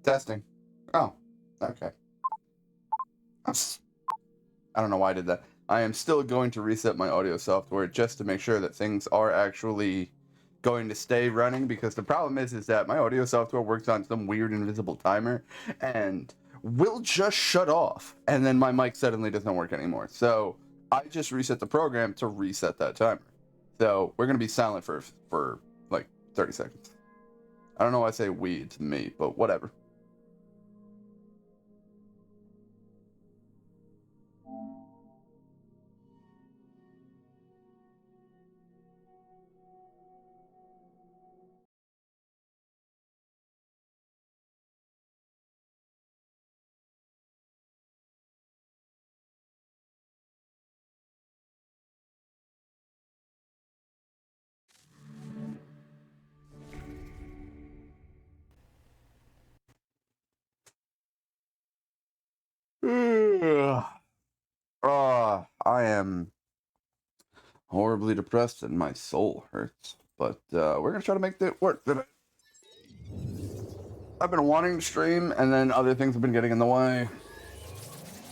Testing. Oh, okay. I don't know why I did that. I am still going to reset my audio software just to make sure that things are actually going to stay running, because the problem is that my audio software works on some weird invisible timer and will just shut off, and then my mic suddenly doesn't work anymore. So I just reset the program to reset that timer. So we're gonna be silent for like 30 seconds. I don't know why I say we, it's me, but whatever. I am horribly depressed and my soul hurts, but we're gonna try to make that work today. I've been wanting to stream, and then other things have been getting in the way,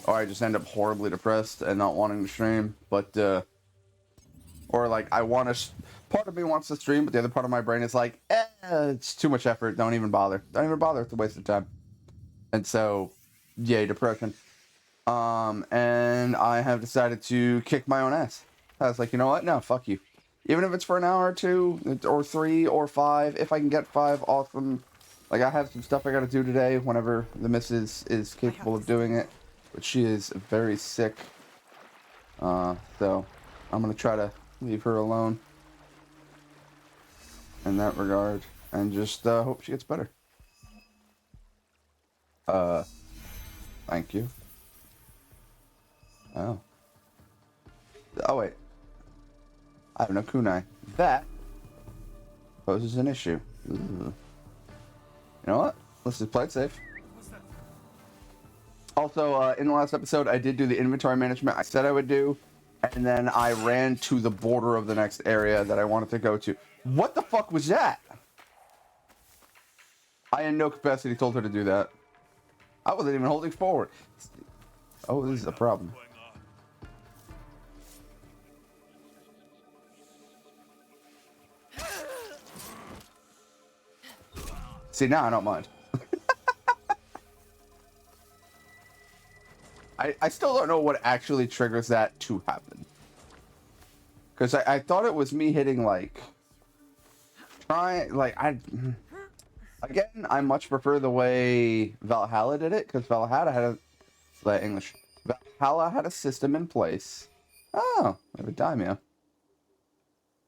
or I just end up horribly depressed and not wanting to stream. But or like I want to, part of me wants to stream, but the other part of my brain is like, it's too much effort. Don't even bother. Don't even bother. It's a waste of time. And so, yay, depression. And I have decided to kick my own ass. I was like, you know what? No, fuck you. Even if it's for an hour or 2, or 3, or 5, if I can get 5, awesome. Like, I have some stuff I gotta do today whenever the missus is capable of doing it. But she is very sick. So I'm gonna try to leave her alone in that regard. And just hope she gets better. Thank you. Oh. Oh, wait. I have no kunai. That poses an issue. Ooh. You know what? Let's just play it safe. Also, in the last episode, I did do the inventory management I said I would do, and then I ran to the border of the next area that I wanted to go to. What the fuck was that? I in no capacity told her to do that. I wasn't even holding forward. Oh, this is a problem. See, now I don't mind. I still don't know what actually triggers that to happen. Because I thought it was me hitting, like... Again, I much prefer the way Valhalla did it, because Valhalla had Valhalla had a system in place. Oh, I have a daimyo.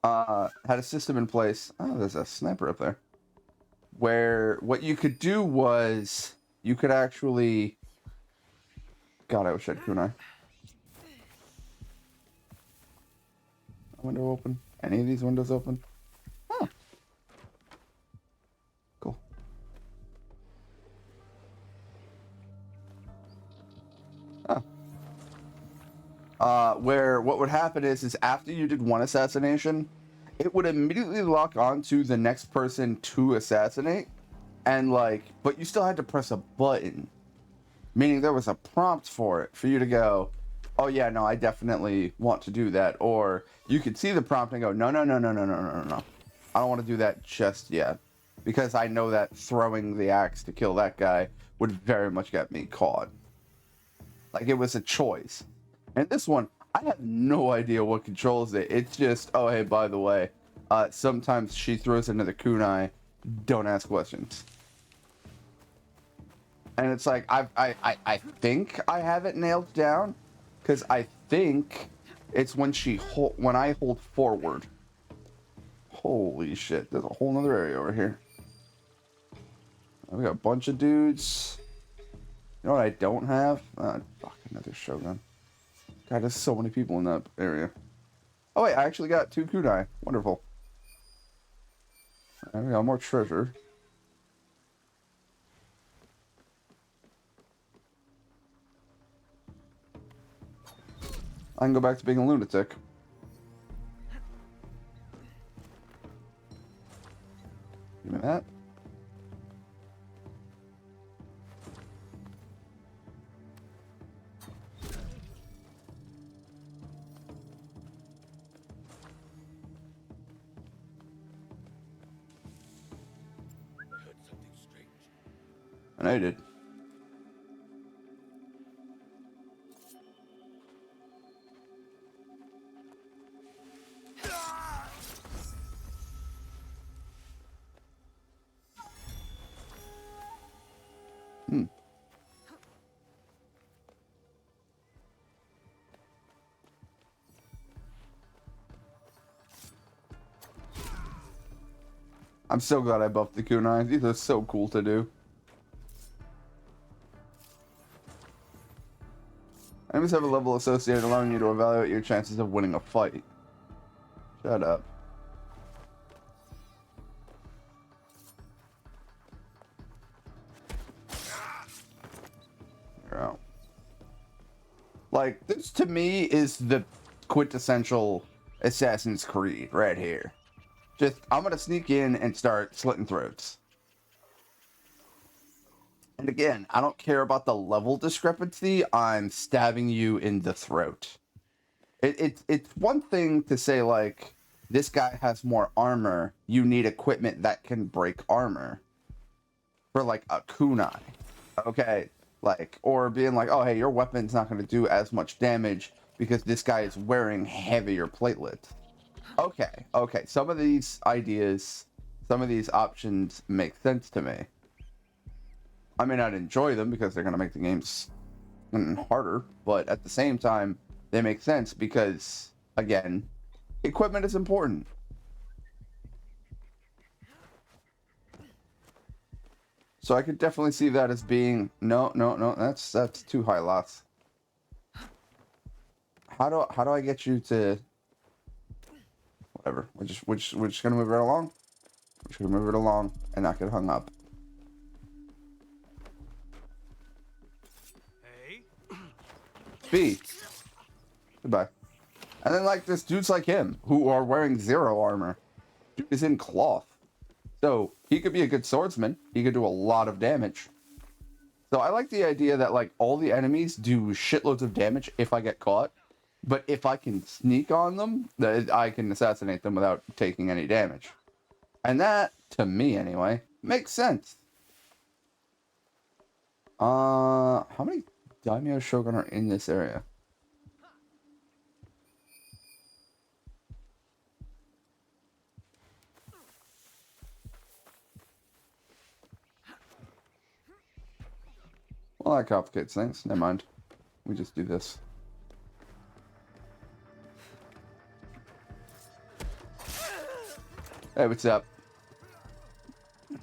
Had a system in place. Oh, there's a sniper up there. Where what you could do was you could actually. God, I wish I had kunai. Window open. Any of these windows open? Huh. Cool. Where what would happen is after you did one assassination, it would immediately lock on to the next person to assassinate, and but you still had to press a button, meaning there was a prompt for it for you to go, oh yeah, no, I definitely want to do that, or you could see the prompt and go, no, no, no, no, no, no, no, no, I don't want to do that just yet, because I know that throwing the axe to kill that guy would very much get me caught. Like, it was a choice. And this one, I have no idea what controls it. It's just, oh, hey, by the way, sometimes she throws into the kunai, don't ask questions. And it's like, I think I have it nailed down, because I think it's when I hold forward. Holy shit, there's a whole nother area over here. We got a bunch of dudes. You know what I don't have? Fuck, another Shogun. God, there's so many people in that area. Oh wait, I actually got 2 kunai. Wonderful. And we got more treasure. I can go back to being a lunatic. Give me that. Eliminated. I'm so glad I buffed the kunais. These are so cool to do. Enemies have a level associated allowing you to evaluate your chances of winning a fight. Shut up. You're out. Like, this to me is the quintessential Assassin's Creed right here. Just, I'm gonna sneak in and start slitting throats. And again, I don't care about the level discrepancy, I'm stabbing you in the throat. It's one thing to say, like, this guy has more armor, you need equipment that can break armor. For, like, a kunai. Okay? Like, or being like, oh, hey, your weapon's not going to do as much damage because this guy is wearing heavier platelets. Okay, some of these ideas, some of these options make sense to me. I may not enjoy them because they're going to make the games harder, but at the same time, they make sense because, again, equipment is important. So I could definitely see that as being, no, that's too high lots. How do I get you to... Whatever. We're just gonna move right along. We're just gonna move it along and not get hung up. Hey. B. Goodbye. And then like this dudes like him who are wearing 0 armor. Dude is in cloth. So he could be a good swordsman. He could do a lot of damage. So I like the idea that like all the enemies do shitloads of damage if I get caught. But if I can sneak on them, I can assassinate them without taking any damage. And that, to me anyway, makes sense. How many Daimyo Shogun are in this area? Well, that complicates things. Never mind. We just do this. Hey, what's up? Is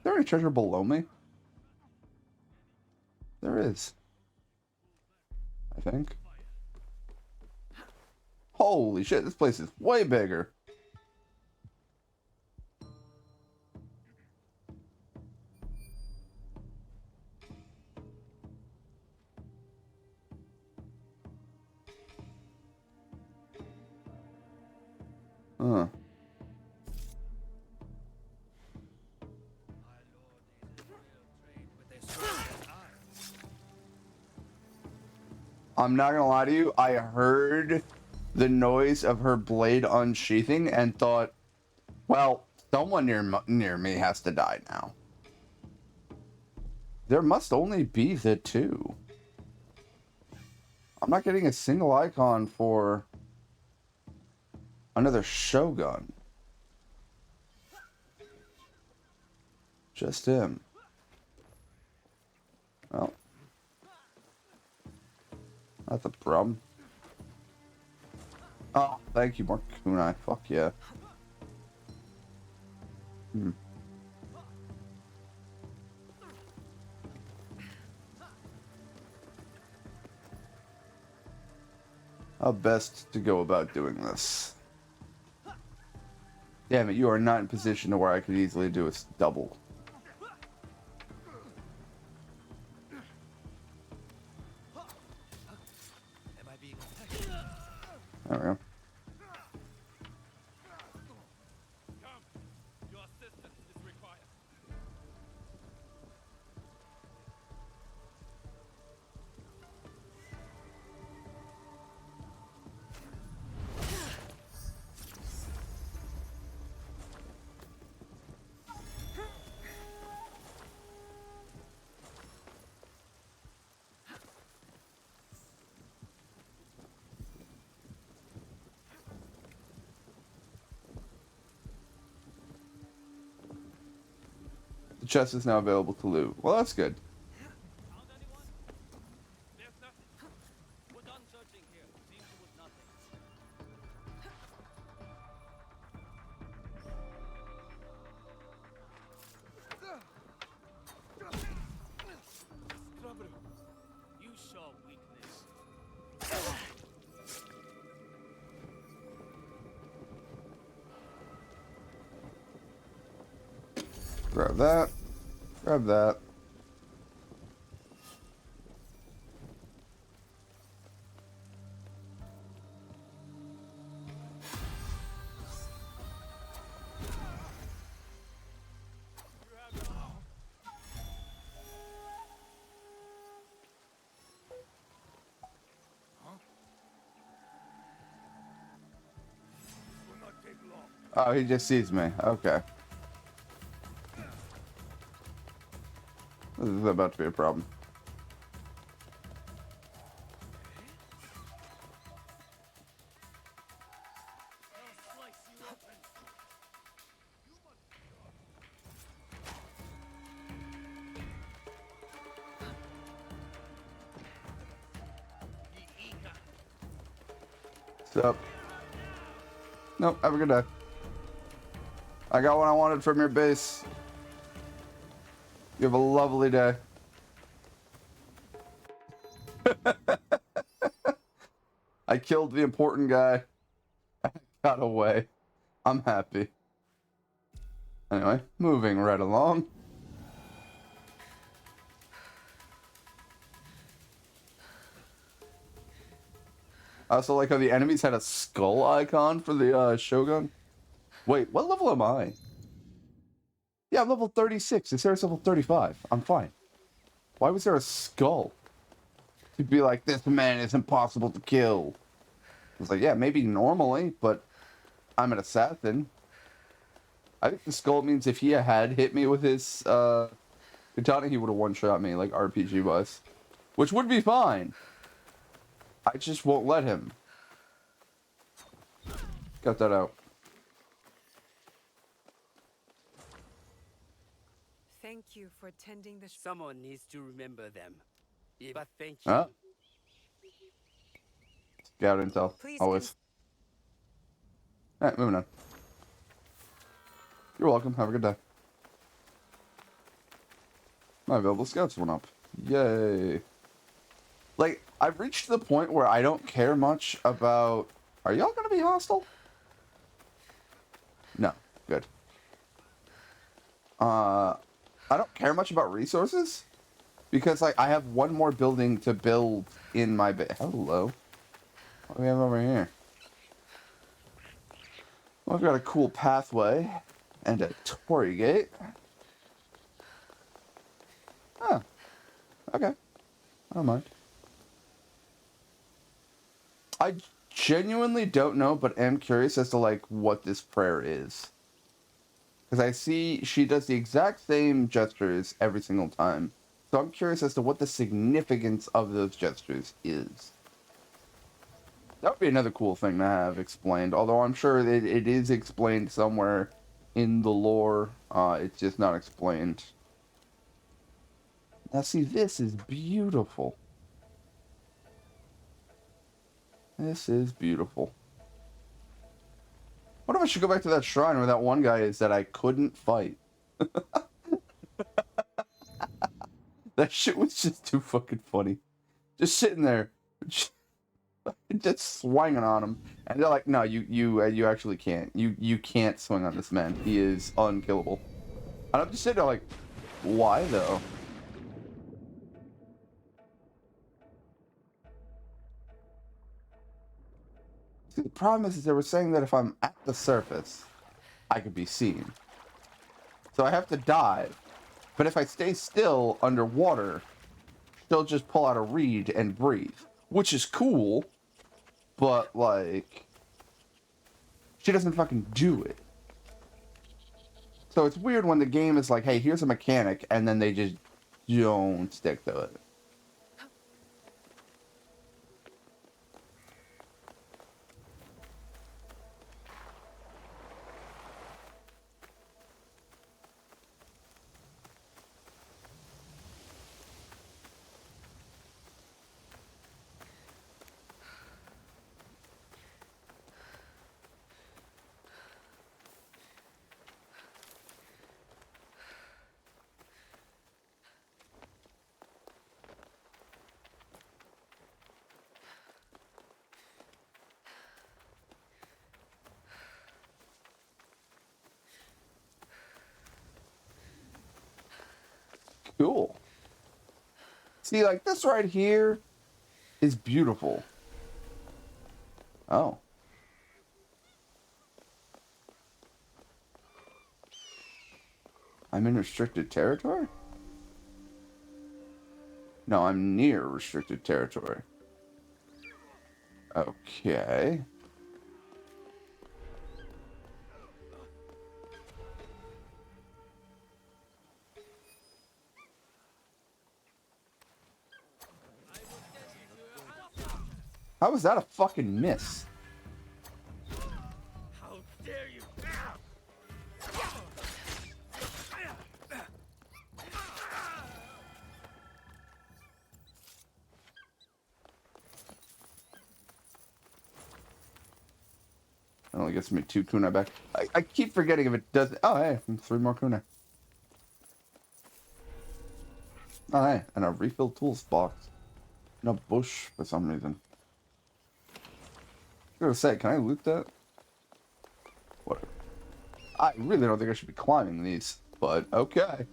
there any treasure below me? There is. I think. Holy shit, this place is way bigger. Huh. I'm not gonna lie to you, I heard the noise of her blade unsheathing and thought, well, someone near me has to die now. There must only be the 2. I'm not getting a single icon for another Shogun. Just him. Well, that's a problem. Oh, thank you, more kunai. Fuck yeah. How best to go about doing this? Damn it, you are not in position to where I could easily do a double. There we go. Your assistance is required. chest is now available to loot. Well, that's good. Found anyone? There's nothing. We're done searching here. Seems there was nothing. Stabbin, you show weakness. Grab that. Grab that. You have it now. Huh? This will not take long. Oh, he just sees me. Okay. This is about to be a problem. I'll slice you open. What's up? Nope, have a good day. I got what I wanted from your base. You have a lovely day. I killed the important guy. I got away. I'm happy. Anyway, moving right along. I also like how the enemies had a skull icon for the Shogun. Wait, what level am I? Yeah, I'm level 36. It says level 35. I'm fine. Why was there a skull? To be like, this man is impossible to kill. I was like, yeah, maybe normally, but I'm an assassin. I think the skull means if he had hit me with his katana, he would have one-shot me, like RPG-wise. Which would be fine. I just won't let him. Got that out. Thank you for tending the Someone needs to remember them. But thank you. Huh? Scout intel. Please Always. Alright, moving on. You're welcome. Have a good day. My available scouts went up. Yay. Like, I've reached the point where I don't care much about... Are y'all gonna be hostile? No. Good. I don't care much about resources. Because, like, I have one more building to build in my base. Hello. What do we have over here? Well, I've got a cool pathway. And a torii gate. Oh. Okay. I don't mind. I genuinely don't know, but am curious as to, like, what this prayer is. Because I see she does the exact same gestures every single time. So I'm curious as to what the significance of those gestures is. That would be another cool thing to have explained. Although I'm sure it is explained somewhere in the lore. It's just not explained. Now see, this is beautiful. This is beautiful. What if I should go back to that shrine where that one guy is that I couldn't fight? That shit was just too fucking funny. Just sitting there, just swinging on him, and they're like, "No, you actually can't. You can't swing on this man. He is unkillable." And I'm just sitting there like, "Why though?" See, the problem is they were saying that if I'm at the surface, I could be seen. So I have to dive. But if I stay still underwater, they'll just pull out a reed and breathe. Which is cool, but, like, she doesn't fucking do it. So it's weird when the game is like, hey, here's a mechanic, and then they just don't stick to it. Cool. See, like, this right here is beautiful. Oh. I'm in restricted territory? No, I'm near restricted territory. Okay. How was that a fucking miss? How dare you! It only gets me 2 kunai back. I keep forgetting if it does. Oh, hey, 3 more kunai. Oh, hey, and a refill tools box. And a bush for some reason. I was gonna say, can I loot that? Whatever. I really don't think I should be climbing these, but okay.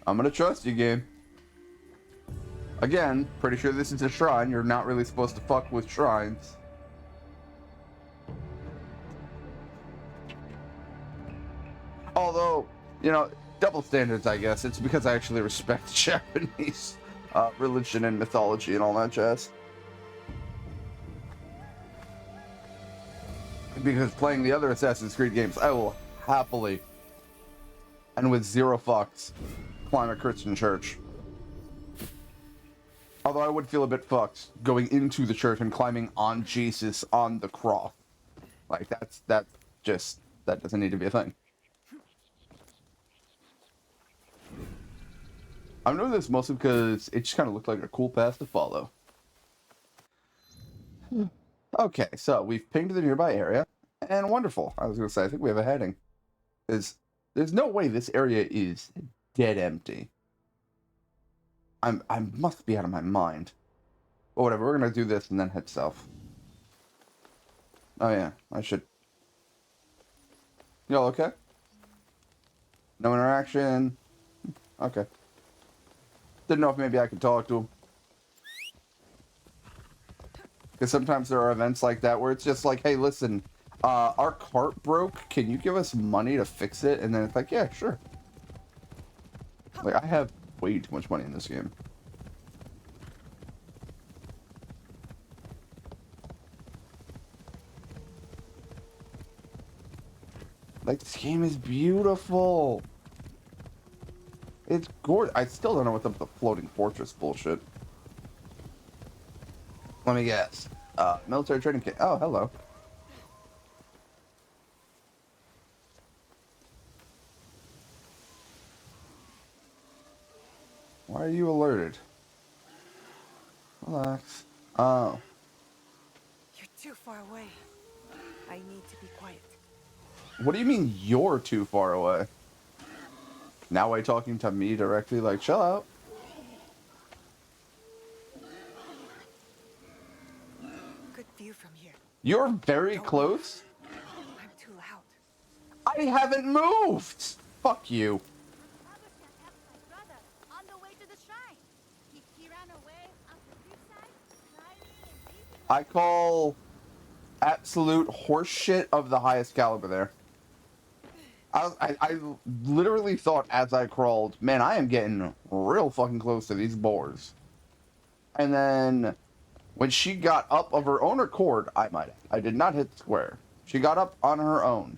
I'm gonna trust you, game. Again, pretty sure this is a shrine. You're not really supposed to fuck with shrines. Although, you know, double standards, I guess. It's because I actually respect Japanese religion and mythology and all that jazz. Because playing the other Assassin's Creed games, I will happily, and with 0 fucks, climb a Christian church. Although I would feel a bit fucked going into the church and climbing on Jesus on the cross. Like, that doesn't need to be a thing. I'm doing this mostly because it just kind of looked like a cool path to follow. Okay, so we've pinged the nearby area, and wonderful. I was going to say, I think we have a heading. There's no way this area is dead empty. I must be out of my mind. But whatever, we're going to do this and then head south. Oh yeah, I should... Y'all okay? No interaction? Okay. Didn't know if maybe I could talk to him. Because sometimes there are events like that where it's just like, hey, listen, our cart broke. Can you give us money to fix it? And then it's like, yeah, sure. Like, I have way too much money in this game. Like, this game is beautiful. It's gorgeous. I still don't know what's up with the floating fortress bullshit. Let me guess. Military training kit. Oh, hello. Why are you alerted? Relax. Oh. You're too far away. I need to be quiet. What do you mean you're too far away? Now are you talking to me directly? Like, chill out. Good view from here. You're very close. I'm too loud. I haven't moved. Fuck you. On the way to the shrine. He ran away up the cliffside, crying and weeping. I call absolute horseshit of the highest caliber there. I literally thought as I crawled, man, I am getting real fucking close to these boars. And then when she got up of her own accord, I did not hit square. She got up on her own.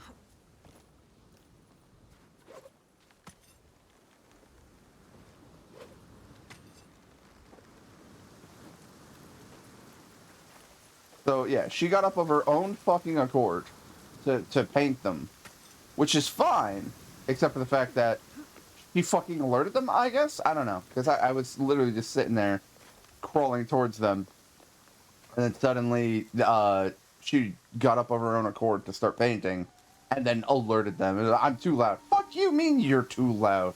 So yeah, she got up of her own fucking accord to paint them. Which is fine, except for the fact that he fucking alerted them, I guess? I don't know. Because I was literally just sitting there, crawling towards them. And then suddenly, she got up of her own accord to start painting. And then alerted them. And I'm too loud. Fuck you mean you're too loud?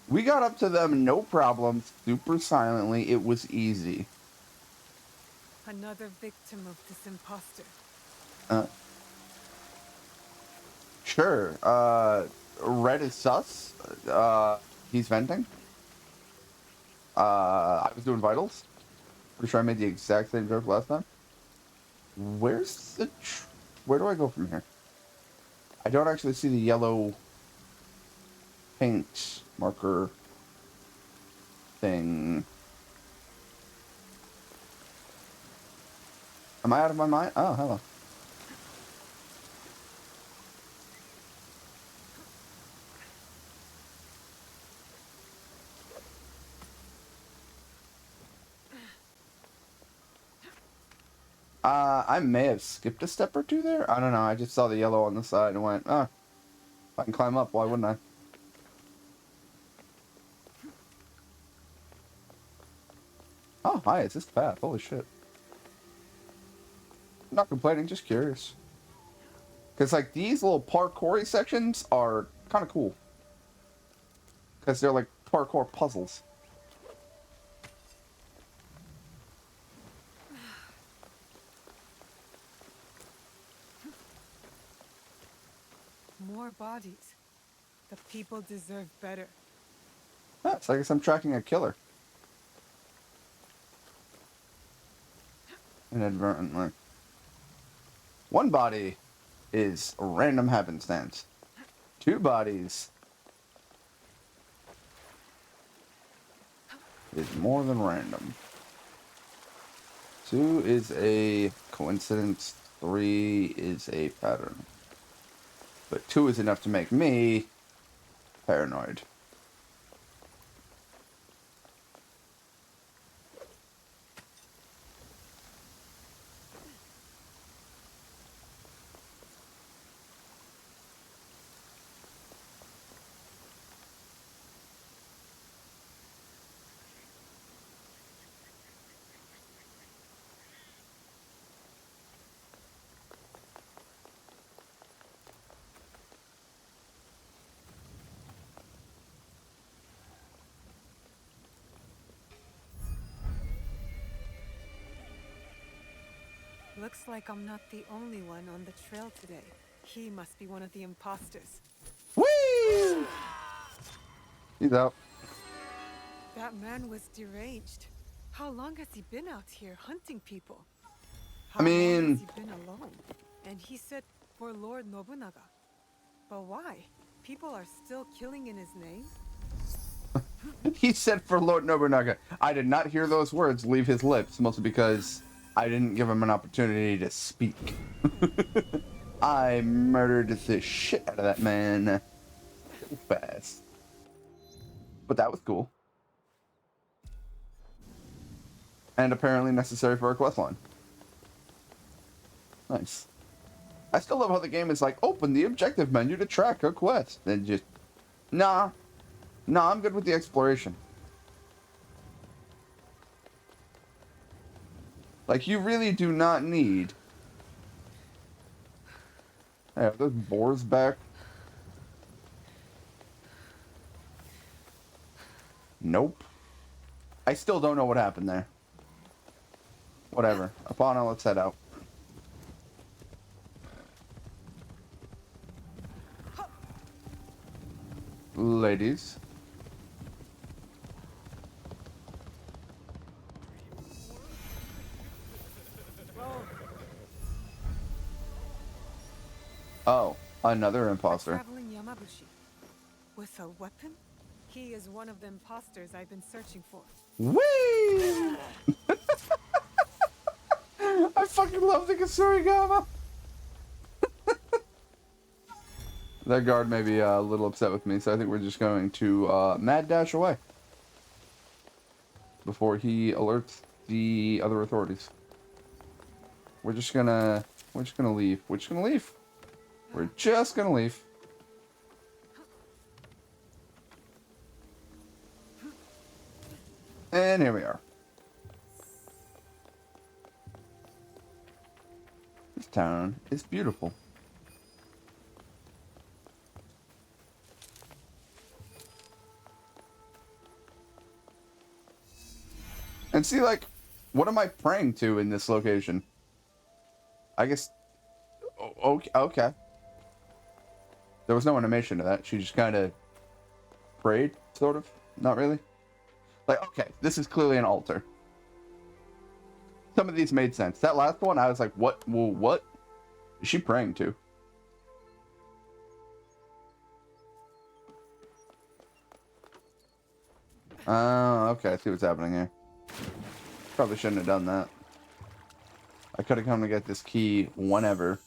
We got up to them, no problem, super silently. It was easy. Another victim of this imposter. Sure. Red is sus. He's venting. I was doing vitals. Pretty sure I made the exact same joke last time. Where's the... Where do I go from here? I don't actually see the yellow paint marker thing. Am I out of my mind? Oh, hello. I may have skipped a step or two there. I don't know. I just saw the yellow on the side and went, oh, if I can climb up, why wouldn't I? Oh, hi, it's this path. Holy shit. I'm not complaining, just curious. Because, like, these little parkour sections are kind of cool. Because they're, like, parkour puzzles. More bodies. The people deserve better. Ah, so I guess I'm tracking a killer. Inadvertently. One body is random happenstance. Two bodies is more than random. Two is a coincidence. Three is a pattern. But two is enough to make me paranoid. Looks like I'm not the only one on the trail today. He must be one of the imposters. Whee! He's out. That man was deranged. How long has he been out here hunting people? How I long mean... has he been alone? And he said for Lord Nobunaga. But why? People are still killing in his name? He said for Lord Nobunaga. I did not hear those words leave his lips, mostly because I didn't give him an opportunity to speak. I murdered the shit out of that man so fast. But that was cool. And apparently necessary for a questline. Nice. I still love how the game is like, open the objective menu to track a quest. And just, nah, I'm good with the exploration. Like, you really do not need... Hey, are those boars back? Nope. I still don't know what happened there. Whatever. Apana, let's head out. Ladies. Oh, another A imposter. traveling Yamabushi. With a weapon? He is one of the imposters I've been searching for. Whee! I fucking love the Kasurigama. That guard may be a little upset with me, so I think we're just going to mad dash away before he alerts the other authorities. We're just gonna leave. We're just gonna leave. We're just gonna leave. And here we are. This town is beautiful. And see, like, what am I praying to in this location? I guess... Okay. There was no animation to that. She just kind of prayed, sort of. Not really. Like, okay, this is clearly an altar. Some of these made sense. That last one, I was like, what? Well, what is she praying to? Oh, okay. I see what's happening here. Probably shouldn't have done that. I could have come to get this key whenever.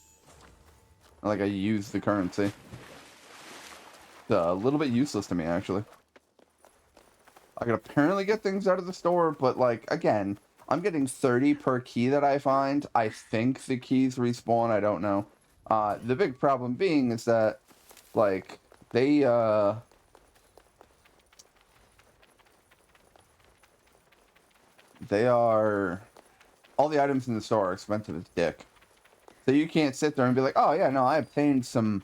Like, I used the currency. It's a little bit useless to me, actually. I could apparently get things out of the store, but, like, again, I'm getting 30 per key that I find. I think the keys respawn. I don't know. The big problem being is that, like, they are... All the items in the store are expensive as dick. So you can't sit there and be like, oh, yeah, no, I obtained some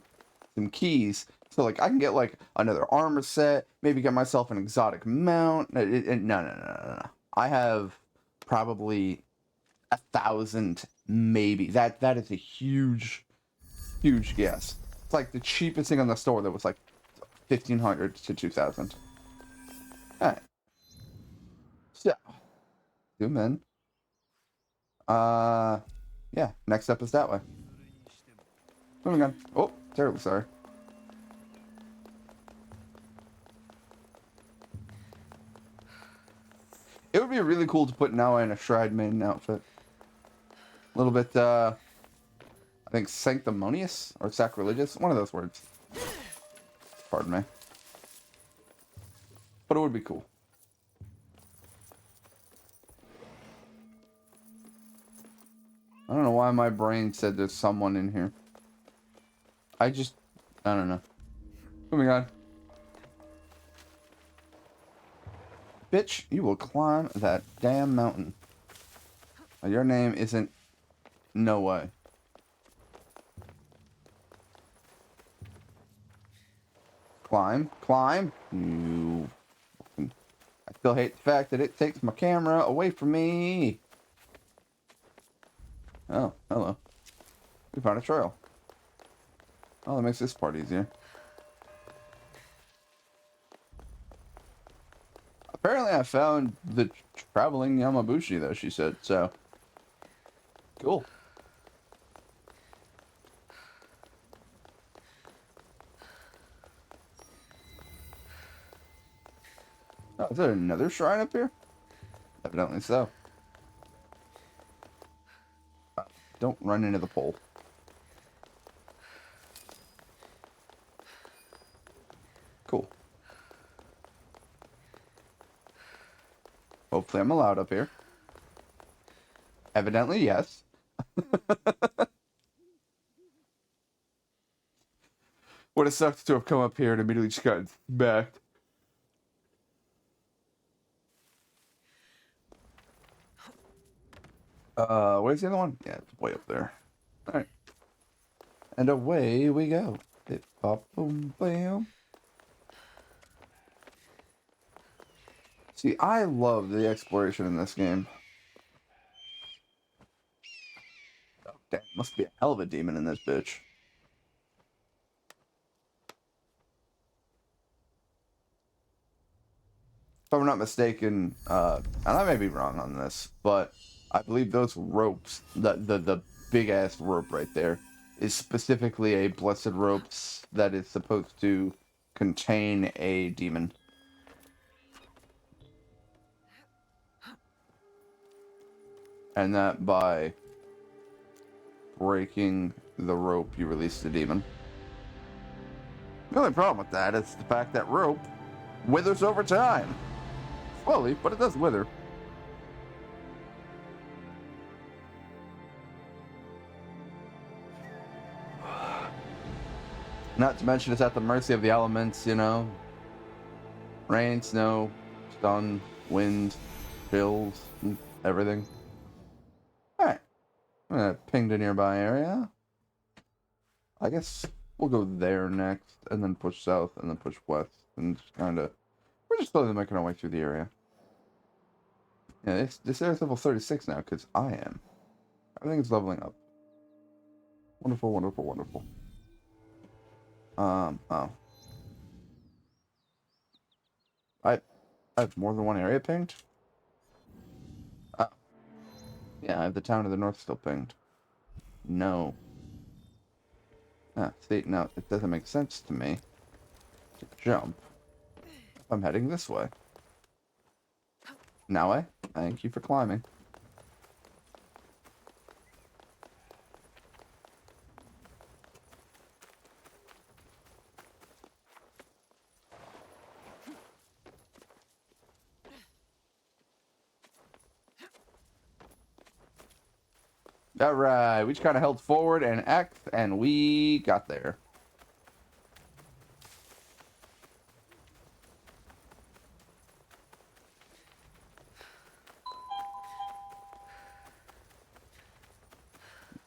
keys. So, like, I can get, like, another armor set, maybe get myself an exotic mount. No. I have probably 1,000, maybe. That is a huge guess. It's like the cheapest thing on the store that was like 1,500 to 2,000. Alright. So, zoom in. Yeah, next step is that way. Moving on. Oh, terribly sorry. It would be really cool to put Nawa in a Shrine Maiden outfit. A little bit, I think sanctimonious or sacrilegious. One of those words. Pardon me. But it would be cool. I don't know why my brain said there's someone in here. I don't know. Moving on. Bitch, you will climb that damn mountain. Your name isn't... No way. Climb. You... I still hate the fact that it takes my camera away from me. Oh, hello. We found a trail. Oh, that makes this part easier. Apparently I found the traveling Yamabushi, though, she said, so... Cool. Oh, is there another shrine up here? Evidently so. Don't run into the pole. Cool. Hopefully I'm allowed up here. Evidently, yes. Would have sucked to have come up here and immediately just got backed. Where's the other one? Yeah, it's way up there. Alright. And away we go. Bip, bop, boom, bam. See, I love the exploration in this game. Oh, damn, must be a hell of a demon in this bitch. If I'm not mistaken, and I may be wrong on this, but I believe those ropes, the big ass rope right there, is specifically a blessed ropes that is supposed to contain a demon. And that by breaking the rope, you release the demon. The only problem with that is the fact that rope withers over time. Slowly, but it does wither. Not to mention it's at the mercy of the elements, you know. Rain, snow, sun, wind, hills, everything. Alright. I'm gonna ping the nearby area. I guess we'll go there next, and then push south, and then push west, and just kinda... We're just slowly making our way through the area. Yeah, this area's level 36 now, because I am. Everything's leveling up. Wonderful, wonderful, wonderful. Oh. I have more than one area pinged? Oh. Yeah, I have the town to the north still pinged. No. Ah, see, no, it doesn't make sense to me to jump if I'm heading this way. Now thank you for climbing. Alright, we just kind of held forward and X, and we got there.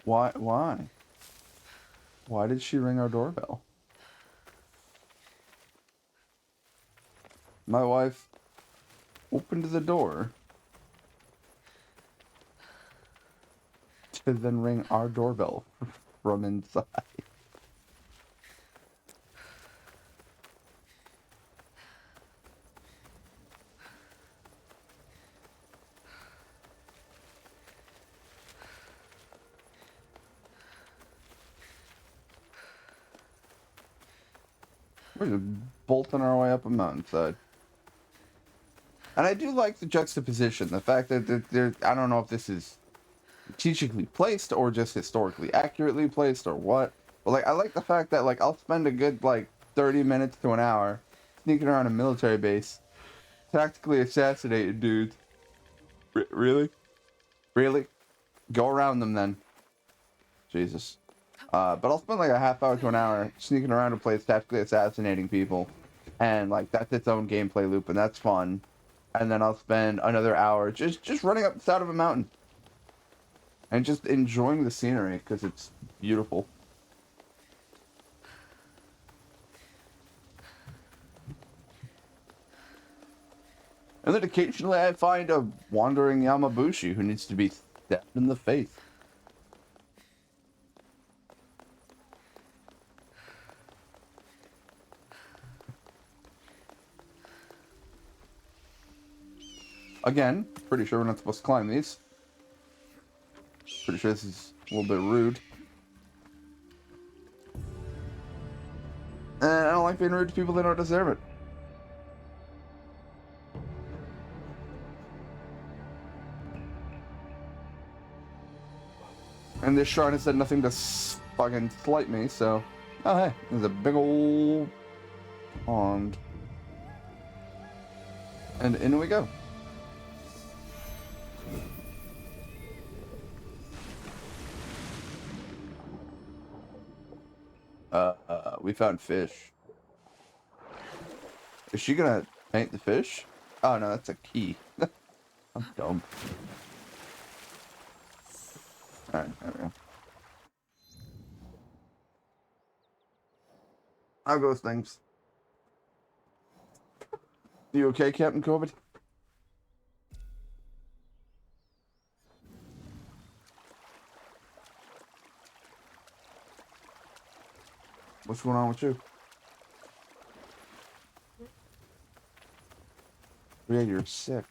Why? Why? Why did she ring our doorbell? My wife opened the door to then ring our doorbell from inside. We're just bolting our way up a mountainside. And I do like the juxtaposition. The fact that there, I don't know if this is strategically placed or just historically accurately placed or what. But like, I like the fact that like I'll spend a good like 30 minutes to an hour sneaking around a military base, tactically assassinating dudes. Really? Really? Go around them then. Jesus. But I'll spend like a half hour to an hour sneaking around a place, tactically assassinating people, and like that's its own gameplay loop, and that's fun. And then I'll spend another hour just running up the side of a mountain and just enjoying the scenery because it's beautiful. And then occasionally I find a wandering Yamabushi who needs to be stabbed in the face. Again, pretty sure we're not supposed to climb these. Pretty sure this is a little bit rude. And I don't like being rude to people that don't deserve it. And this shrine has said nothing to fucking slight me, so... Oh, hey, there's a big old pond. And in we go. We found fish. Is she gonna paint the fish? Oh, no, that's a key. I'm dumb. Alright, there we go. How goes things? You okay, Captain COVID? What's going on with you? Yeah, you're sick.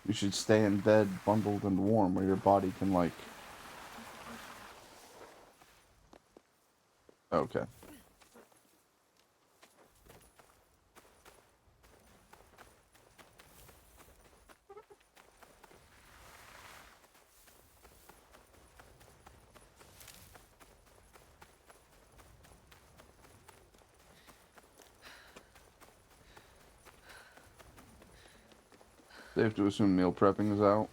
You should stay in bed, bundled and warm, where your body can, like... Okay. Safe to assume meal prepping is out.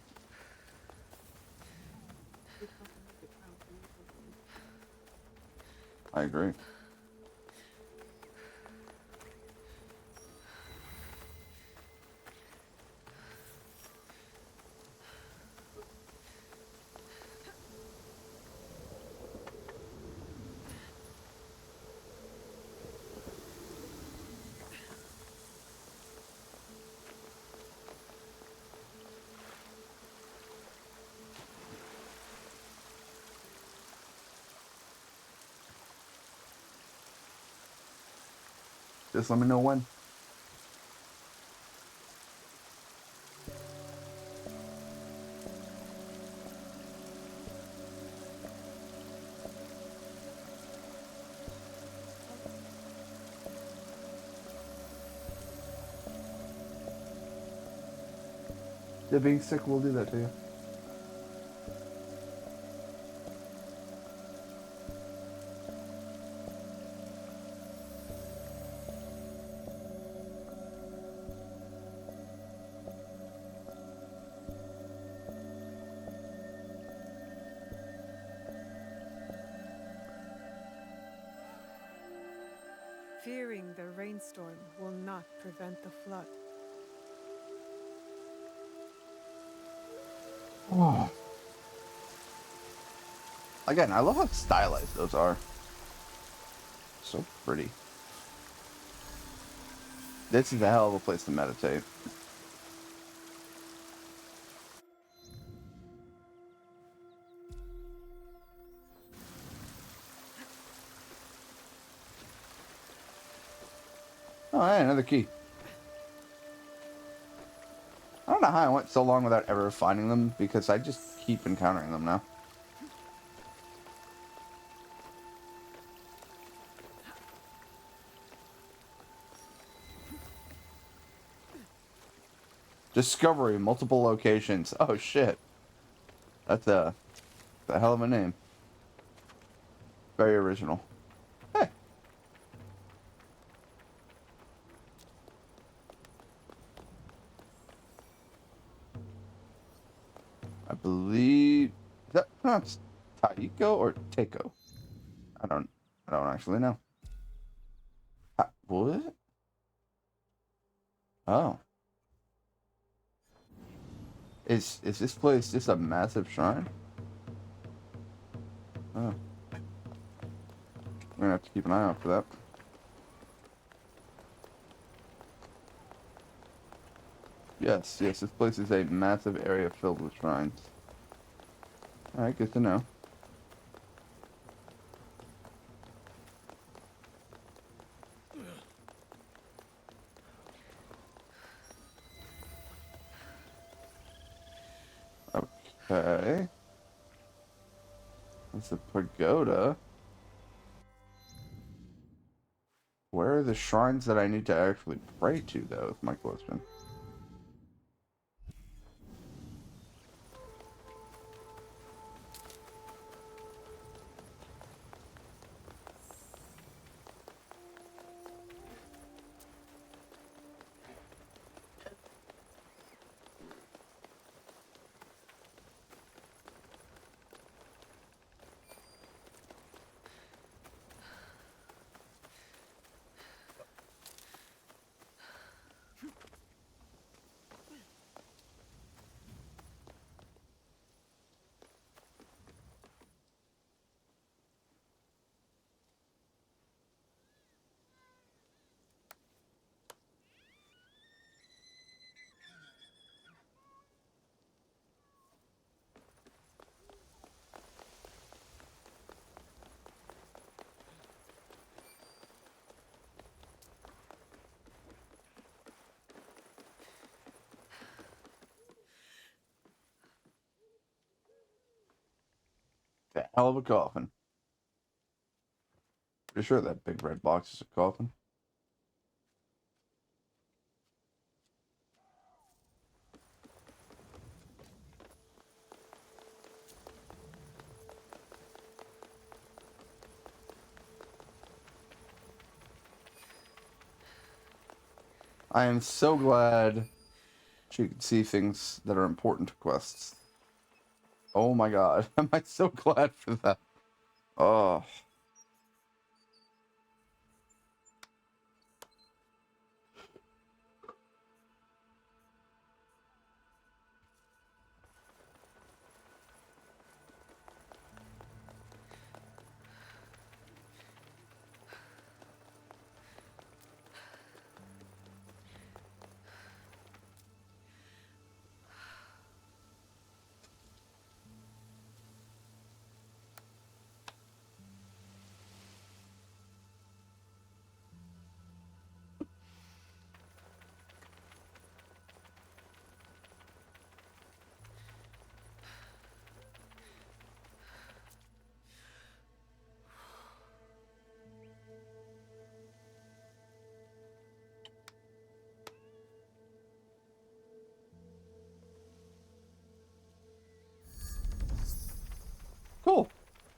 I agree. Just let me know when. Yeah, being sick will do that to you. Fearing the rainstorm will not prevent the flood. Oh. Again, I love how stylized those are. So pretty. This is a hell of a place to meditate. Oh, hey, another key. I don't know how I went so long without ever finding them, because I just keep encountering them now. Discovery, multiple locations. Oh shit. That's a hell of a name. Very original. Hey. I believe, is that pronounced Taiko or Teiko? I don't actually know. What? Oh. Is this place just a massive shrine? Oh. We're gonna have to keep an eye out for that. Yes, this place is a massive area filled with shrines. Alright, good to know. Okay. That's a pagoda. Where are the shrines that I need to actually pray to, though, is my question. A hell of a coffin. Pretty sure that big red box is a coffin. I am so glad she can see things that are important to quests. Oh my god. Am I so glad for that? Oh. Cool.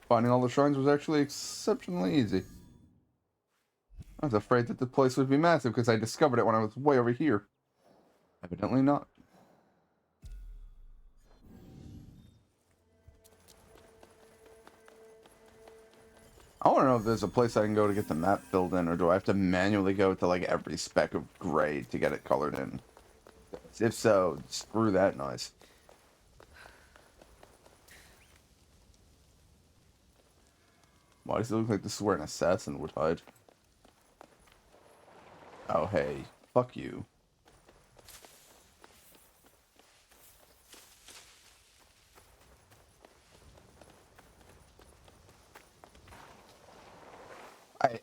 Finding all the shrines was actually exceptionally easy. I was afraid that the place would be massive because I discovered it when I was way over here. Evidently not. I want to know if there's a place I can go to get the map filled in, or do I have to manually go to like every speck of gray to get it colored in? If so, screw that noise. Why does it look like this is where an assassin would hide? Oh, hey. Fuck you.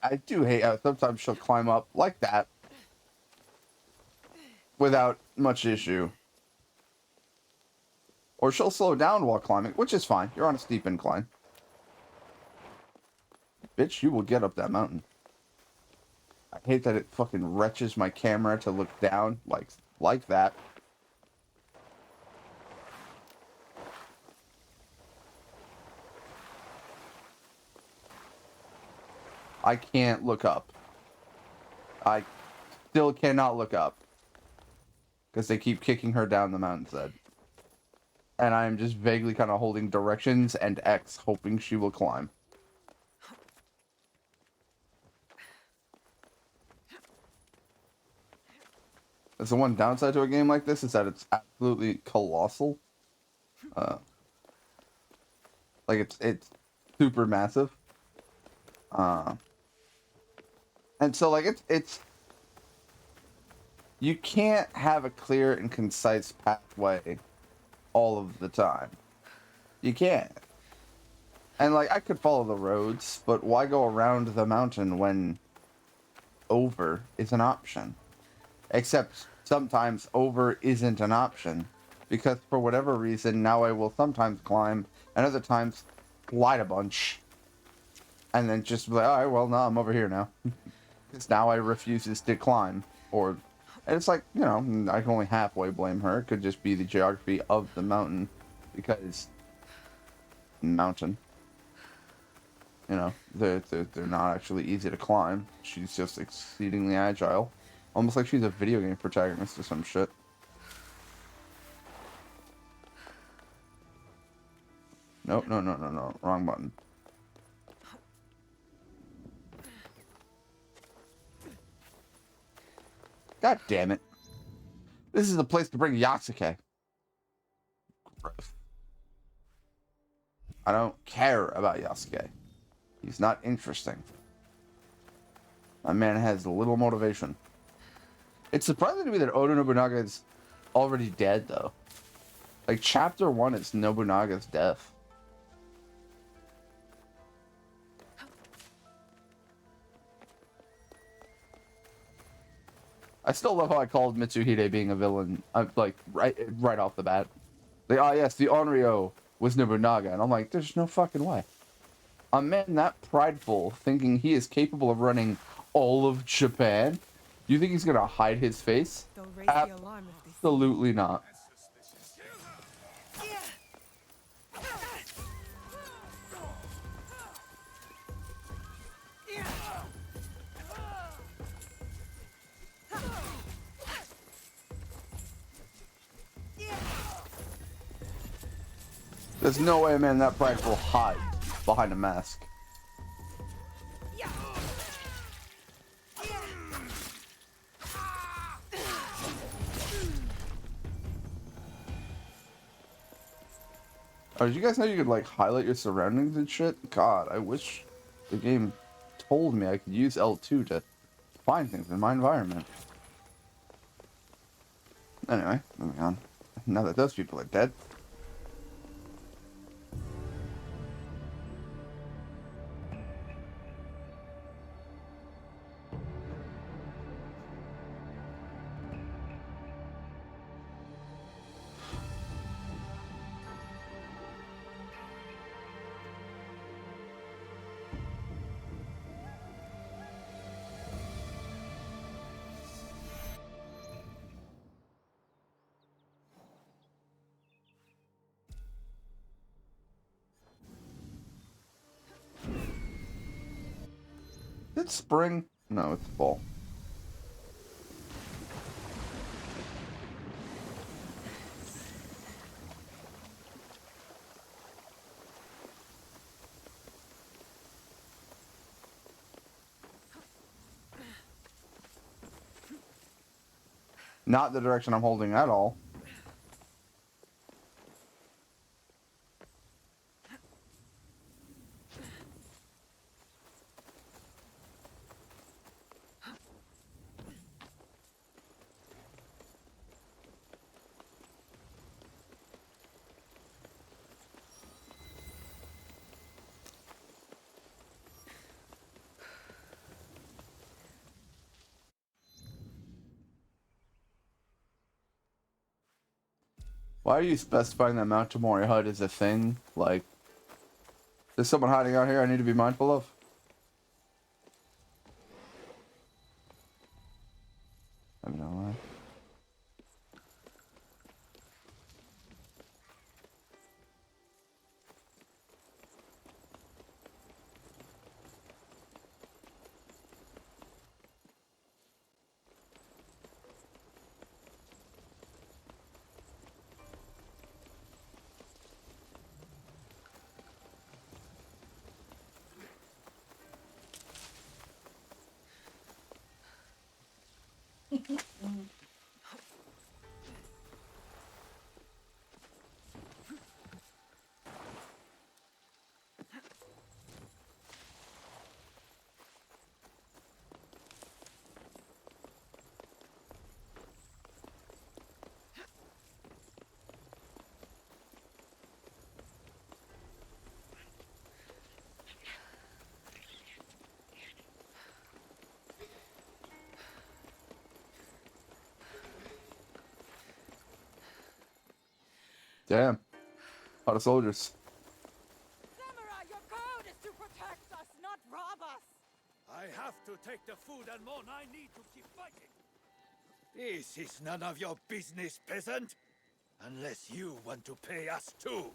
I do hate how sometimes she'll climb up like that without much issue. Or she'll slow down while climbing, which is fine. You're on a steep incline. Bitch, you will get up that mountain. I hate that it fucking wrenches my camera to look down like that. I can't look up. I still cannot look up. Because they keep kicking her down the mountainside. And I'm just vaguely kind of holding directions and X, hoping she will climb. That's the one downside to a game like this, is that it's absolutely colossal. Like it's super massive. And so like it's you can't have a clear and concise pathway all of the time. You can't. And like I could follow the roads, but why go around the mountain when over is an option? Except sometimes over isn't an option, because for whatever reason now I will sometimes climb and other times glide a bunch and then just be like, alright, well, no, I'm over here now. Because now I refuses to climb. And it's like, you know, I can only halfway blame her. It could just be the geography of the mountain, because mountain, you know, they're not actually easy to climb. She's just exceedingly agile. Almost like she's a video game protagonist or some shit. Nope, no. Wrong button. God damn it. This is the place to bring Yasuke. Gross. I don't care about Yasuke. He's not interesting. That man has little motivation. It's surprising to me that Oda Nobunaga is already dead, though. Like, chapter 1 is Nobunaga's death. I still love how I called Mitsuhide being a villain, like, right off the bat. Like, oh yes, the Onryo was Nobunaga, and I'm like, there's no fucking way. A man that prideful, thinking he is capable of running all of Japan? You think he's gonna hide his face? They'll raise the alarm if they see. Absolutely not. There's no way a man that prideful hides behind a mask. Oh, did you guys know you could, like, highlight your surroundings and shit? God, I wish the game told me I could use L2 to find things in my environment. Anyway, moving on. Now that those people are dead. it spring? No, it's fall. Not the direction I'm holding at all. Why are you specifying that Mount Tamori Hut is a thing? Like, there's someone hiding out here I need to be mindful of? I have no idea. Damn. A lot of soldiers. Samurai, your code is to protect us, not rob us. I have to take the food and more. I need to keep fighting. This is none of your business, peasant. Unless you want to pay us too.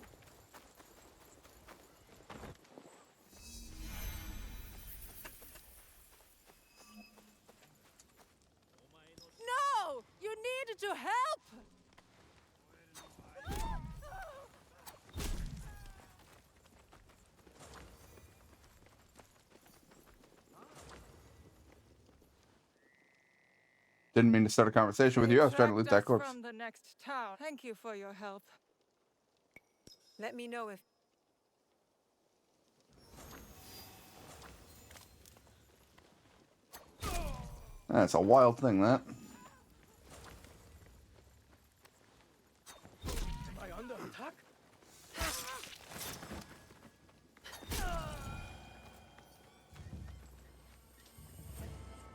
No! You needed to help! Didn't mean to start a conversation with you. I was trying to loot that corpse. From the next town. Thank you for your help. Let me know if That's a wild thing, that. Am I under attack?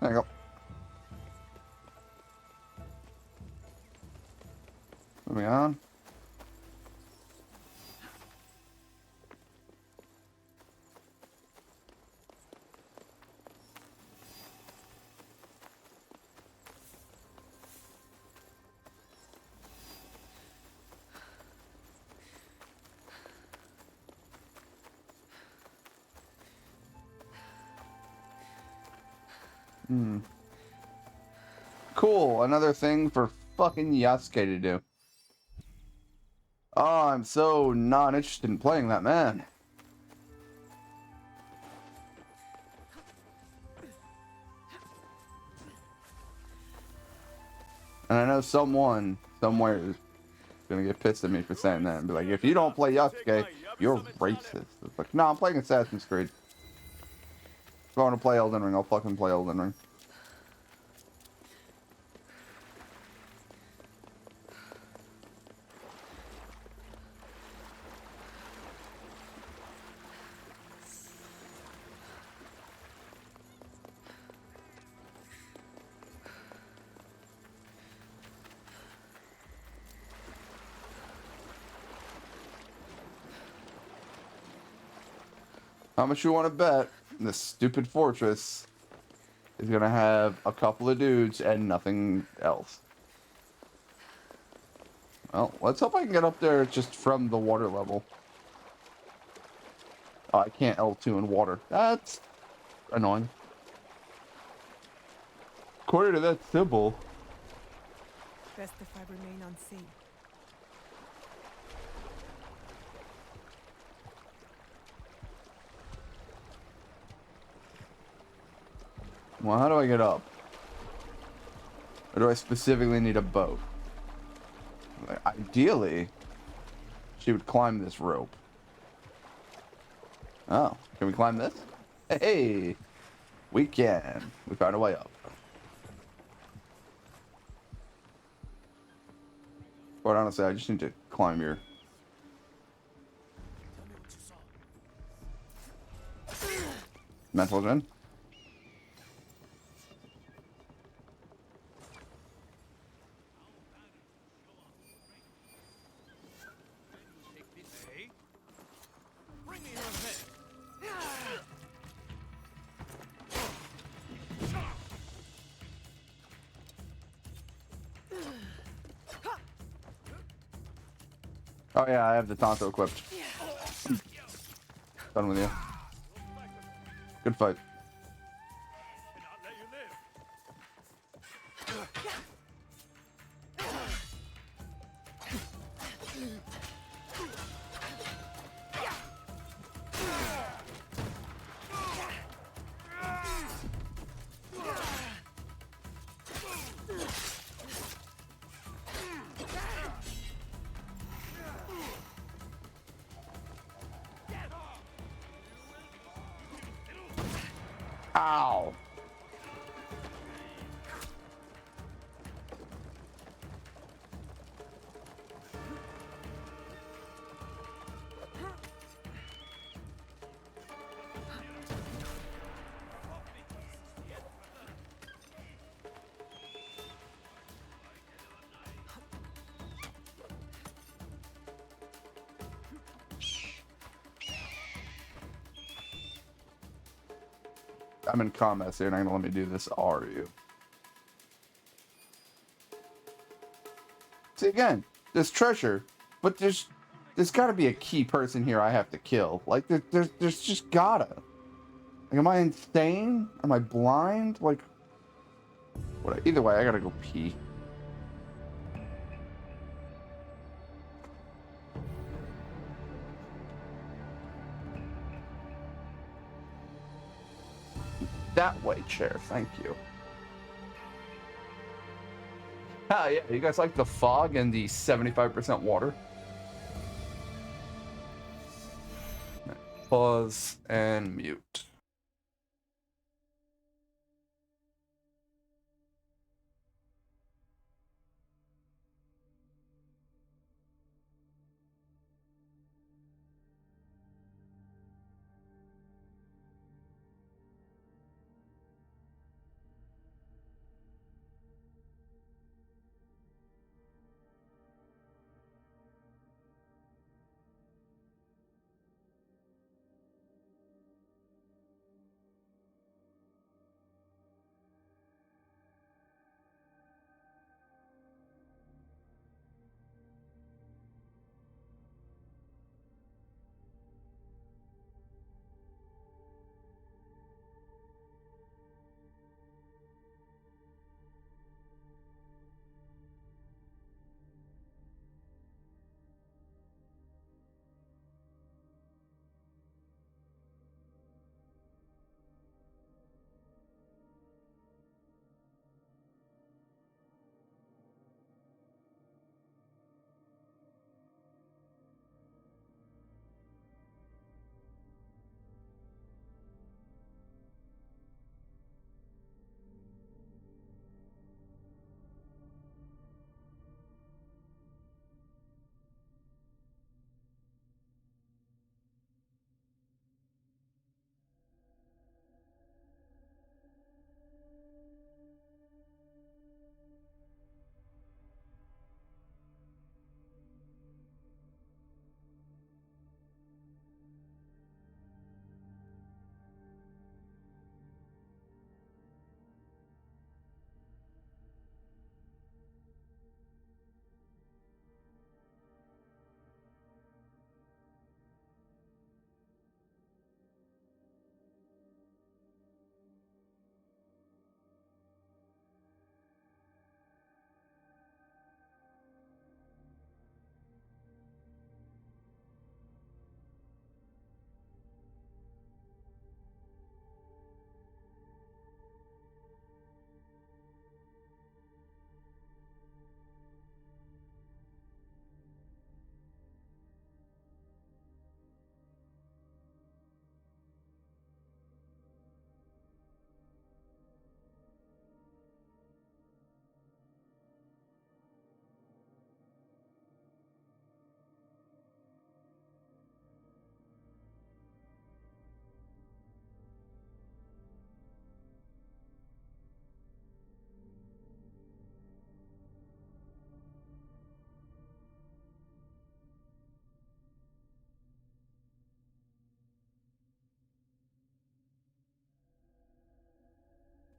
There you go. Moving on. Cool, another thing for fucking Yasuke to do. Oh, I'm so not interested in playing that man. And I know someone, somewhere, is gonna get pissed at me for saying that and be like, if you don't play Yasuke, you're racist. It's like, no, I'm playing Assassin's Creed. If I want to play Elden Ring, I'll fucking play Elden Ring. How much you want to bet this stupid fortress is gonna have a couple of dudes and nothing else? Well, let's hope I can get up there just from the water level. Oh, I can't L2 in water. That's annoying. According to that symbol. Best if I remain unseen. Well, how do I get up? Or do I specifically need a boat? Like, ideally, she would climb this rope. Oh, can we climb this? Hey, we can. We found a way up. But honestly, I just need to climb here. Tell me what you saw. Mental gen. Hey? Bring me your head. Oh yeah, I have the Tonto equipped. Done with you. Good fight. Cannot let you live. Ow. I'm in combat, so you're not gonna let me do this, are you? See, again, there's treasure, but there's gotta be a key person here I have to kill. Like, there's just gotta. Like, am I insane? Am I blind? Like, what? Either way, I gotta go pee. That way, chair. Thank you. Ah, yeah. You guys like the fog and the 75% water? Pause and mute.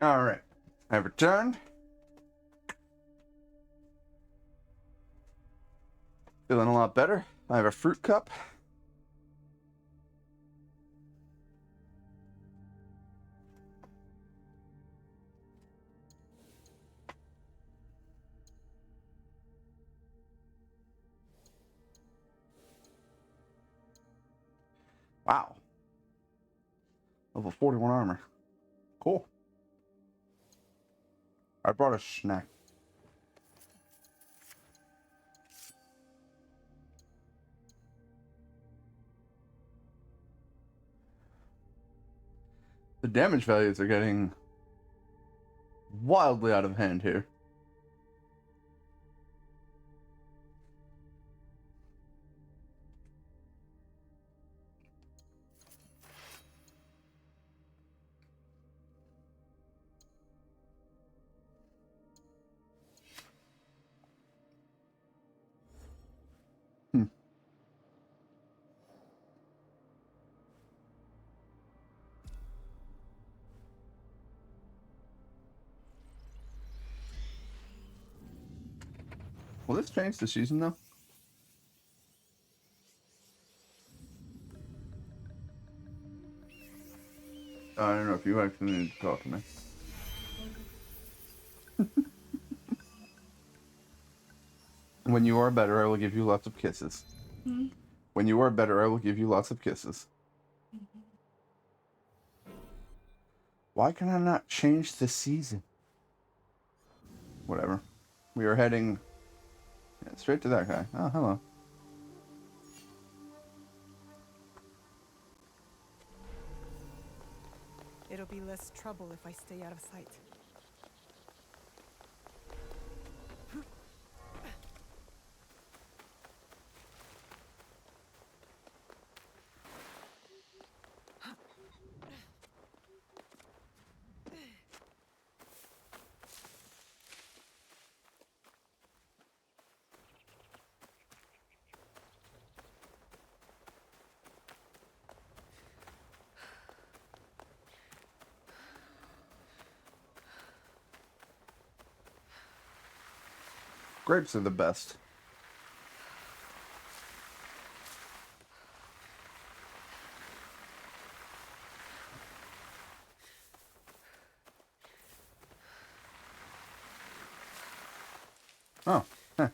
All right, I've returned. Feeling a lot better. I have a fruit cup. Wow. Level 41 armor. Cool. I brought a snack. The damage values are getting wildly out of hand here. Hmm. Will this change the season though? I don't know if you actually need to talk to me. When you are better, I will give you lots of kisses. When you are better, I will give you lots of kisses. Why can I not change the season? Whatever. We are heading straight to that guy. Oh, hello. It'll be less trouble if I stay out of sight. Grapes are the best. Oh, huh.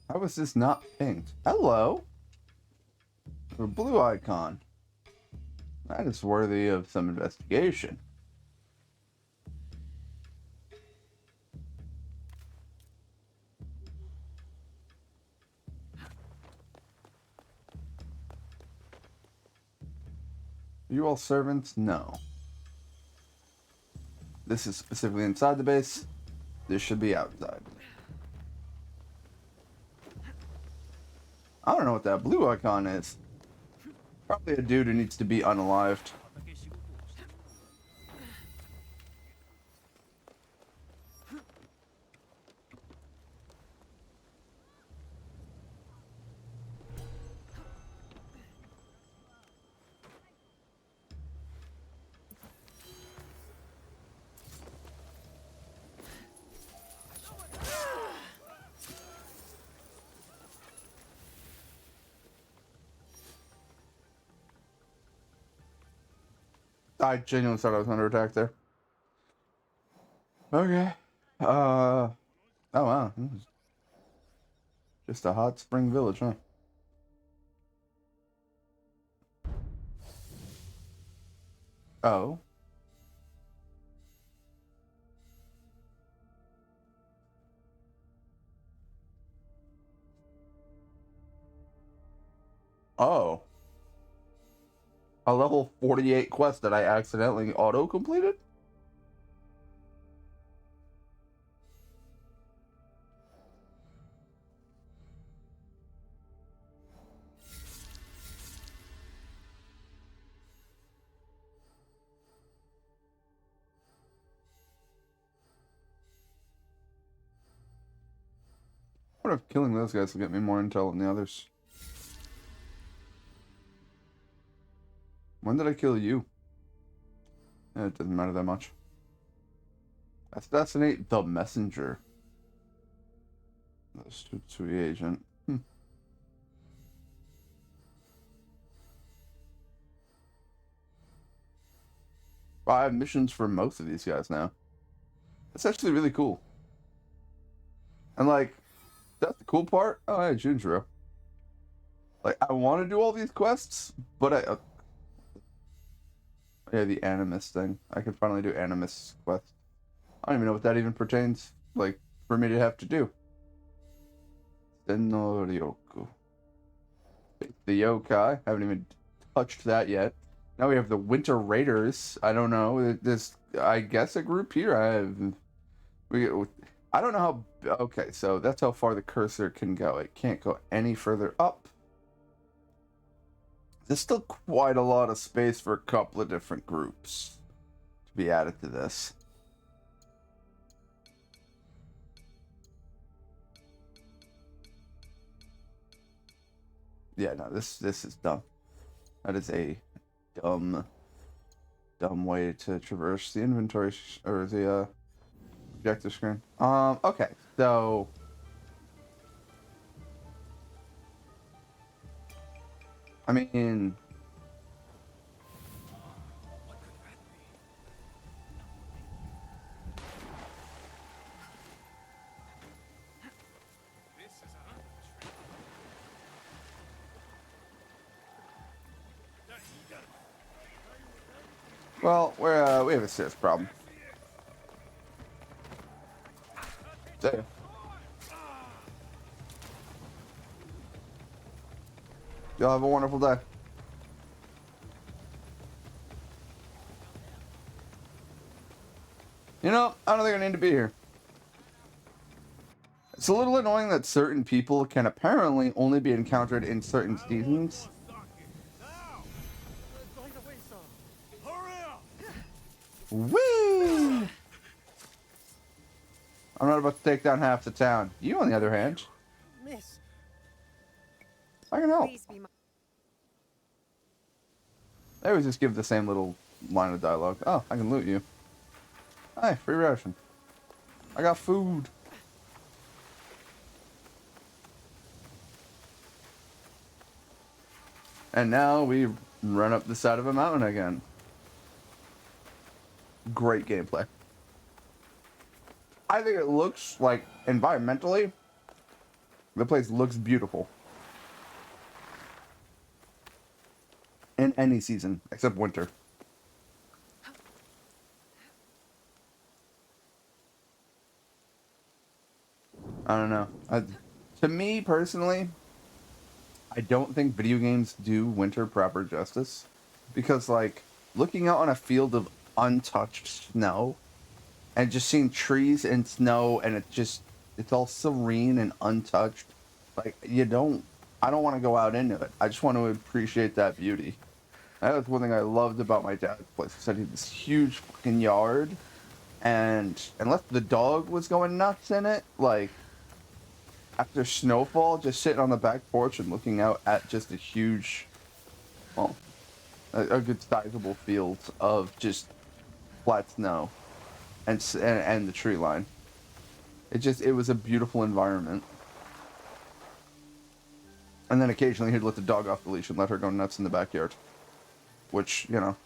How is this not pinged? Hello? A blue icon. That is worthy of some investigation. Are you all servants? No. This is specifically inside the base. This should be outside. I don't know what that blue icon is. Probably a dude who needs to be unalived. I genuinely thought I was under attack there. Okay. Oh wow. This is just a hot spring village, huh? Oh. Oh. A level 48 quest that I accidentally auto-completed? What if killing those guys will get me more intel than the others? When did I kill you? It doesn't matter that much. Assassinate the messenger. The Stutsui agent. Well, I have missions for most of these guys now. That's actually really cool. And like, that's the cool part. Oh, hey, Junjiro. Like, I want to do all these quests, but yeah, the Animus thing. I can finally do Animus quests. I don't even know what that even pertains, like, for me to have to do. Senoryoku. The yokai. Haven't even touched that yet. Now we have the Winter Raiders. I don't know. There's, I guess, a group here. I don't know how. Okay, so that's how far the cursor can go. It can't go any further up. There's still quite a lot of space for a couple of different groups to be added to this. Yeah, no, this is dumb. That is a dumb way to traverse the inventory or the objective screen. Okay, so I mean, well, we have a serious problem. There. Y'all have a wonderful day. You know, I don't think I need to be here. It's a little annoying that certain people can apparently only be encountered in certain seasons. Woo! I'm not about to take down half the town. You, on the other hand, Miss. I can help. Please be my They always just give the same little line of dialogue. Oh, I can loot you. Hi, free ration. I got food. And now we run up the side of a mountain again. Great gameplay. I think it looks like, environmentally, the place looks beautiful. In any season, except winter. I don't know. To me, personally, I don't think video games do winter proper justice. Because, like, looking out on a field of untouched snow and just seeing trees and snow and it's all serene and untouched. Like, I don't want to go out into it. I just want to appreciate that beauty. That was one thing I loved about my dad's place. He said he had this huge fucking yard, and unless the dog was going nuts in it, like, after snowfall, just sitting on the back porch and looking out at just a huge, well, a good sizable field of just flat snow and the tree line. It was a beautiful environment. And then occasionally he'd let the dog off the leash and let her go nuts in the backyard. Which, you know,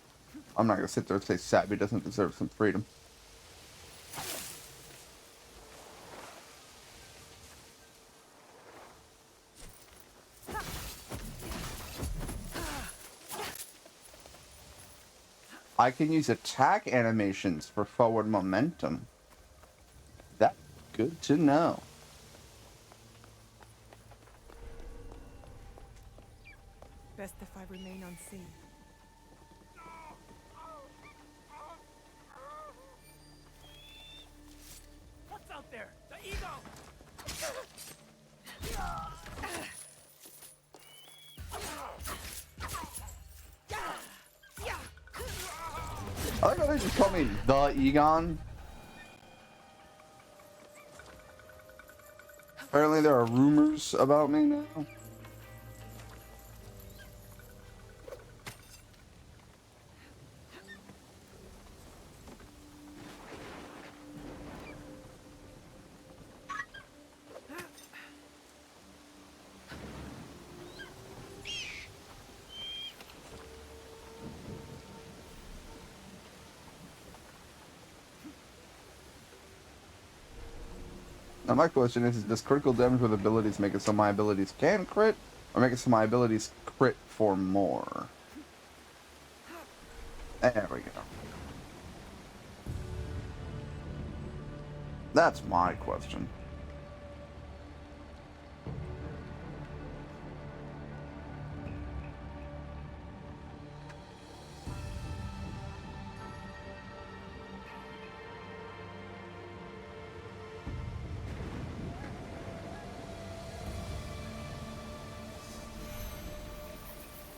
I'm not going to sit there and say Sabby doesn't deserve some freedom. I can use attack animations for forward momentum. That's good to know. best if I remain unseen. What's out there? The ego! I like how they just call me the Egon. Apparently there are rumors about me now. Now my question is does critical damage with abilities make it so my abilities can crit, or make it so my abilities crit for more? There we go. That's my question.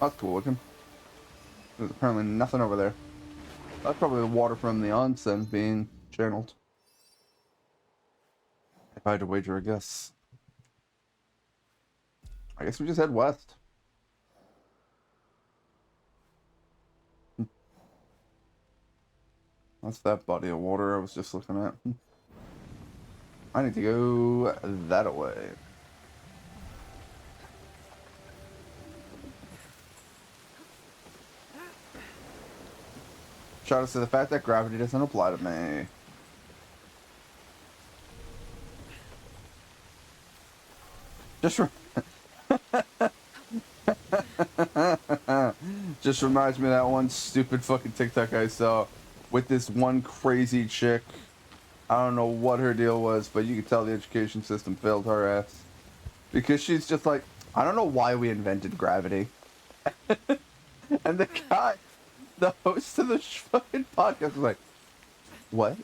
That's cool looking. There's apparently nothing over there. That's probably the water from the onsen being channeled. If I had to wager a guess. I guess we just head west. That's that body of water I was just looking at. I need to go that way. Shout out to the fact that gravity doesn't apply to me. Just just reminds me of that one stupid fucking TikTok I saw with this one crazy chick. I don't know what her deal was, but you could tell the education system failed her ass. Because she's just like, I don't know why we invented gravity. And the guy, the host of the fucking podcast was like, what?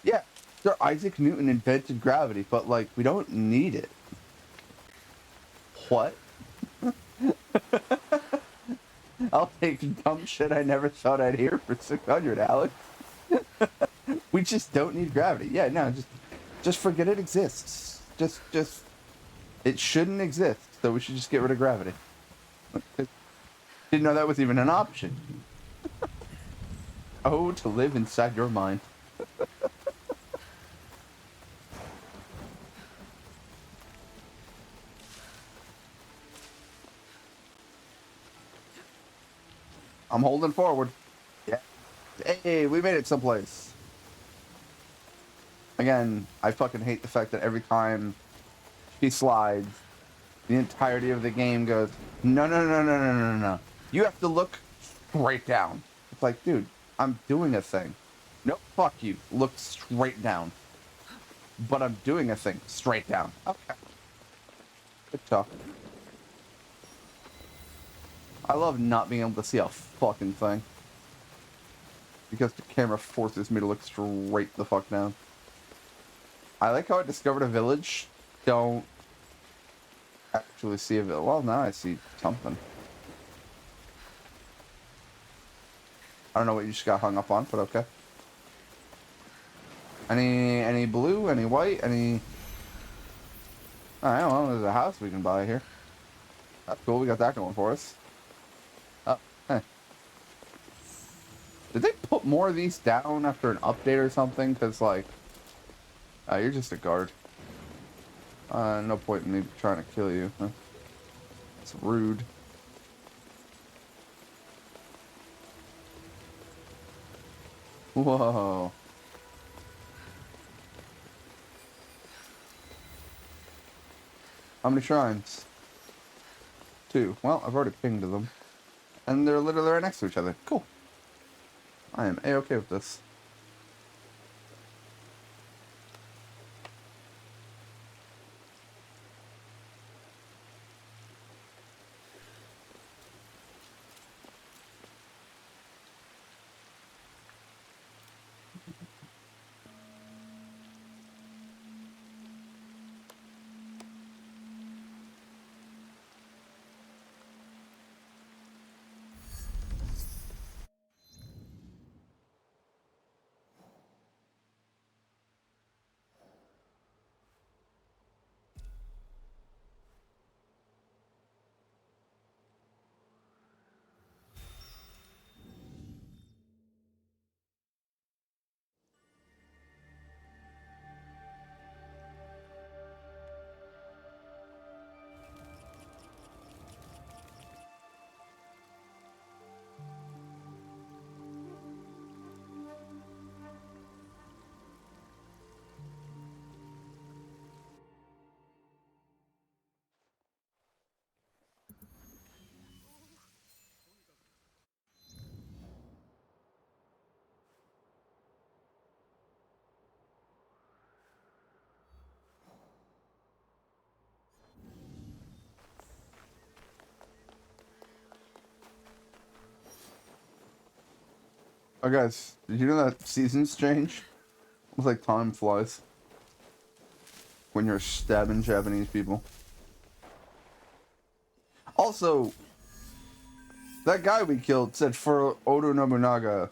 Yeah, Sir Isaac Newton invented gravity, but like, we don't need it. What? I'll take dumb shit I never thought I'd hear for 600, Alex. We just don't need gravity. Yeah, no, just forget it exists. Just, it shouldn't exist, so we should just get rid of gravity. Didn't know that was even an option. Oh, to live inside your mind. I'm holding forward. Yeah. Hey, we made it someplace. Again, I fucking hate the fact that every time she slides, the entirety of the game goes, no, no, no, no, no, no, no, no. You have to look straight down. It's like, dude, I'm doing a thing. Nope, fuck you. Look straight down. But I'm doing a thing. Straight down. Okay. Good talk. I love not being able to see a fucking thing. Because the camera forces me to look straight the fuck down. I like how I discovered a village. Don't actually see a village. Well, now I see something. I don't know what you just got hung up on, but okay. Any blue? Any white? Any... Alright, well, there's a house we can buy here. That's cool, we got that going for us. Oh, hey. Did they put more of these down after an update or something? Because, like... you're just a guard. No point in me trying to kill you. Huh? It's rude. Whoa. How many shrines? 2. Well, I've already pinged them. And they're literally right next to each other. Cool. I am A-okay with this. Oh, guys, did you know that seasons change? It's like time flies when you're stabbing Japanese people. Also, that guy we killed said for Oda Nobunaga,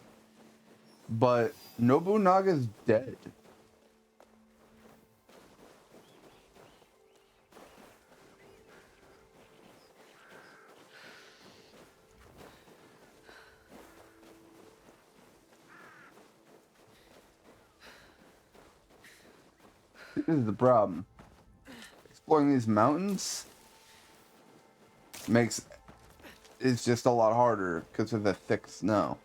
but Nobunaga's dead. This is the problem. Exploring these mountains is just a lot harder because of the thick snow.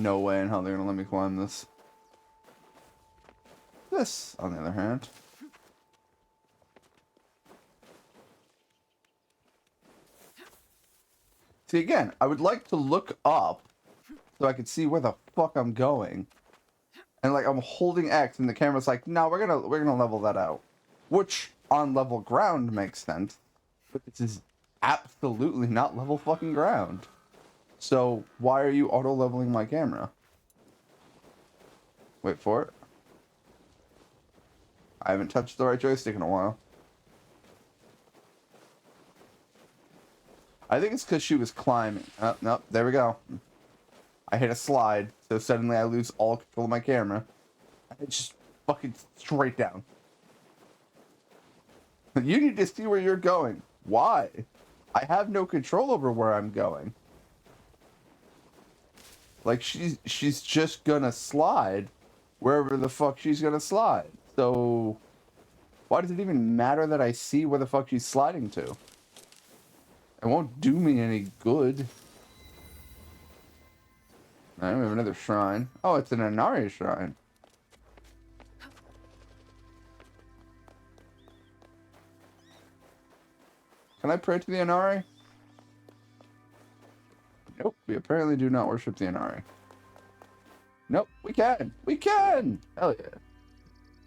No way in hell they're gonna let me climb this. This, on the other hand. See, again, I would like to look up so I could see where the fuck I'm going. And like I'm holding X and the camera's like, no, we're gonna level that out. Which on level ground makes sense. But this is absolutely not level fucking ground. So why are you auto leveling my camera? Wait for it. I haven't touched the right joystick in a while. I think it's because she was climbing. Oh, no, there we go. I hit a slide, so suddenly I lose all control of my camera. It's just fucking straight down. You need to see where you're going. Why? I have no control over where I'm going. Like, she's just gonna slide wherever the fuck she's gonna slide. So, why does it even matter that I see where the fuck she's sliding to? It won't do me any good. Alright, we have another shrine. Oh, it's an Inari shrine. Can I pray to the Inari? Nope, we apparently do not worship the Inari. Nope, we can! We can! Hell yeah.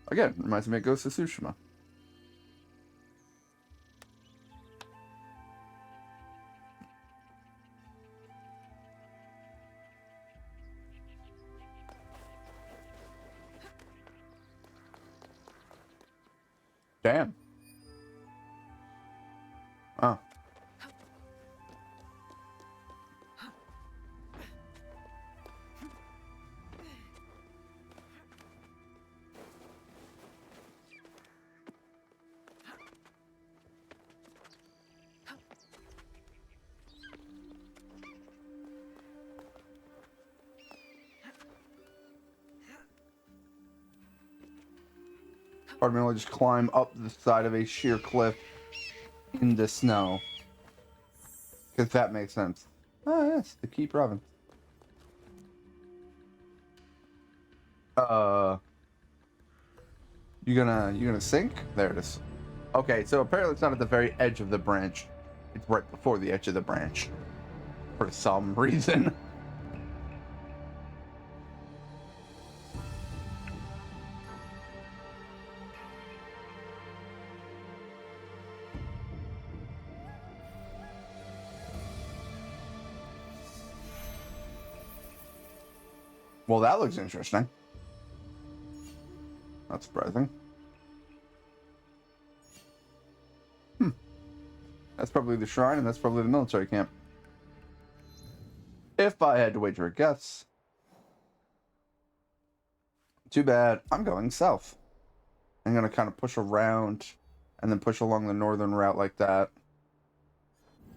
Again, reminds me of Ghost of Tsushima. Damn. Oh. Pardon me, I'll just climb up the side of a sheer cliff in the snow. Because that makes sense. Oh, yes, the key province. You gonna sink? There it is. Okay, so apparently it's not at the very edge of the branch. It's right before the edge of the branch. For some reason. Well, that looks interesting. Not surprising. That's probably the shrine, and that's probably the military camp. If I had to wager a guess. Too bad. I'm going south. I'm going to kind of push around and then push along the northern route like that.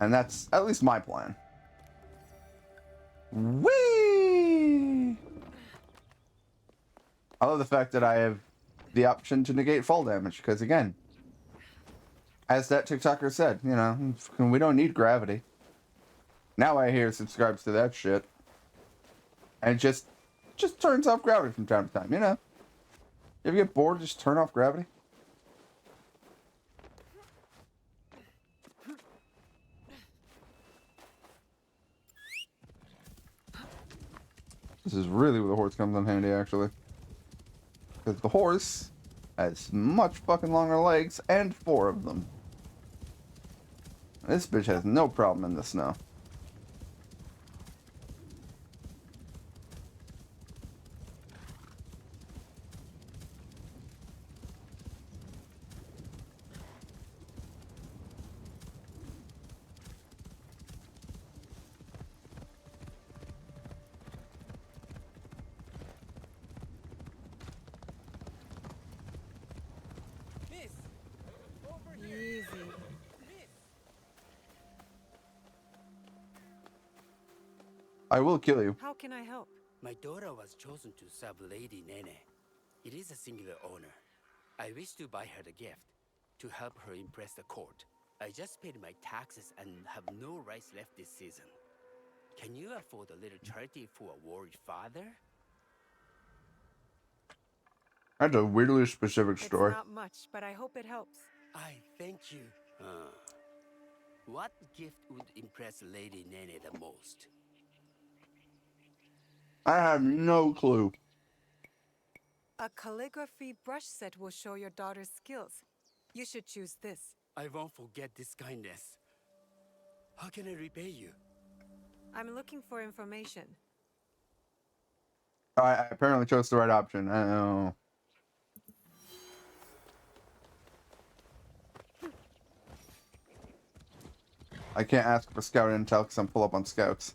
And that's at least my plan. Whee! I love the fact that I have the option to negate fall damage, because again, as that TikToker said, you know, we don't need gravity. Now I hear subscribes to that shit. And just turns off gravity from time to time, you know? You ever get bored, just turn off gravity? This is really where the horse comes in handy, actually. Because the horse has much fucking longer legs, and 4 of them. This bitch has no problem in the snow. Easy. I will kill you. How can I help? My daughter was chosen to serve Lady Nene. It is a singular honor. I wish to buy her the gift, to help her impress the court. I just paid my taxes and have no rice left this season. Can you afford a little charity for a worried father? That's a weirdly specific It's story. not much, but I hope it helps. I thank you. What gift would impress Lady Nene the most? I have no clue. A calligraphy brush set will show your daughter's skills. You should choose this. I won't forget this kindness. How can I repay you? I'm looking for information. I apparently chose the right option. I can't ask for scout intel because I'm full up on scouts.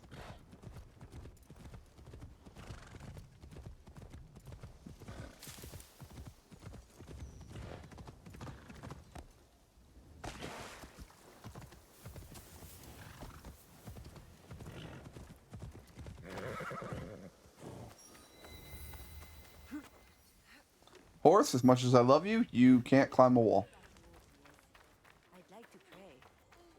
Horse, as much as I love you, you can't climb a wall. I'd like to pray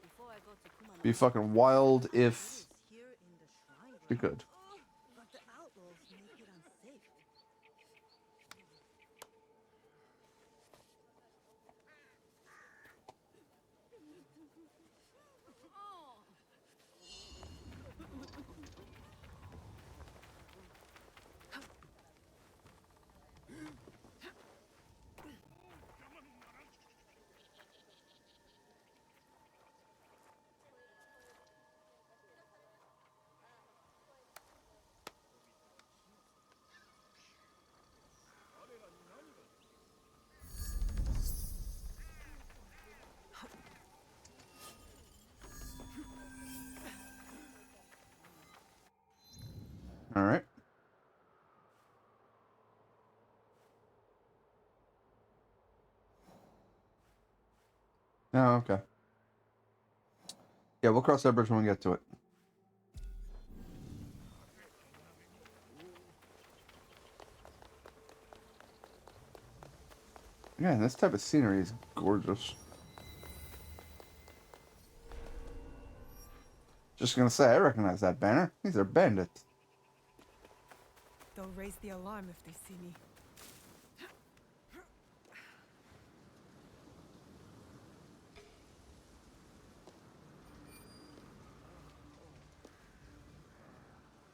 before I go to Kumano. Be fucking wild if Here in the shrine. you could. But the outlaws make it unsafe. All right. Oh, okay. Yeah, we'll cross that bridge when we get to it. Yeah, this type of scenery is gorgeous. Just gonna say, I recognize that banner. These are bandits. They'll raise the alarm if they see me.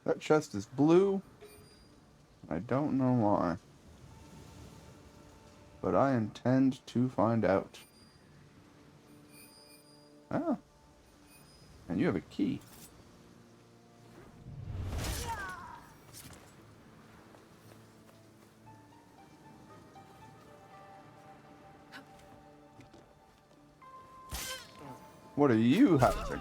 That chest is blue. I don't know why. But I intend to find out. Ah. And you have a key. What are you housing?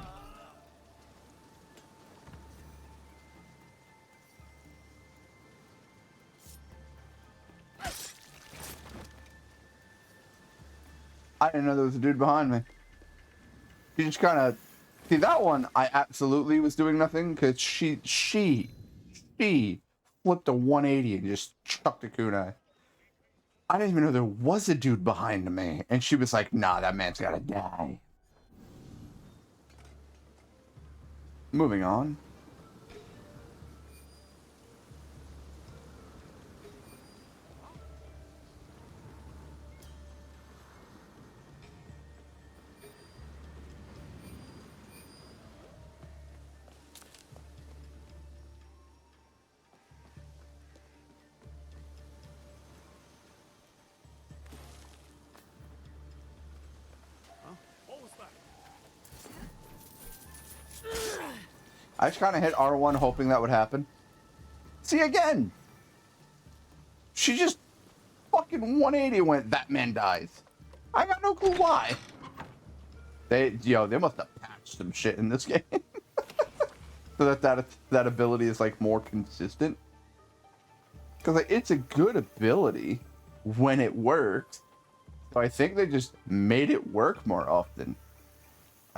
I didn't know there was a dude behind me. He just kind of... See, that one, I absolutely was doing nothing, because she flipped a 180 and just chucked a kunai. I didn't even know there was a dude behind me. And she was like, nah, that man's gotta die. Moving on. I just kind of hit R1 hoping that would happen. See, again! She just fucking 180 went, that man dies. I got no clue why. They must have patched some shit in this game. So that ability is like more consistent. Because like, it's a good ability when it works. So I think they just made it work more often.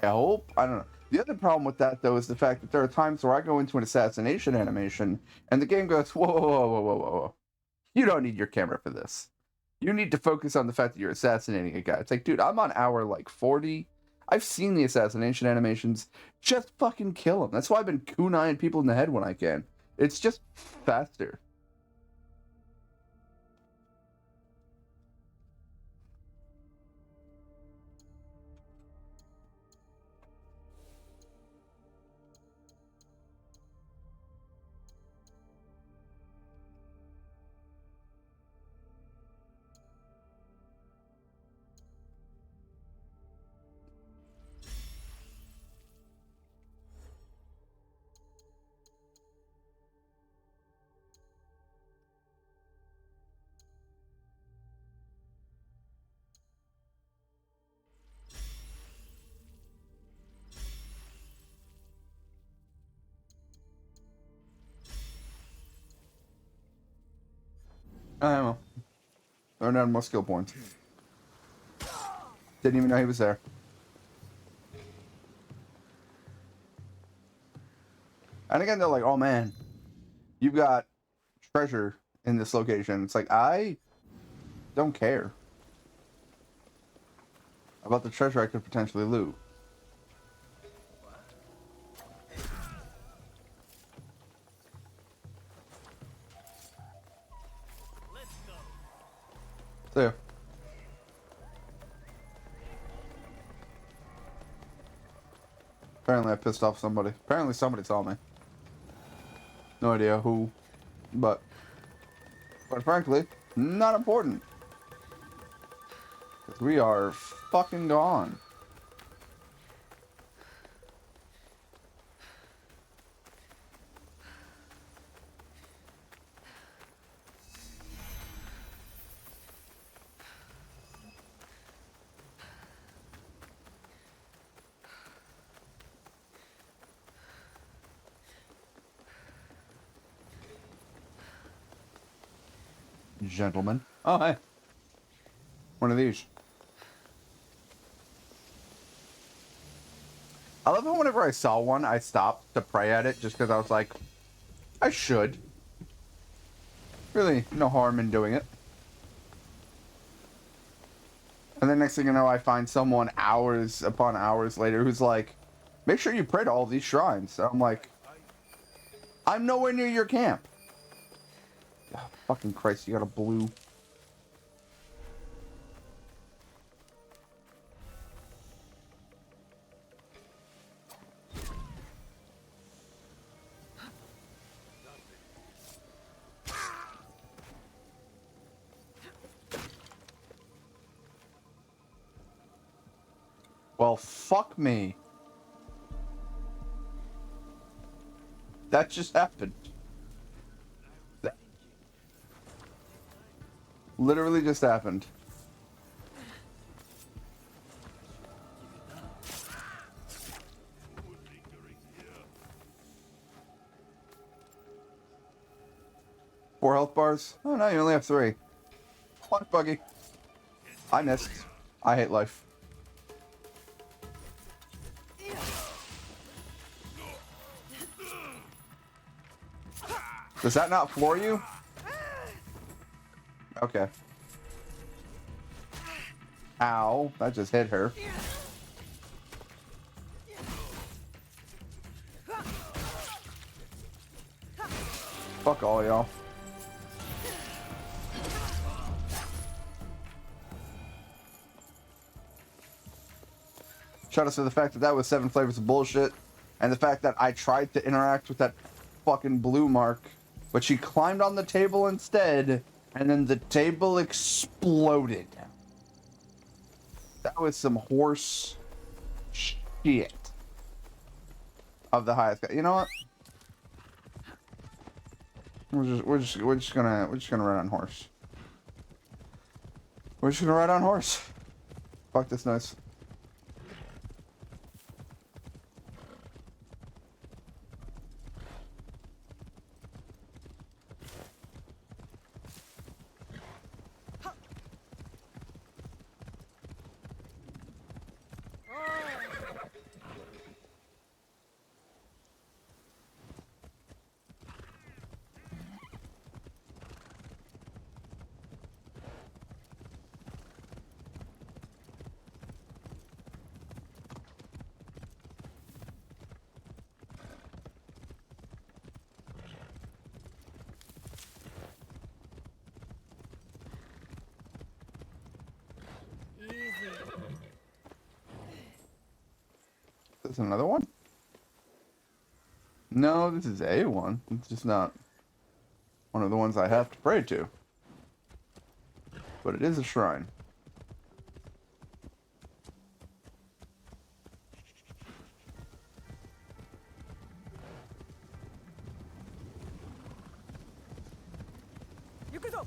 I hope. I don't know. The other problem with that though is the fact that there are times where I go into an assassination animation and the game goes, whoa, whoa, whoa, whoa, whoa, whoa. You don't need your camera for this. You need to focus on the fact that you're assassinating a guy. It's like, dude, I'm on hour like 40. I've seen the assassination animations. Just fucking kill him. That's why I've been kunaiing people in the head when I can. It's just faster. I don't know. Learn down more skill points. Didn't even know he was there. And again, they're like, oh man, you've got treasure in this location. It's like, I don't care about the treasure I could potentially loot. Let's go. So, apparently I pissed off somebody. Apparently somebody saw me. No idea who, but frankly, not important. Because we are fucking gone. Gentlemen. Oh, hey. One of these. I love how whenever I saw one, I stopped to pray at it just because I was like, I should. Really, no harm in doing it. And then next thing you know, I find someone hours upon hours later who's like, make sure you pray to all these shrines. So I'm like, I'm nowhere near your camp. Oh, fucking Christ, you got a blue. Well, fuck me. That just happened. That literally just happened. Four health bars? Oh no, you only have 3. Fuck, Buggy. I missed. I hate life. Does that not floor you? Okay. Ow, that just hit her. Fuck all y'all. Shout out to the fact that that was 7 flavors of bullshit, and the fact that I tried to interact with that fucking blue mark, but she climbed on the table instead, and then the table exploded. That was some horse shit. of the highest guy. You know what? We're just gonna ride on horse. We're just gonna ride on horse. Fuck this noise. Easy. There's another one? No, this is a one. It's just not one of the ones I have to pray to. But it is a shrine. Yukuzo!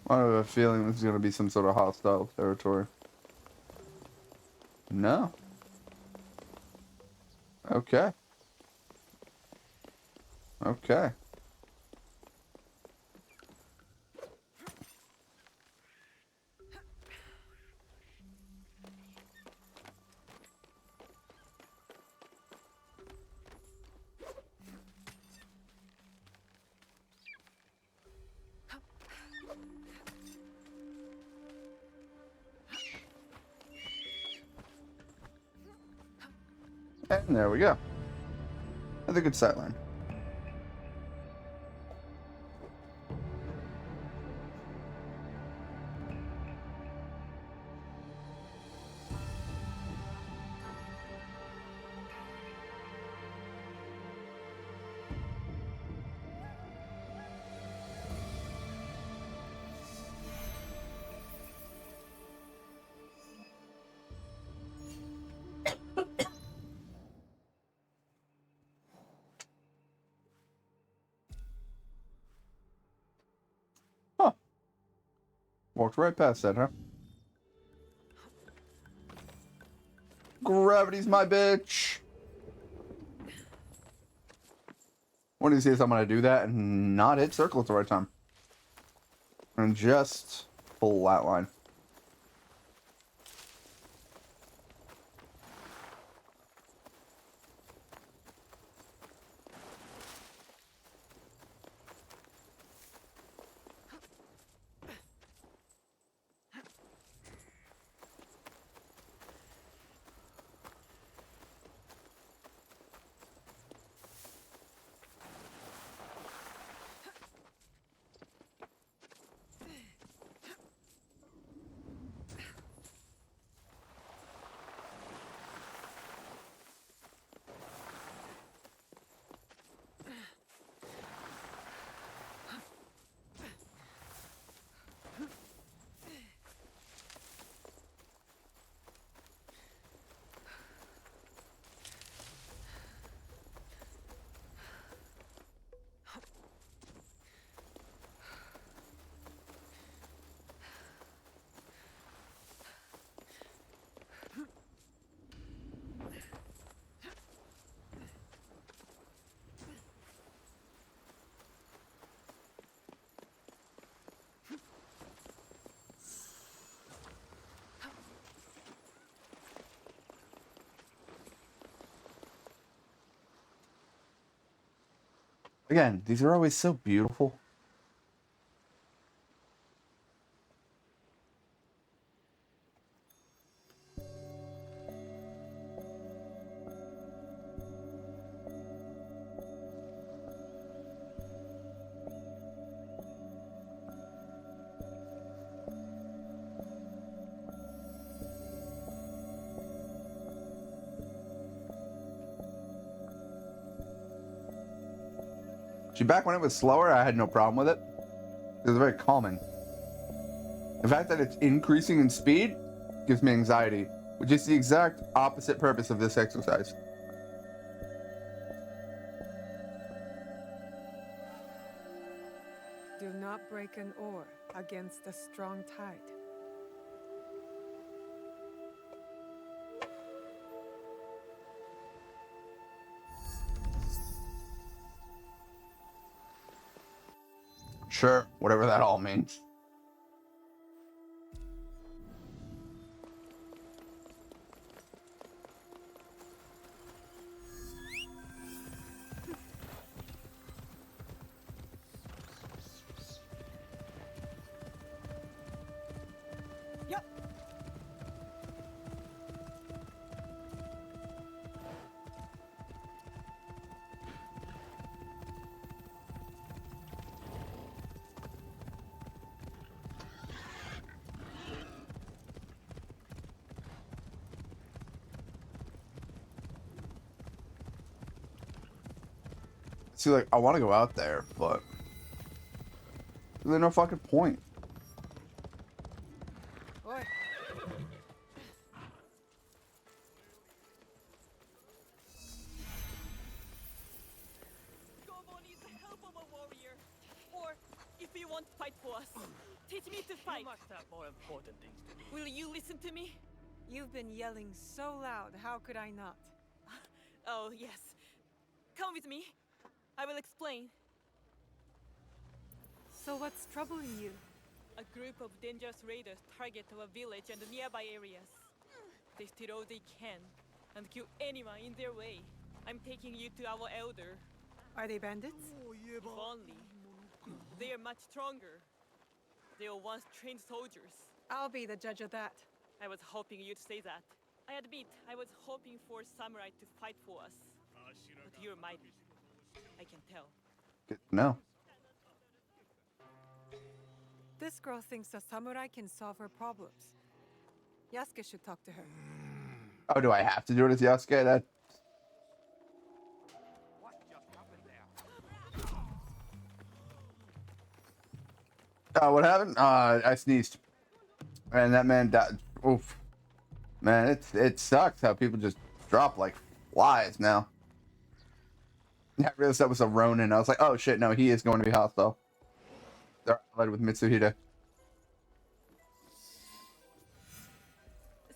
I have a feeling this is going to be some sort of hostile territory. No. Okay. Okay. And there we go. Another good sightline. Huh. Walked right past that, huh? Gravity's my bitch. What do you see if I'm gonna do that and not hit circle at the right time? And just flatline. Again, these are always so beautiful. See, back when it was slower, I had no problem with it. It was very calming. The fact that it's increasing in speed gives me anxiety which is the exact opposite purpose of this exercise. Do not break an oar against a strong tide. Sure, whatever that all means. Yep. See, like, I want to go out there, but there's no fucking point. Oi. Gobo needs the help of a warrior. Or, if you want to fight for us, teach me to fight. You must have more important things to do. Will you listen to me? You've been yelling so loud, how could I not? Oh, yes. Come with me. I will explain. So what's troubling you? A group of dangerous raiders target our village and the nearby areas. They steal all they can and kill anyone in their way. I'm taking you to our elder. Are they bandits? If only. They are much stronger. They were once trained soldiers. I'll be the judge of that. I was hoping you'd say that. I admit, I was hoping for samurai to fight for us. But you're mighty. I can tell. Good to know. This girl thinks a samurai can solve her problems. Yasuke should talk to her. Oh, do I have to do it as Yasuke? That. What happened? I sneezed, and that man died. Oof, man, it sucks how people just drop like flies now. I realized that was a Ronin. I was like, oh shit, no, he is going to be hostile. They're allied with Mitsuhide.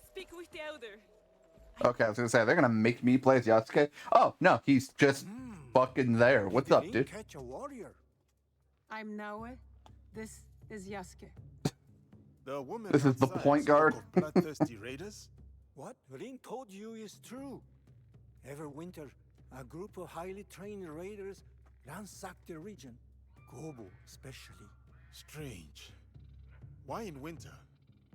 Speak with the elder. Okay, I was gonna say they're gonna make me play as Yasuke. Oh no, he's just fucking there. What's up, dude? Catch a warrior. I'm Naoe. This is Yasuke. The woman This is the outside point guard. spoke of bloodthirsty raiders. What Rin told you is true. Every winter, a group of highly trained raiders ransack the region, Gobo especially. Strange. Why in winter?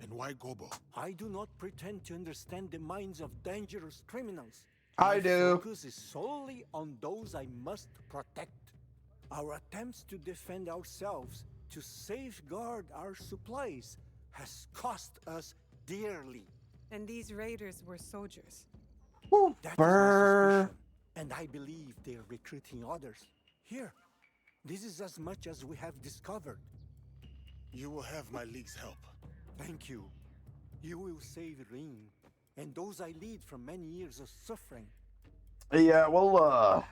And why Gobo? I do not pretend to understand the minds of dangerous criminals. I My do. focus is solely on those I must protect. Our attempts to defend ourselves, to safeguard our supplies, has cost us dearly. And these raiders were soldiers. Woo, That is my brr. suspicion, and I believe they are recruiting others. Here, this is as much as we have discovered. You will have my league's help. Thank you. You will save Rin, and those I lead from many years of suffering. Yeah, we'll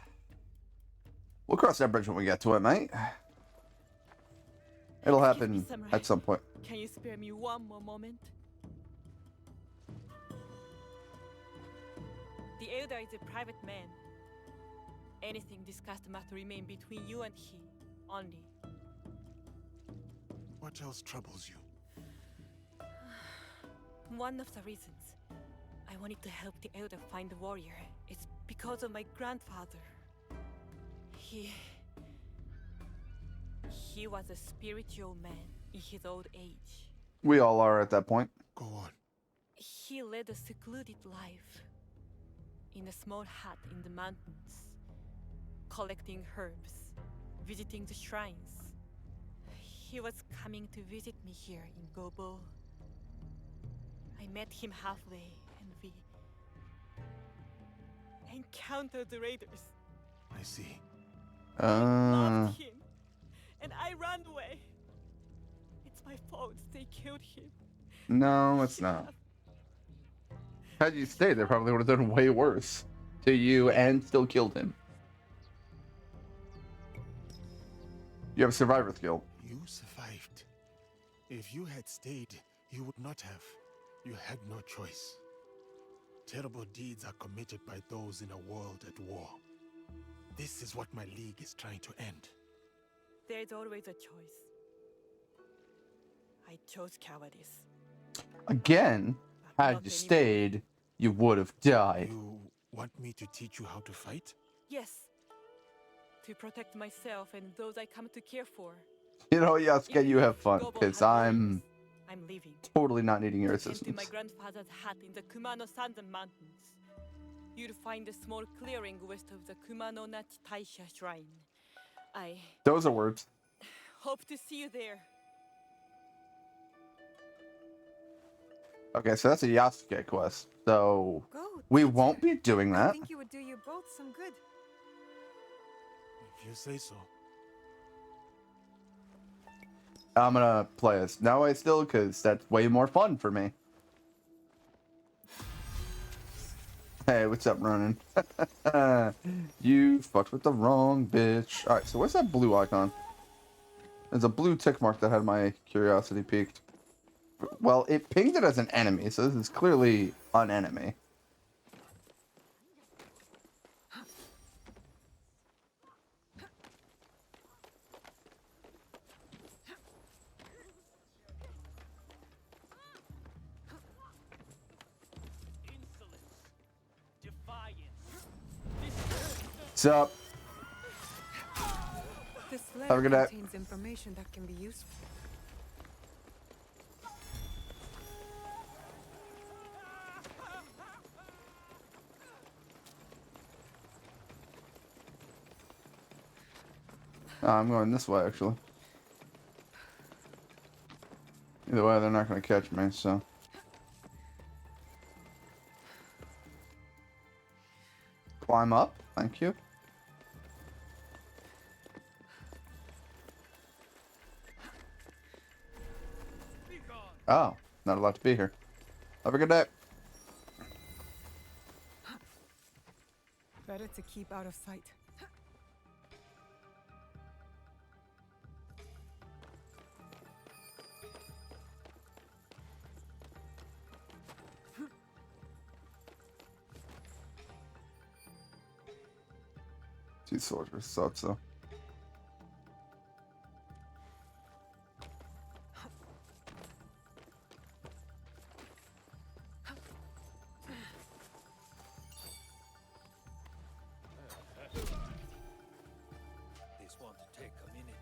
cross that bridge when we get to it, mate. It'll Excuse me, happen Samurai. at some point. Can you spare me one more moment? The elder is a private man. Anything discussed must remain between you and he, only. What else troubles you? One of the reasons I wanted to help the elder find the warrior is because of my grandfather. He was a spiritual man in his old age. We all are at that point. Go on. He led a secluded life in a small hut in the mountains, collecting herbs, visiting the shrines. He was coming to visit me here in Gobo. I met him halfway and we encountered the raiders. I see. Loved him, and I ran away. It's my fault they killed him. No, it's not. Had you stayed, they probably would have done way worse to you and still killed him. You have survivor skill. You survived. If you had stayed, you would not have. You had no choice. Terrible deeds are committed by those in a world at war. This is what my league is trying to end. There's always a choice. I chose cowardice. Again, But had not you anymore. stayed, you would have died. You want me to teach you how to fight? Yes. To protect myself and those I come to care for. You know, Yasuke, Even you if have fun, Gobo because has I'm warriors, I'm leaving. totally not needing your Tend to my assistance. grandfather's hut in the Kumano Sandan Mountains. You'll find a small clearing west of the Kumano Nachi Taisha Shrine. I Those are words. hope to see you there. Okay, so that's a Yasuke quest. So Go. we teacher. won't be doing I that. think it would do you both some good. If you say so. I'm gonna play as Noe still, because that's way more fun for me. Hey, what's up, Ronan? You fucked with the wrong bitch. Alright, so what's that blue icon? There's a blue tick mark that had my curiosity peaked. Well, it pinged it as an enemy, so this is clearly an enemy. Insolence. Defiance. What's up? This Have a letter good night. contains information that can be useful. I'm going this way, actually. Either way, they're not going to catch me, so... Climb up, thank you. Oh, not allowed to be here. Have a good day. Better to keep out of sight. Two soldiers, thought so. This won't take a minute.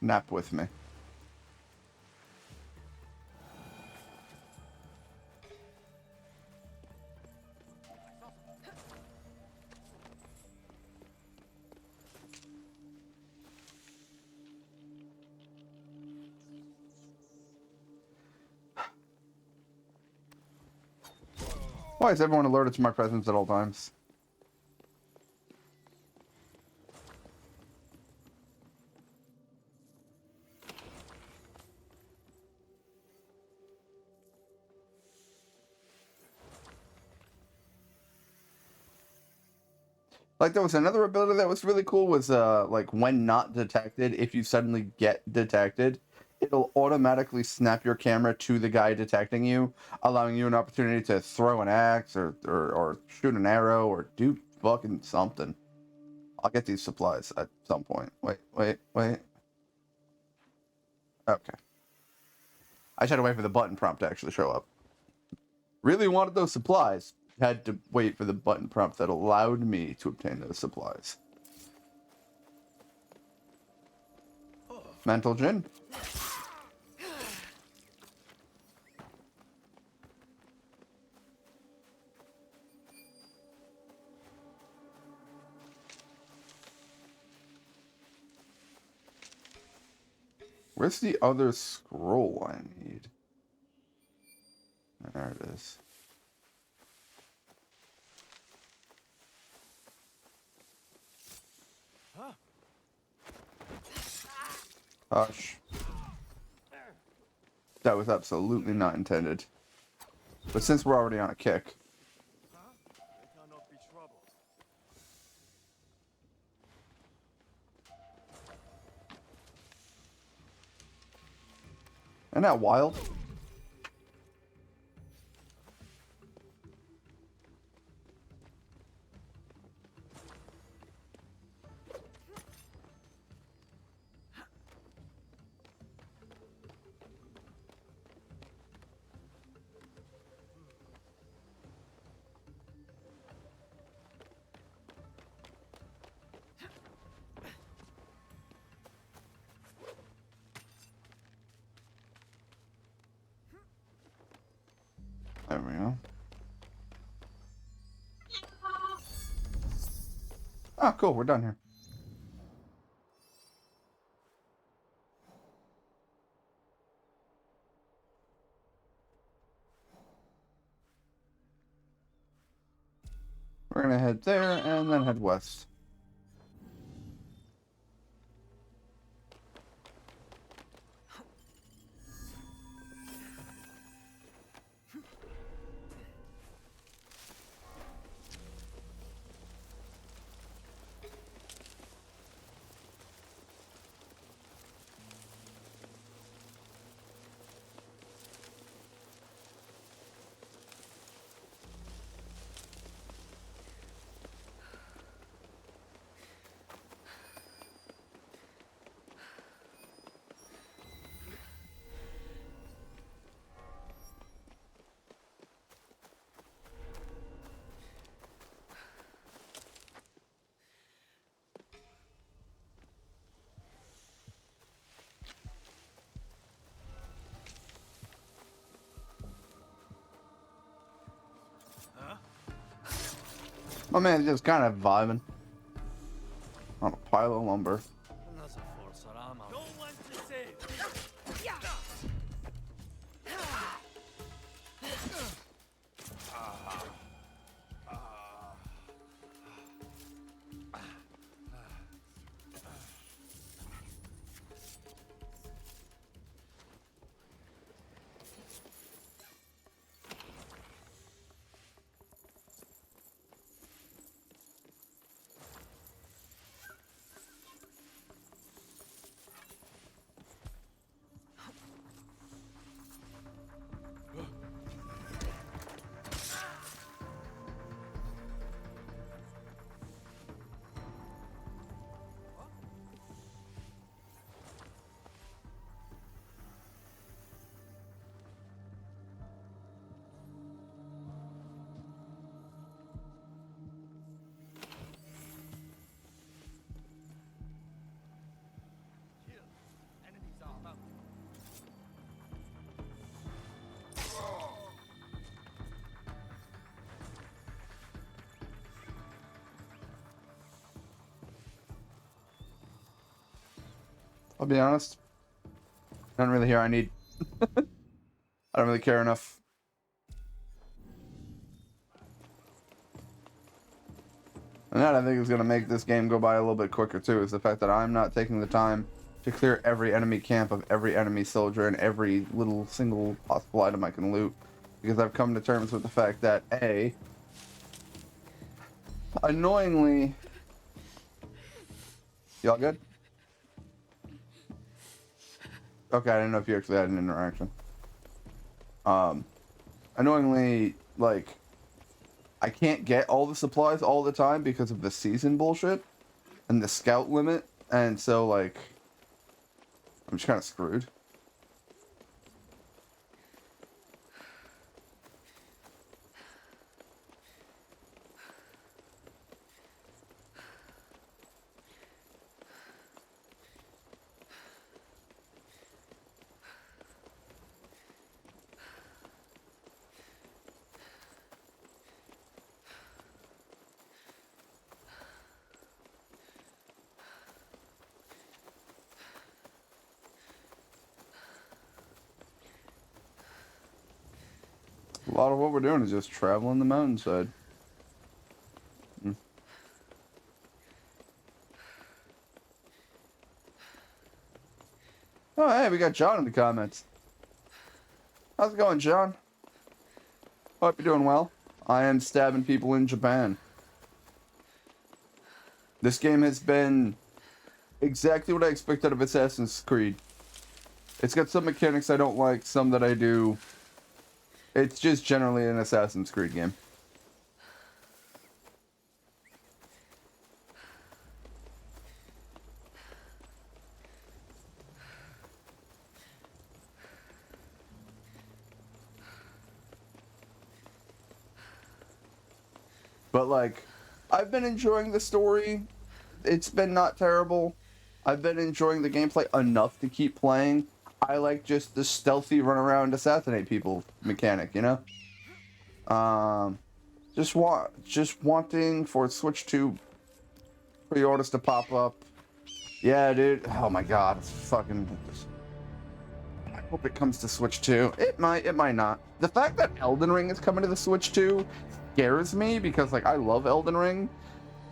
Nap with me. Why is everyone alerted to my presence at all times? Like, there was another ability that was really cool, was like when not detected, if you suddenly get detected, it'll automatically snap your camera to the guy detecting you, allowing you an opportunity to throw an axe or shoot an arrow or do fucking something. I'll get these supplies at some point. Wait. Okay. I just had to wait for the button prompt to actually show up. Really wanted those supplies. Had to wait for the button prompt that allowed me to obtain those supplies. Mental Gin. Where's the other scroll I need? There it is. Hush. That was absolutely not intended. But since we're already on a kick. There cannot be trouble. Isn't that wild? There we go. Oh, cool. We're done here. We're gonna head there and then head west. My man's just kind of vibing on a pile of lumber. No one to save. Enemies all up. I'll be honest. Nothing really here I need. I don't really care enough. And that I think is going to make this game go by a little bit quicker too, is the fact that I'm not taking the time to clear every enemy camp of every enemy soldier and every little single possible item I can loot. Because I've come to terms with the fact that A, annoyingly... Y'all good? Okay, I didn't know if you actually had an interaction. Annoyingly, like, I can't get all the supplies all the time because of the season bullshit and the scout limit, and so, like, I'm just kind of screwed. A lot of what we're doing is just traveling the mountainside. Oh, hey, we got John in the comments. How's it going, John? Hope you're doing well. I am stabbing people in Japan. This game has been exactly what I expected of Assassin's Creed. It's got some mechanics I don't like, some that I do. It's just generally an Assassin's Creed game. But like, I've been enjoying the story. It's been not terrible. I've been enjoying the gameplay enough to keep playing. I like just the stealthy run around assassinate people mechanic, you know? Just wanting for Switch 2 pre-orders to pop up. Yeah, dude. Oh my god, it's fucking. I hope it comes to Switch 2. It might not. The fact that Elden Ring is coming to the Switch 2 scares me because like I love Elden Ring.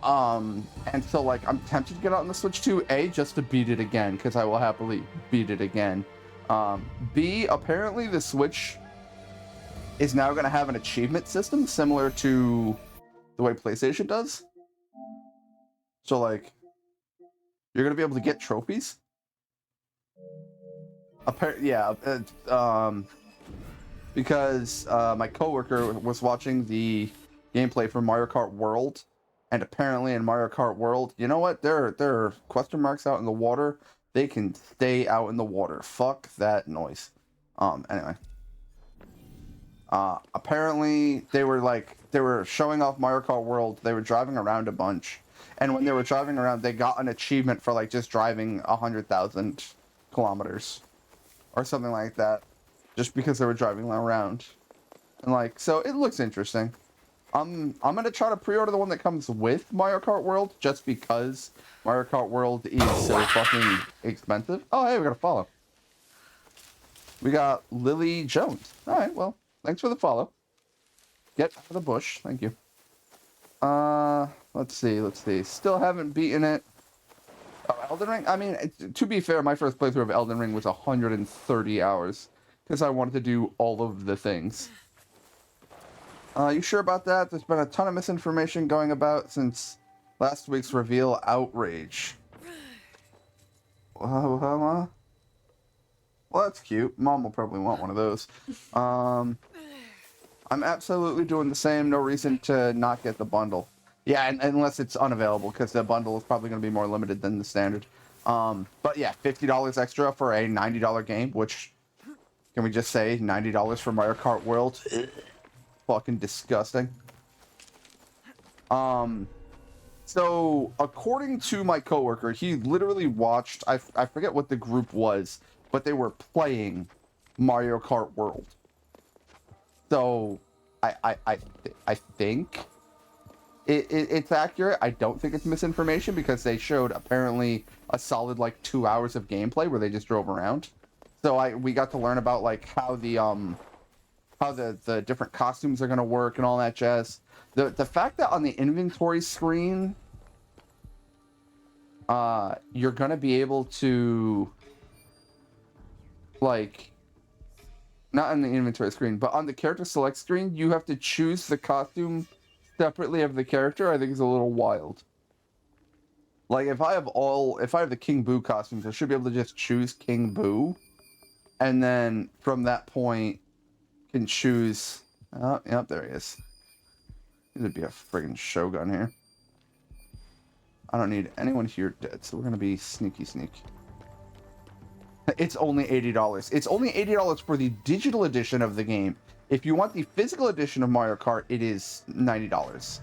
And so like I'm tempted to get out on the Switch 2, A, just to beat it again, because I will happily beat it again. B, apparently the Switch is now going to have an achievement system similar to the way PlayStation does. So like, you're going to be able to get trophies. Because my coworker was watching the gameplay for Mario Kart World, and apparently in Mario Kart World, you know what? There are question marks out in the water. They can stay out in the water. Fuck that noise. Anyway. Apparently they were showing off Mario Kart World. They were driving around a bunch. And when they were driving around, they got an achievement for like just driving 100,000 kilometers or something like that, just because they were driving around. And like, so it looks interesting. I'm gonna try to pre-order the one that comes with Mario Kart World, just because Mario Kart World is so fucking expensive. Oh, hey, we got a follow. We got Lily Jones. All right, well, thanks for the follow. Get out of the bush, thank you. Let's see. Still haven't beaten it. Oh, Elden Ring? I mean, to be fair, my first playthrough of Elden Ring was 130 hours, because I wanted to do all of the things. You sure about that? There's been a ton of misinformation going about since last week's reveal. Outrage. Well, that's cute. Mom will probably want one of those. I'm absolutely doing the same. No reason to not get the bundle. Yeah, unless it's unavailable, because the bundle is probably going to be more limited than the standard. But yeah, $50 extra for a $90 game, which, can we just say $90 for Mario Kart World? Fucking disgusting. So according to my coworker, he literally watched, I forget what the group was, but they were playing Mario Kart World. So I think it's accurate. I don't think it's misinformation, because they showed apparently a solid like 2 hours of gameplay where they just drove around. So we got to learn about like how the different costumes are going to work and all that jazz. The fact that on the inventory screen, you're going to be able to, like, not on the inventory screen, but on the character select screen, you have to choose the costume separately of the character, I think is a little wild. Like, if I have the King Boo costumes, I should be able to just choose King Boo, and then from that point, can choose. Oh, yep, there he is. There'd be a friggin' Shogun here. I don't need anyone here dead, so we're gonna be sneaky sneak. It's only $80. It's only $80 for the digital edition of the game. If you want the physical edition of Mario Kart, it is $90.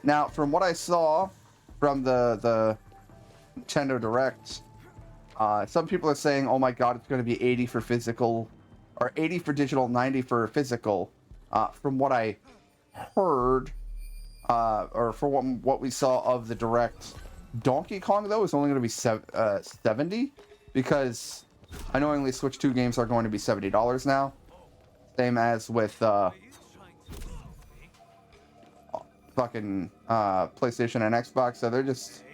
Now, from what I saw from the Nintendo Direct, some people are saying, "Oh my God, it's going to be 80 for physical, or 80 for digital, 90 for physical." From what I heard, or from what we saw of the Direct, Donkey Kong though is only going to be 70, because I knowingly Switch 2 games are going to be $70 now, same as with fucking PlayStation and Xbox. So they're just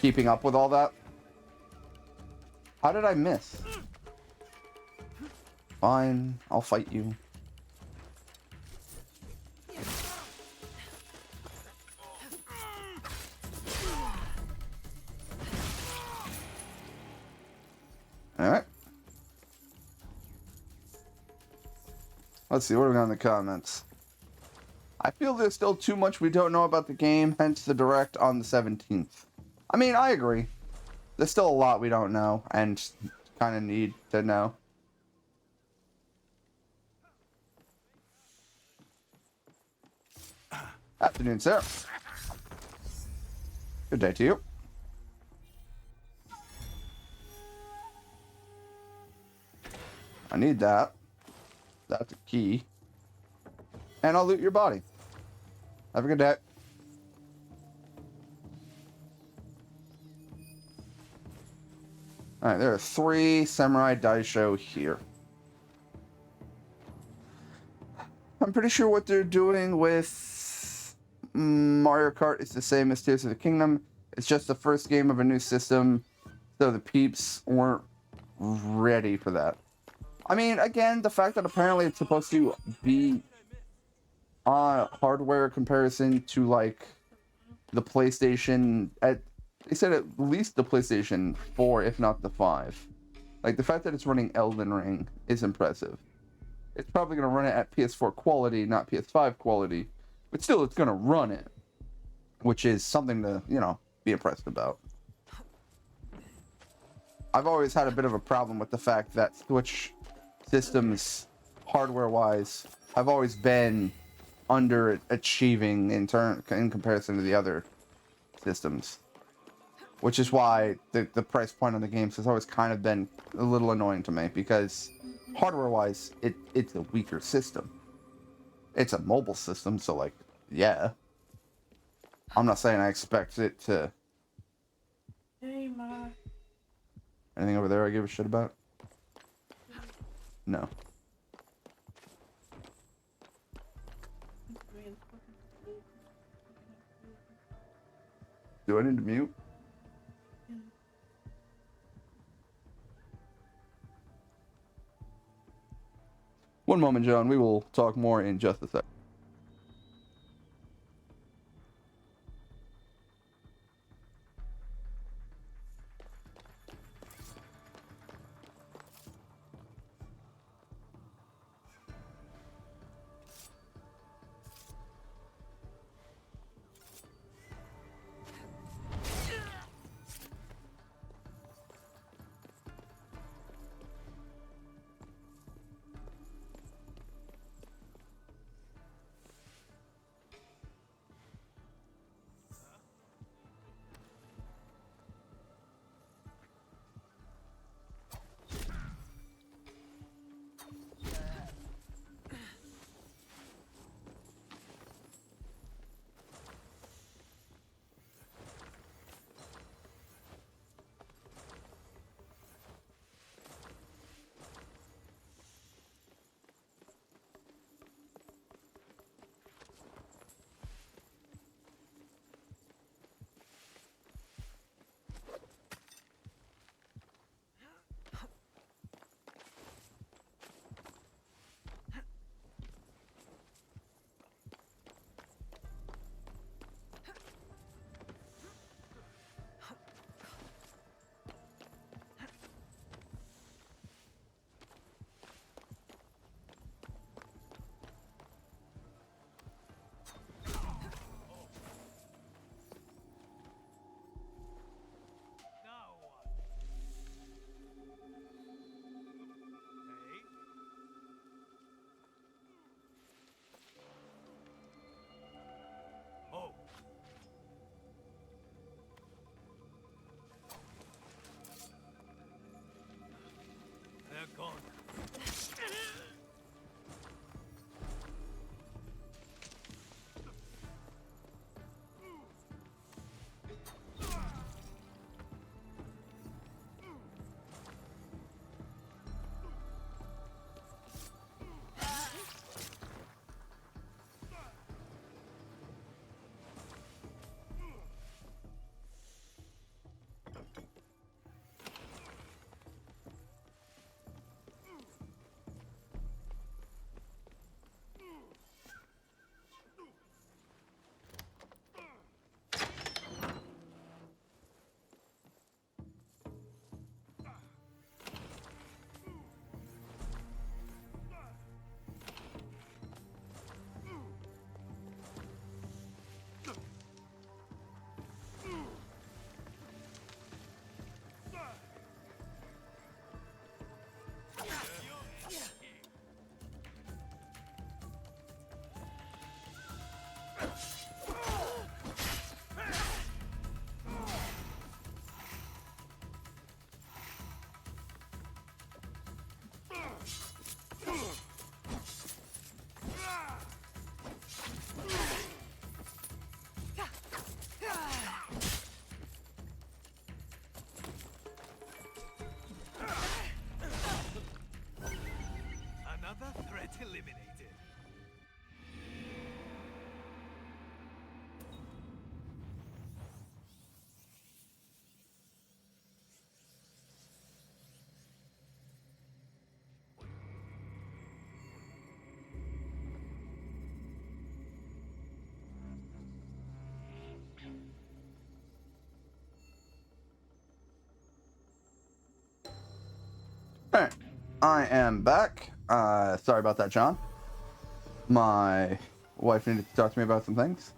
keeping up with all that. How did I miss? Fine, I'll fight you. Alright. Let's see, what do we got in the comments? I feel there's still too much we don't know about the game, hence the direct on the 17th. I mean, I agree. There's still a lot we don't know, and kind of need to know. Afternoon, sir. Good day to you. I need that. That's a key. And I'll loot your body. Have a good day. Alright, there are 3 Samurai Daisho here. I'm pretty sure what they're doing with Mario Kart is the same as Tears of the Kingdom. It's just the first game of a new system, so the peeps weren't ready for that. I mean, again, the fact that apparently it's supposed to be on hardware comparison to, like, the PlayStation... They said at least the PlayStation 4, if not the 5. Like, the fact that it's running Elden Ring is impressive. It's probably going to run it at PS4 quality, not PS5 quality. But still, it's going to run it. Which is something to, you know, be impressed about. I've always had a bit of a problem with the fact that Switch systems, hardware-wise, have always been underachieving in comparison to the other systems. Which is why the price point on the games has always kind of been a little annoying to me, because hardware-wise, it's a weaker system. It's a mobile system, so, like, yeah. I'm not saying I expect it to... Hey, Ma. Anything over there I give a shit about? No. Do I need to mute? One moment, John. We will talk more in just a sec. Alright, I am back. Sorry about that, John. My wife needed to talk to me about some things.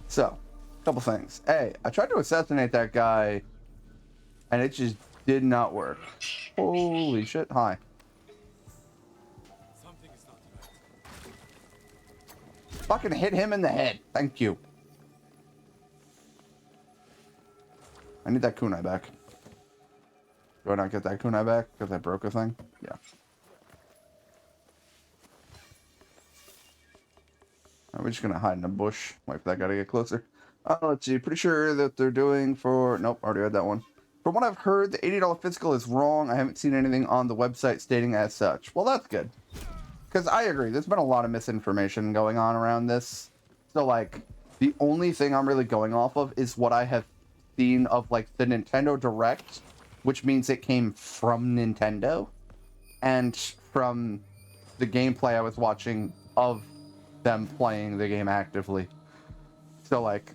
So, couple things. A, I tried to assassinate that guy, and it just did not work. Holy shit, hi. Something is not right. Fucking hit him in the head. Thank you. I need that kunai back. Do I not get that kunai back because I broke a thing? Yeah. We're just gonna hide in a bush. Wait for that guy to get closer. Let's see. Pretty sure that they're doing for... Nope, already had that one. From what I've heard, the $80 physical is wrong. I haven't seen anything on the website stating as such. Well, that's good. Because I agree. There's been a lot of misinformation going on around this. So, like, the only thing I'm really going off of is what I have seen of, like, the Nintendo Direct, which means it came from Nintendo, and from the gameplay I was watching of them playing the game actively. So, like,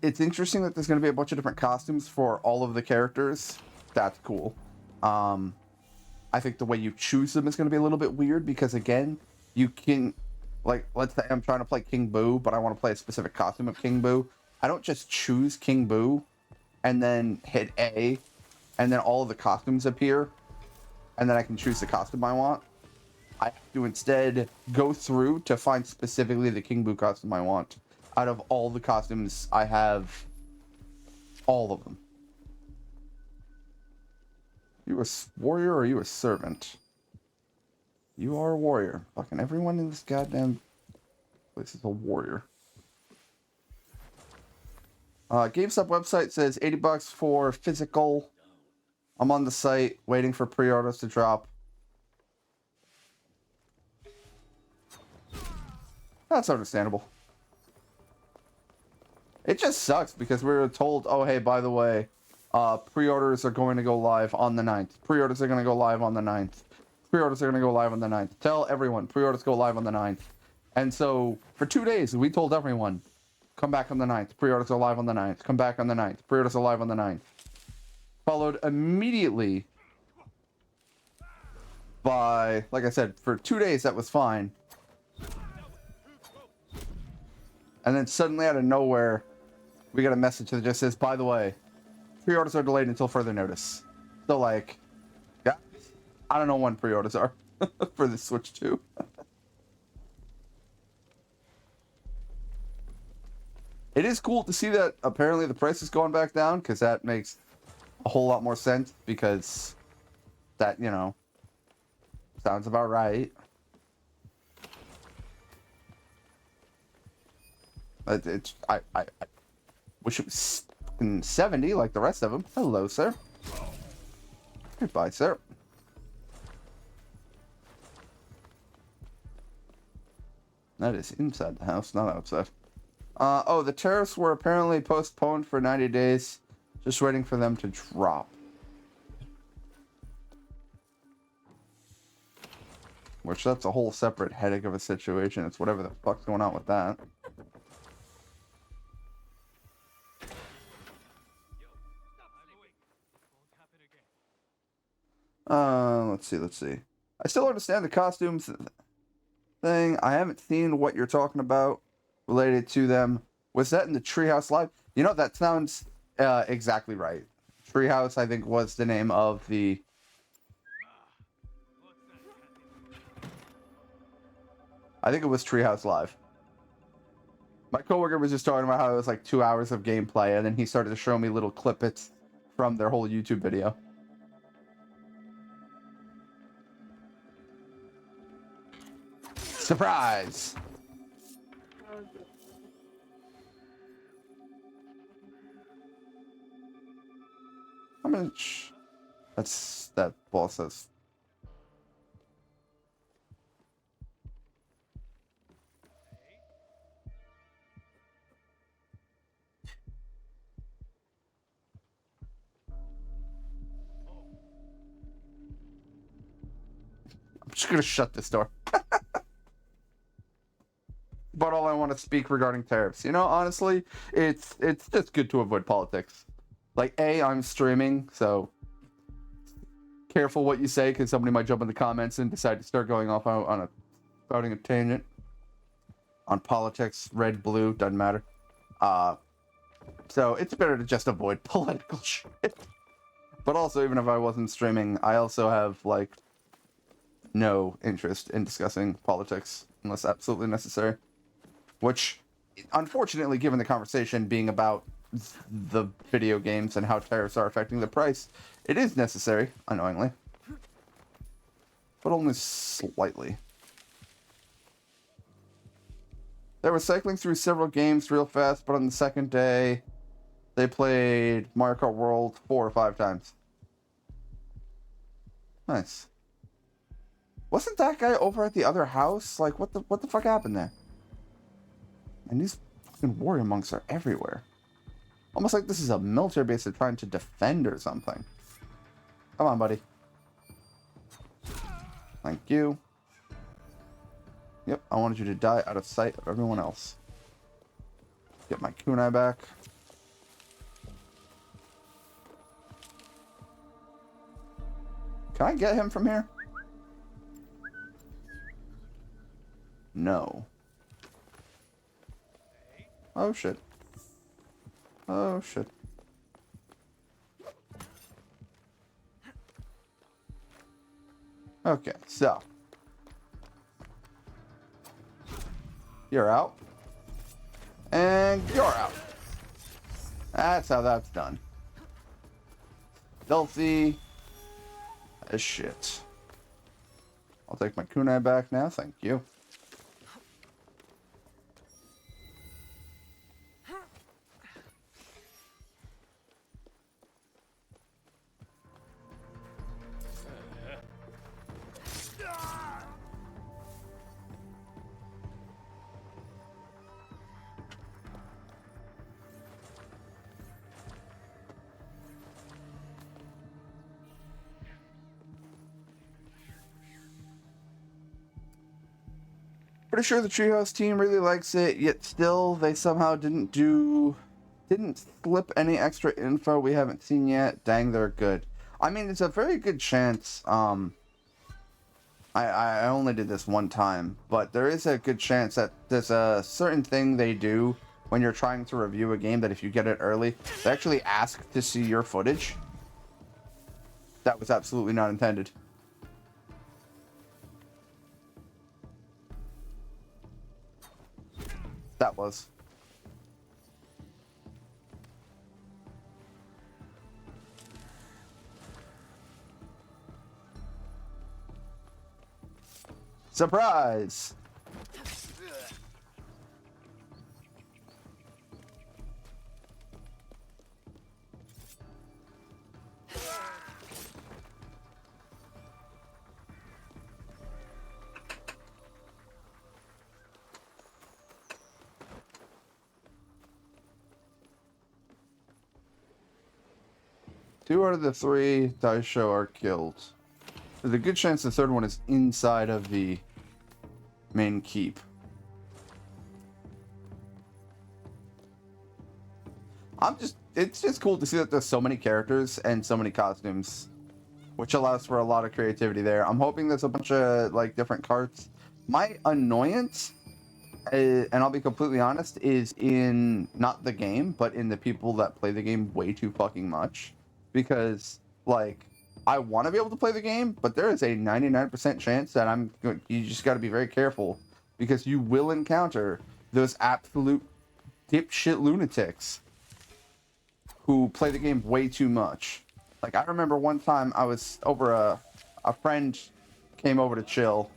it's interesting that there's going to be a bunch of different costumes for all of the characters. That's cool. I think the way you choose them is going to be a little bit weird because, again, you can, like, let's say I'm trying to play King Boo, but I want to play a specific costume of King Boo. I don't just choose King Boo and then hit A, and then all of the costumes appear, and then I can choose the costume I want. I have to instead go through to find specifically the King Boo costume I want. Out of all the costumes, I have all of them. You a warrior or are you a servant? You are a warrior. Fucking everyone in this goddamn place is a warrior. GameStop website says $80 for physical. I'm on the site waiting for pre-orders to drop. That's understandable. It just sucks because we were told, oh, hey, by the way, pre-orders are going to go live on the 9th. Pre-orders are going to go live on the 9th. Pre-orders are going to go live on the 9th. Tell everyone, pre-orders go live on the 9th. And so, for 2 days, we told everyone, come back on the 9th. Pre-orders are live on the 9th. Come back on the 9th. Pre-orders are live on the 9th. Followed immediately by, like I said, for 2 days, that was fine. And then suddenly out of nowhere, we got a message that just says, by the way, pre-orders are delayed until further notice. So, like, guys, I don't know when pre-orders are for the Switch 2. It is cool to see that apparently the price is going back down, because that makes a whole lot more sense, because that, you know, sounds about right. I wish it was 70 like the rest of them. Hello, sir. Goodbye, sir. That is inside the house, not outside. Oh, the tariffs were apparently postponed for 90 days. Just waiting for them to drop. Which, that's a whole separate headache of a situation. It's whatever the fuck's going on with that. Let's see. I still understand the costumes thing. I haven't seen what you're talking about related to them. Was that in the Treehouse Live? You know, that sounds exactly right. Treehouse, I think, was the name of the... I think it was Treehouse Live. My coworker was just talking about how it was like 2 hours of gameplay, and then he started to show me little clippets from their whole YouTube video. Surprise! How much? That boss says. I'm just gonna shut this door. about all I want to speak regarding tariffs. You know, honestly, it's just good to avoid politics. Like, I'm streaming, so careful what you say, because somebody might jump in the comments and decide to start going off on a spouting a tangent on politics, red, blue, doesn't matter. So it's better to just avoid political shit. But also, even if I wasn't streaming, I also have, like, no interest in discussing politics unless absolutely necessary. Which, unfortunately, given the conversation being about the video games and how tariffs are affecting the price, it is necessary, annoyingly. But only slightly. They were cycling through several games real fast, but on the second day, they played Mario Kart World 4 or 5 times. Nice. Wasn't that guy over at the other house? Like, what the fuck happened there? And these fucking warrior monks are everywhere. Almost like this is a military base they're trying to defend or something. Come on, buddy. Thank you. Yep, I wanted you to die out of sight of everyone else. Get my kunai back. Can I get him from here? No. Oh shit. Oh shit. Okay, so. You're out. And you're out. That's how that's done. Filthy as shit. I'll take my kunai back now, thank you. Pretty sure the Treehouse team really likes it, yet still they somehow didn't slip any extra info we haven't seen yet. Dang, they're good. I mean, it's a very good chance. I only did this one time, but there is a good chance that there's a certain thing they do when you're trying to review a game that if you get it early, they actually ask to see your footage. That was absolutely not intended. That was. Surprise! Two out of the 3 dice show are killed. There's a good chance the third one is inside of the main keep. It's just cool to see that there's so many characters and so many costumes, which allows for a lot of creativity there. I'm hoping there's a bunch of, like, different carts. My annoyance, and I'll be completely honest, is in not the game, but in the people that play the game way too fucking much. Because, like, I want to be able to play the game, but there is a 99% chance that you just got to be very careful, because you will encounter those absolute dipshit lunatics who play the game way too much. Like, I remember one time I was over a friend came over to chill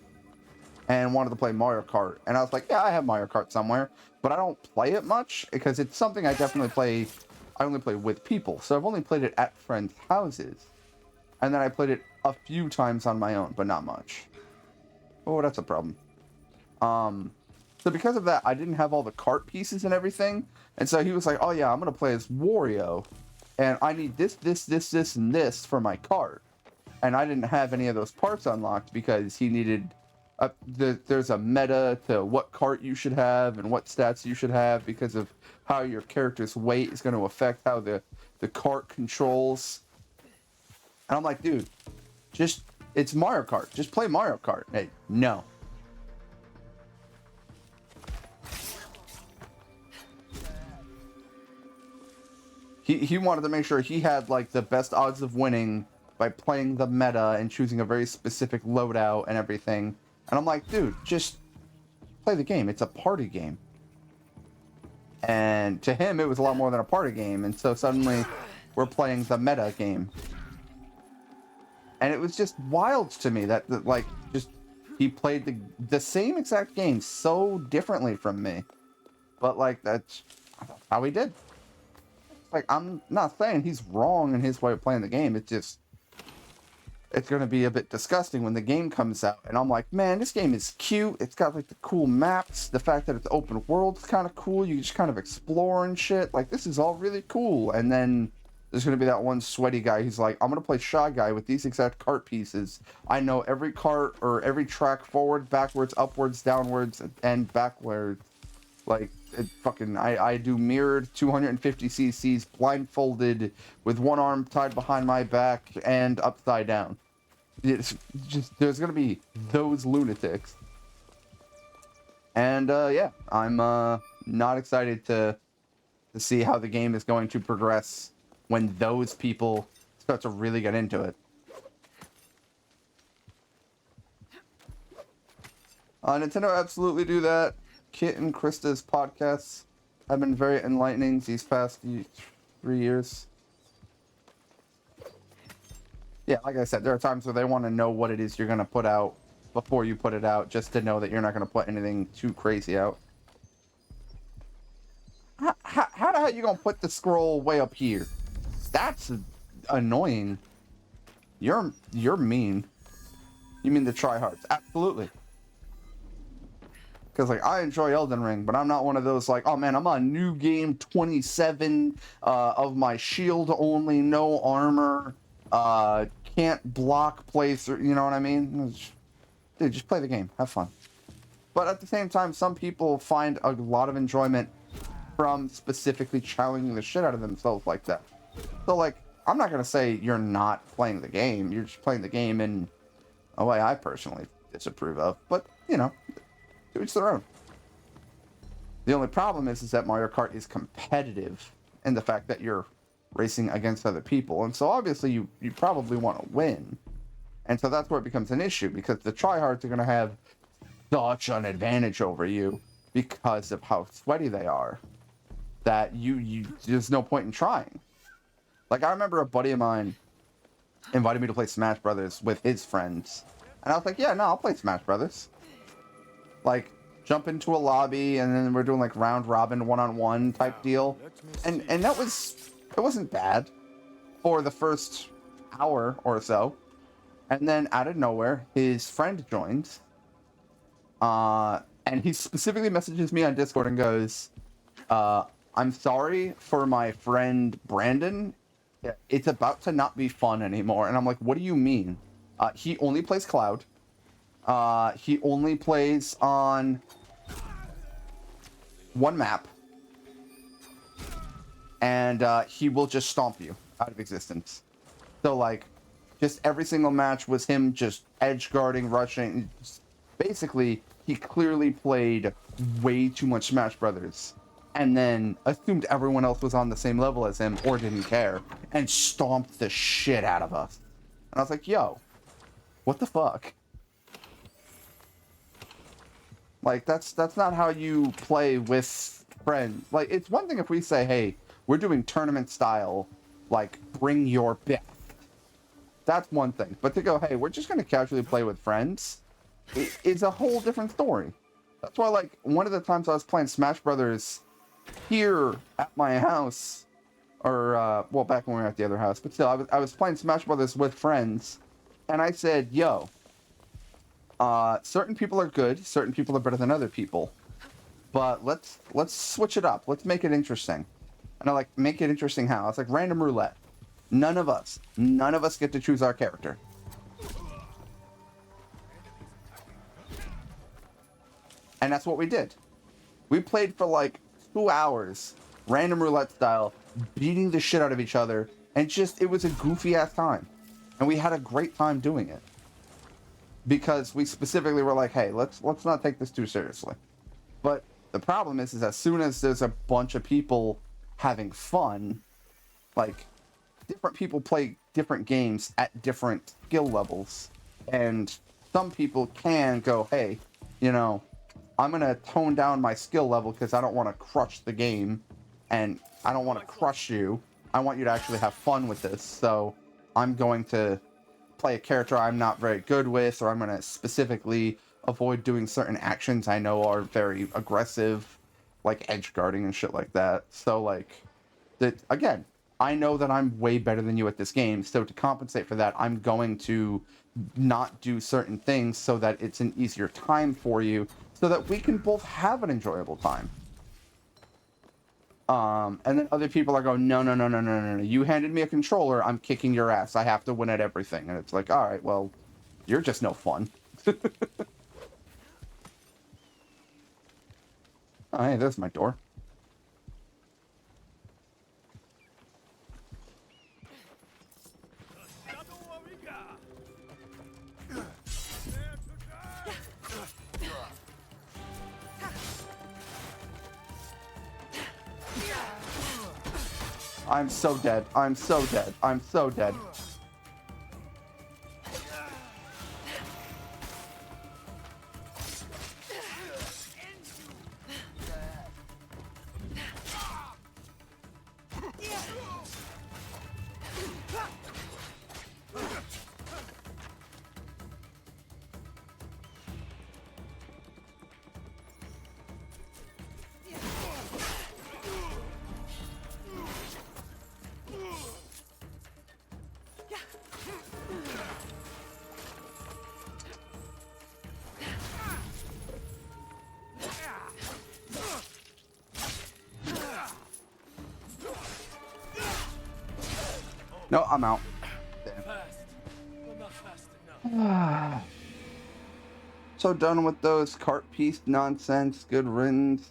and wanted to play Mario Kart, and I was like, yeah, I have Mario Kart somewhere, but I don't play it much because it's something I definitely play. I only play with people, so I've only played it at friends' houses. And then I played it a few times on my own, but not much. Oh, that's a problem. So because of that, I didn't have all the cart pieces and everything. And so he was like, oh yeah, I'm going to play as Wario. And I need this, and this for my cart. And I didn't have any of those parts unlocked because he needed there's a meta to what cart you should have and what stats you should have because of how your character's weight is going to affect how the cart controls. And I'm like, dude, it's Mario Kart. Just play Mario Kart. Hey, no. He wanted to make sure he had like the best odds of winning by playing the meta and choosing a very specific loadout and everything. And I'm like, dude, just play the game. It's a party game. And to him, it was a lot more than a party game. And so suddenly we're playing the meta game. And it was just wild to me that like, just he played the same exact game so differently from me. But like, that's how he did. Like, I'm not saying he's wrong in his way of playing the game. It's just, it's going to be a bit disgusting when the game comes out. And I'm like, man, this game is cute. It's got like the cool maps. The fact that it's open world is kind of cool. You just kind of explore and shit. Like, this is all really cool. And then there's going to be that one sweaty guy who's like, I'm going to play Shy Guy with these exact cart pieces. I know every cart or every track forward, backwards, upwards, downwards, and backwards. Like, it fucking, I do mirrored 250 cc's blindfolded with one arm tied behind my back and upside down. It's just, there's gonna be those lunatics. And, yeah, I'm, not excited to see how the game is going to progress when those people start to really get into it. Nintendo absolutely do that. Kit and Krista's podcasts have been very enlightening these past 3 years. Yeah, like I said, there are times where they want to know what it is you're going to put out before you put it out, just to know that you're not going to put anything too crazy out. How the hell are you going to put the scroll way up here? That's annoying. You're mean. You mean the tryhards? Absolutely. Because, like, I enjoy Elden Ring, but I'm not one of those, like, oh, man, I'm on new game 27 of my shield only, no armor, can't block playthrough, you know what I mean? Dude, just play the game. Have fun. But at the same time, some people find a lot of enjoyment from specifically challenging the shit out of themselves like that. So, like, I'm not going to say you're not playing the game. You're just playing the game in a way I personally disapprove of. But, you know, to each their own. The only problem is that Mario Kart is competitive in the fact that you're racing against other people. And so obviously you probably want to win. And so that's where it becomes an issue, because the tryhards are going to have such an advantage over you because of how sweaty they are that there's no point in trying. Like, I remember a buddy of mine invited me to play Smash Brothers with his friends. And I was like, yeah, no, I'll play Smash Brothers. Like, jump into a lobby, and then we're doing, like, round robin, one-on-one type deal. And that was, it wasn't bad for the first hour or so. And then out of nowhere, his friend joins. And he specifically messages me on Discord and goes, I'm sorry for my friend Brandon. It's about to not be fun anymore. And I'm like, what do you mean? He only plays Cloud. He only plays on one map. And he will just stomp you out of existence. So, like, just every single match was him just edge guarding, rushing. Basically, he clearly played way too much Smash Brothers. And then assumed everyone else was on the same level as him or didn't care. And stomped the shit out of us. And I was like, yo, what the fuck? Like, that's not how you play with friends. Like, it's one thing if we say, hey, we're doing tournament style, like, bring your best. That's one thing. But to go, hey, we're just going to casually play with friends, is a whole different story. That's why, like, one of the times I was playing Smash Brothers here at my house, or, well, back when we were at the other house, but still, I was playing Smash Brothers with friends, and I said, yo, certain people are good, certain people are better than other people, but let's switch it up. Let's make it interesting. And I like, make it interesting how? It's like random roulette. None of us get to choose our character. And that's what we did. We played for like 2 hours, random roulette style, beating the shit out of each other, and just, it was a goofy ass time. And we had a great time doing it. Because we specifically were like, hey, let's not take this too seriously. But the problem is as soon as there's a bunch of people having fun, like, different people play different games at different skill levels. And some people can go, hey, you know, I'm going to tone down my skill level because I don't want to crush the game. And I don't want to crush you. I want you to actually have fun with this. So I'm going to play a character I'm not very good with, or I'm going to specifically avoid doing certain actions I know are very aggressive, like edge guarding and shit like that. So, like, that again, I know that I'm way better than you at this game, so to compensate for that, I'm going to not do certain things so that it's an easier time for you, so that we can both have an enjoyable time. And then other people are going, no, no, no, no, no, no, no. You handed me a controller, I'm kicking your ass. I have to win at everything. And it's like, all right, well, you're just no fun. Oh, hey, there's my door. I'm so dead. I'm so dead. I'm so dead. No, I'm out. Fast, but not fast enough. So done with those cart piece nonsense. Good riddance.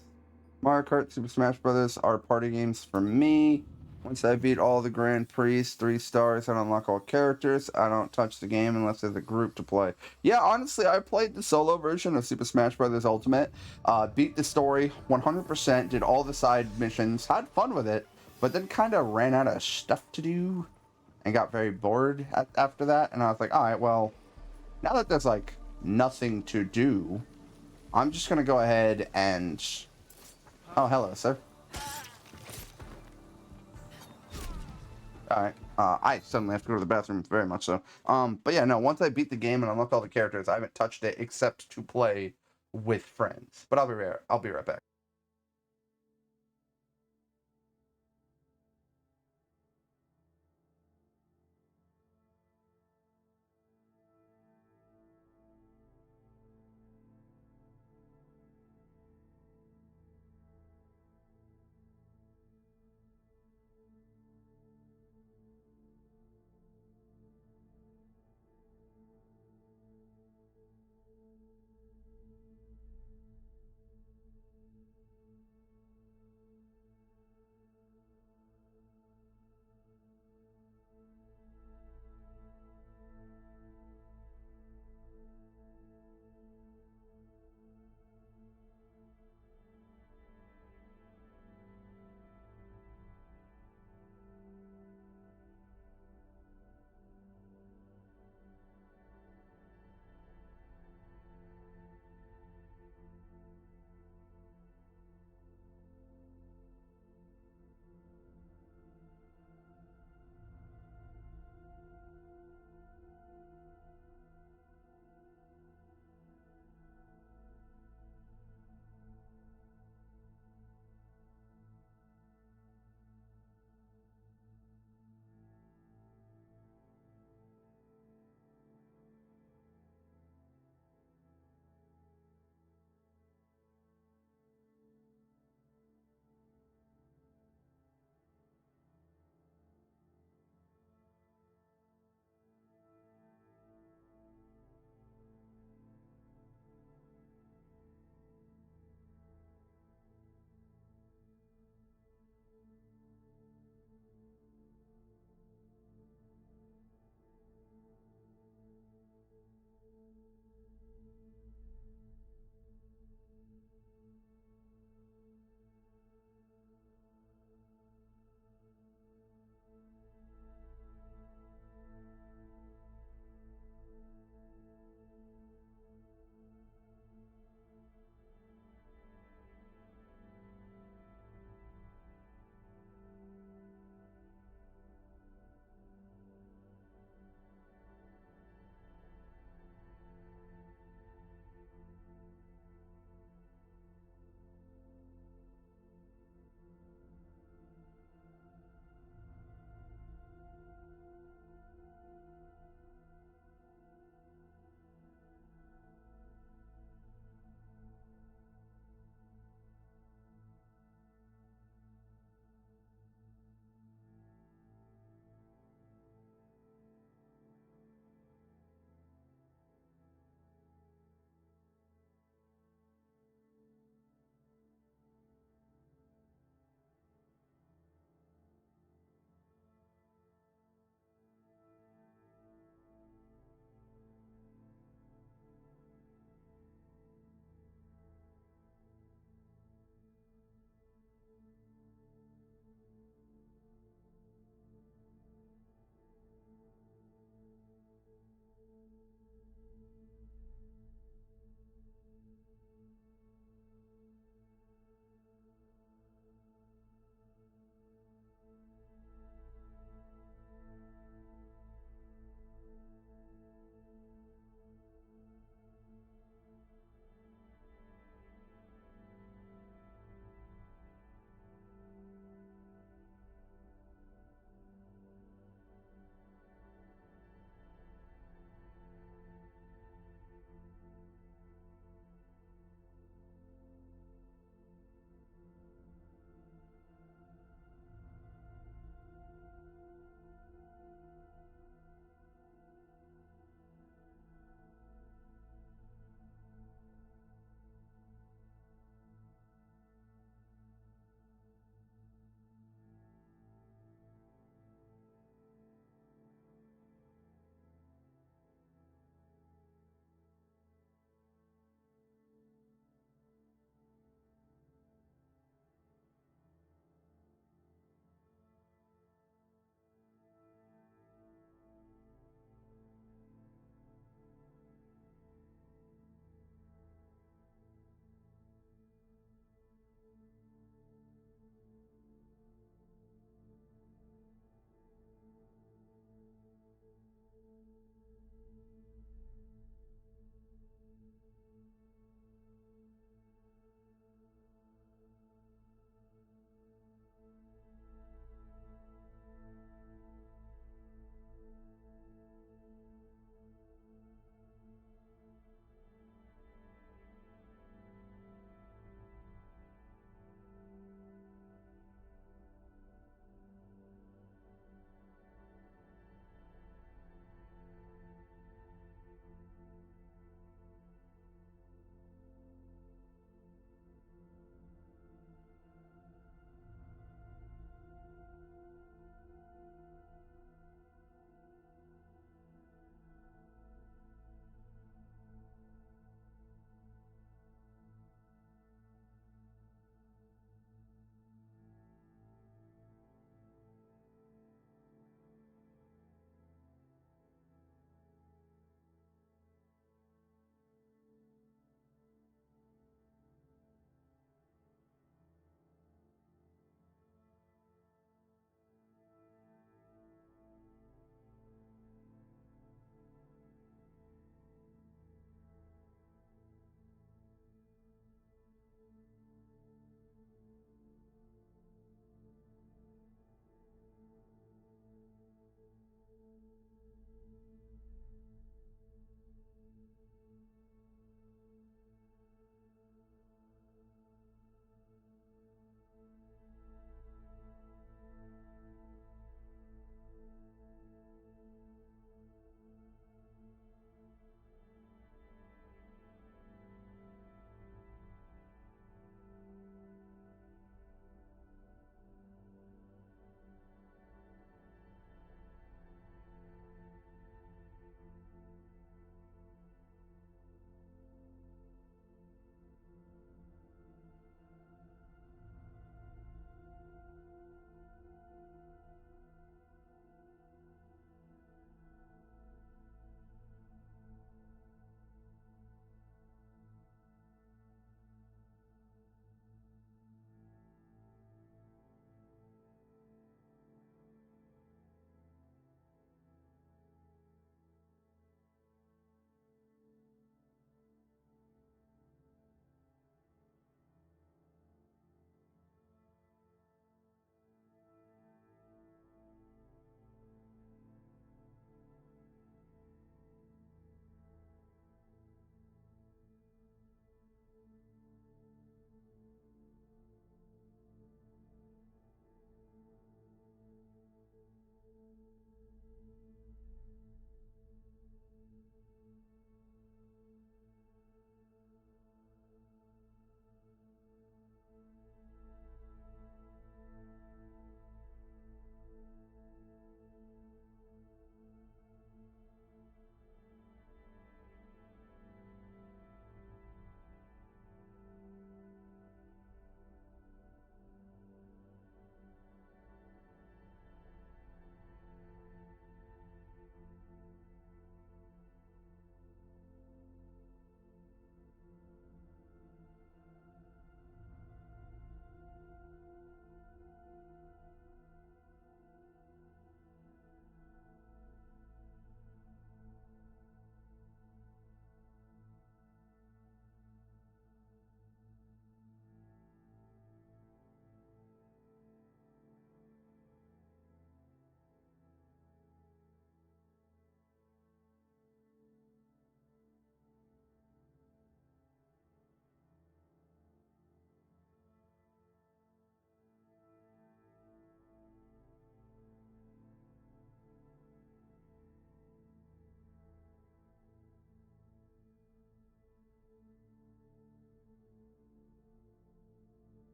Mario Kart, Super Smash Brothers are party games for me. Once I beat all the Grand Prix, 3 stars, and unlock all characters, I don't touch the game unless there's a group to play. Yeah, honestly, I played the solo version of Super Smash Brothers Ultimate, beat the story 100%, did all the side missions, had fun with it, but then kind of ran out of stuff to do and got very bored after that. And I was like, all right, well, now that there's like nothing to do, I'm just gonna go ahead and... Oh, hello, sir. Alright. I suddenly have to go to the bathroom, very much so. But yeah, no, once I beat the game and unlocked all the characters, I haven't touched it except to play with friends. But I'll be right back.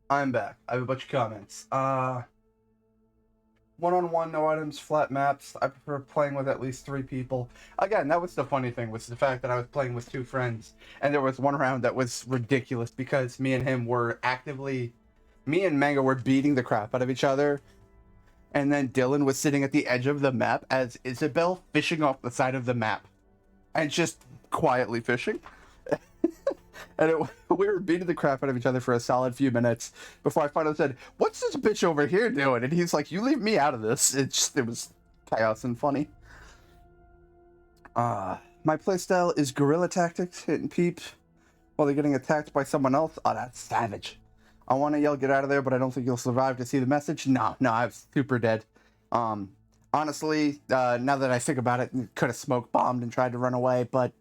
I'm back. I have a bunch of comments. One-on-one, no items, flat maps. I prefer playing with at least 3 people. Again, that was the funny thing, was the fact that I was playing with 2 friends, and there was one round that was ridiculous because me and him were actively... Me and Mango were beating the crap out of each other, and then Dylan was sitting at the edge of the map as Isabel fishing off the side of the map. And just quietly fishing. And we were beating the crap out of each other for a solid few minutes before I finally said, "What's this bitch over here doing?" And he's like, "You leave me out of this." It was chaos and funny. My playstyle is guerrilla tactics, hit and peep while they're getting attacked by someone else. Oh, that's savage. I want to yell, "Get out of there," but I don't think you'll survive to see the message. No, I was super dead. Honestly, now that I think about it, could have smoke bombed and tried to run away, but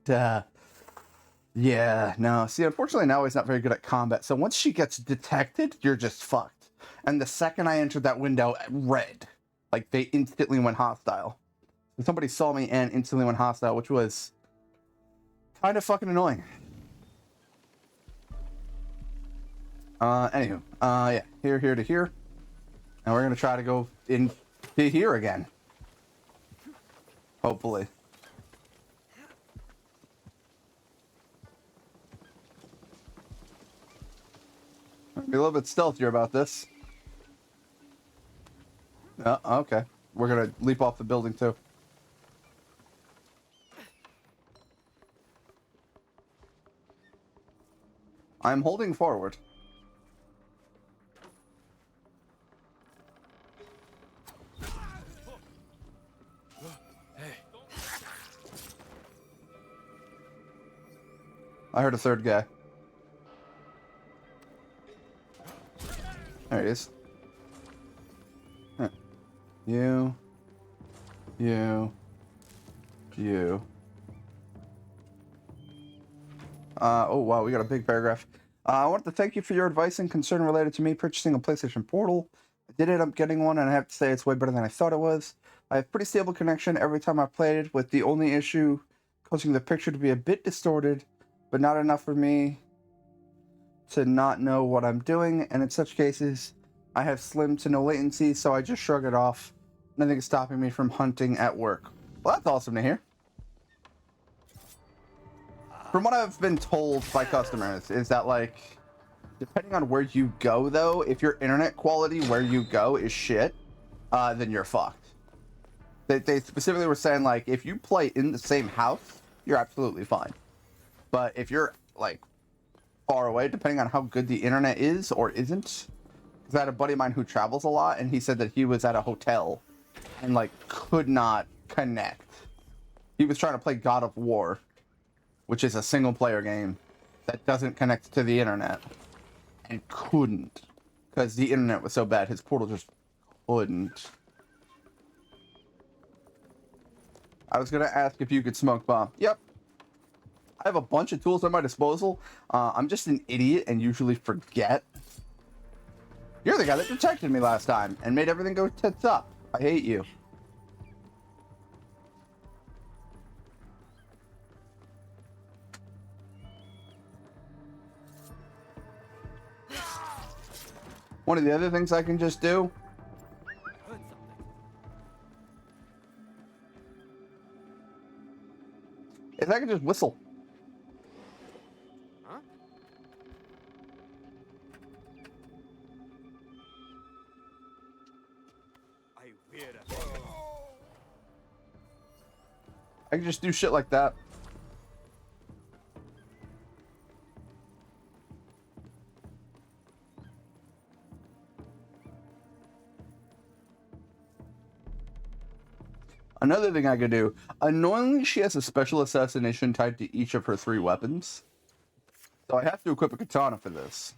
yeah, no. See, unfortunately, now he's not very good at combat. So once she gets detected, you're just fucked. And the second I entered that window, red. Like, they instantly went hostile. So somebody saw me and instantly went hostile, which was kind of fucking annoying. Anywho, yeah, here to here. And we're gonna try to go in to here again. Hopefully. Be a little bit stealthier about this. Okay. We're gonna leap off the building too. I'm holding forward. I heard a third guy. There he is. Huh. You. Oh wow, we got a big paragraph. I want to thank you for your advice and concern related to me purchasing a PlayStation Portal. I did end up getting one, and I have to say it's way better than I thought it was. I have pretty stable connection every time I played it, with the only issue causing the picture to be a bit distorted, but not enough for me to not know what I'm doing, and in such cases, I have slim to no latency, so I just shrug it off. Nothing is stopping me from hunting at work. Well, that's awesome to hear. From what I've been told by customers, is that, like, depending on where you go, though, if your internet quality where you go is shit, then you're fucked. They specifically were saying, like, if you play in the same house, you're absolutely fine. But if you're, like, far away, depending on how good the internet is or isn't, because I had a buddy of mine who travels a lot, and he said that he was at a hotel and, like, could not connect. He was trying to play God of War, which is a single-player game that doesn't connect to the internet, and couldn't, because the internet was so bad, his portal just couldn't. I was gonna ask if you could smoke bomb. Yep. I have a bunch of tools at my disposal. I'm just an idiot and usually forget. You're the guy that detected me last time and made everything go tits up. I hate you. One of the other things I can just do is I can just whistle. Huh? I can just do shit like that. Another thing I could do, annoyingly, she has a special assassination tied to each of her 3 weapons. So I have to equip a katana for this.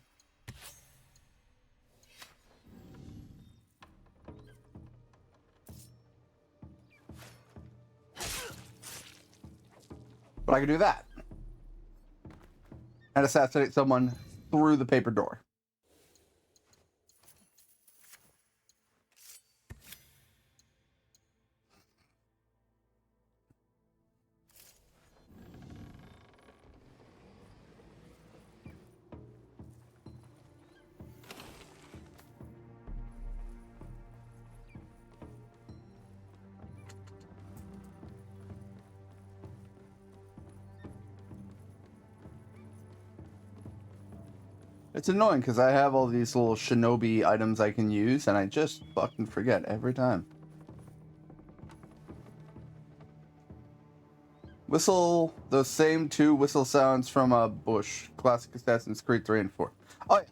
But I can do that. And assassinate someone through the paper door. It's annoying because I have all these little shinobi items I can use, and I just fucking forget every time. Whistle, those same two whistle sounds from a bush. Classic Assassin's Creed 3 and 4. Oh yeah,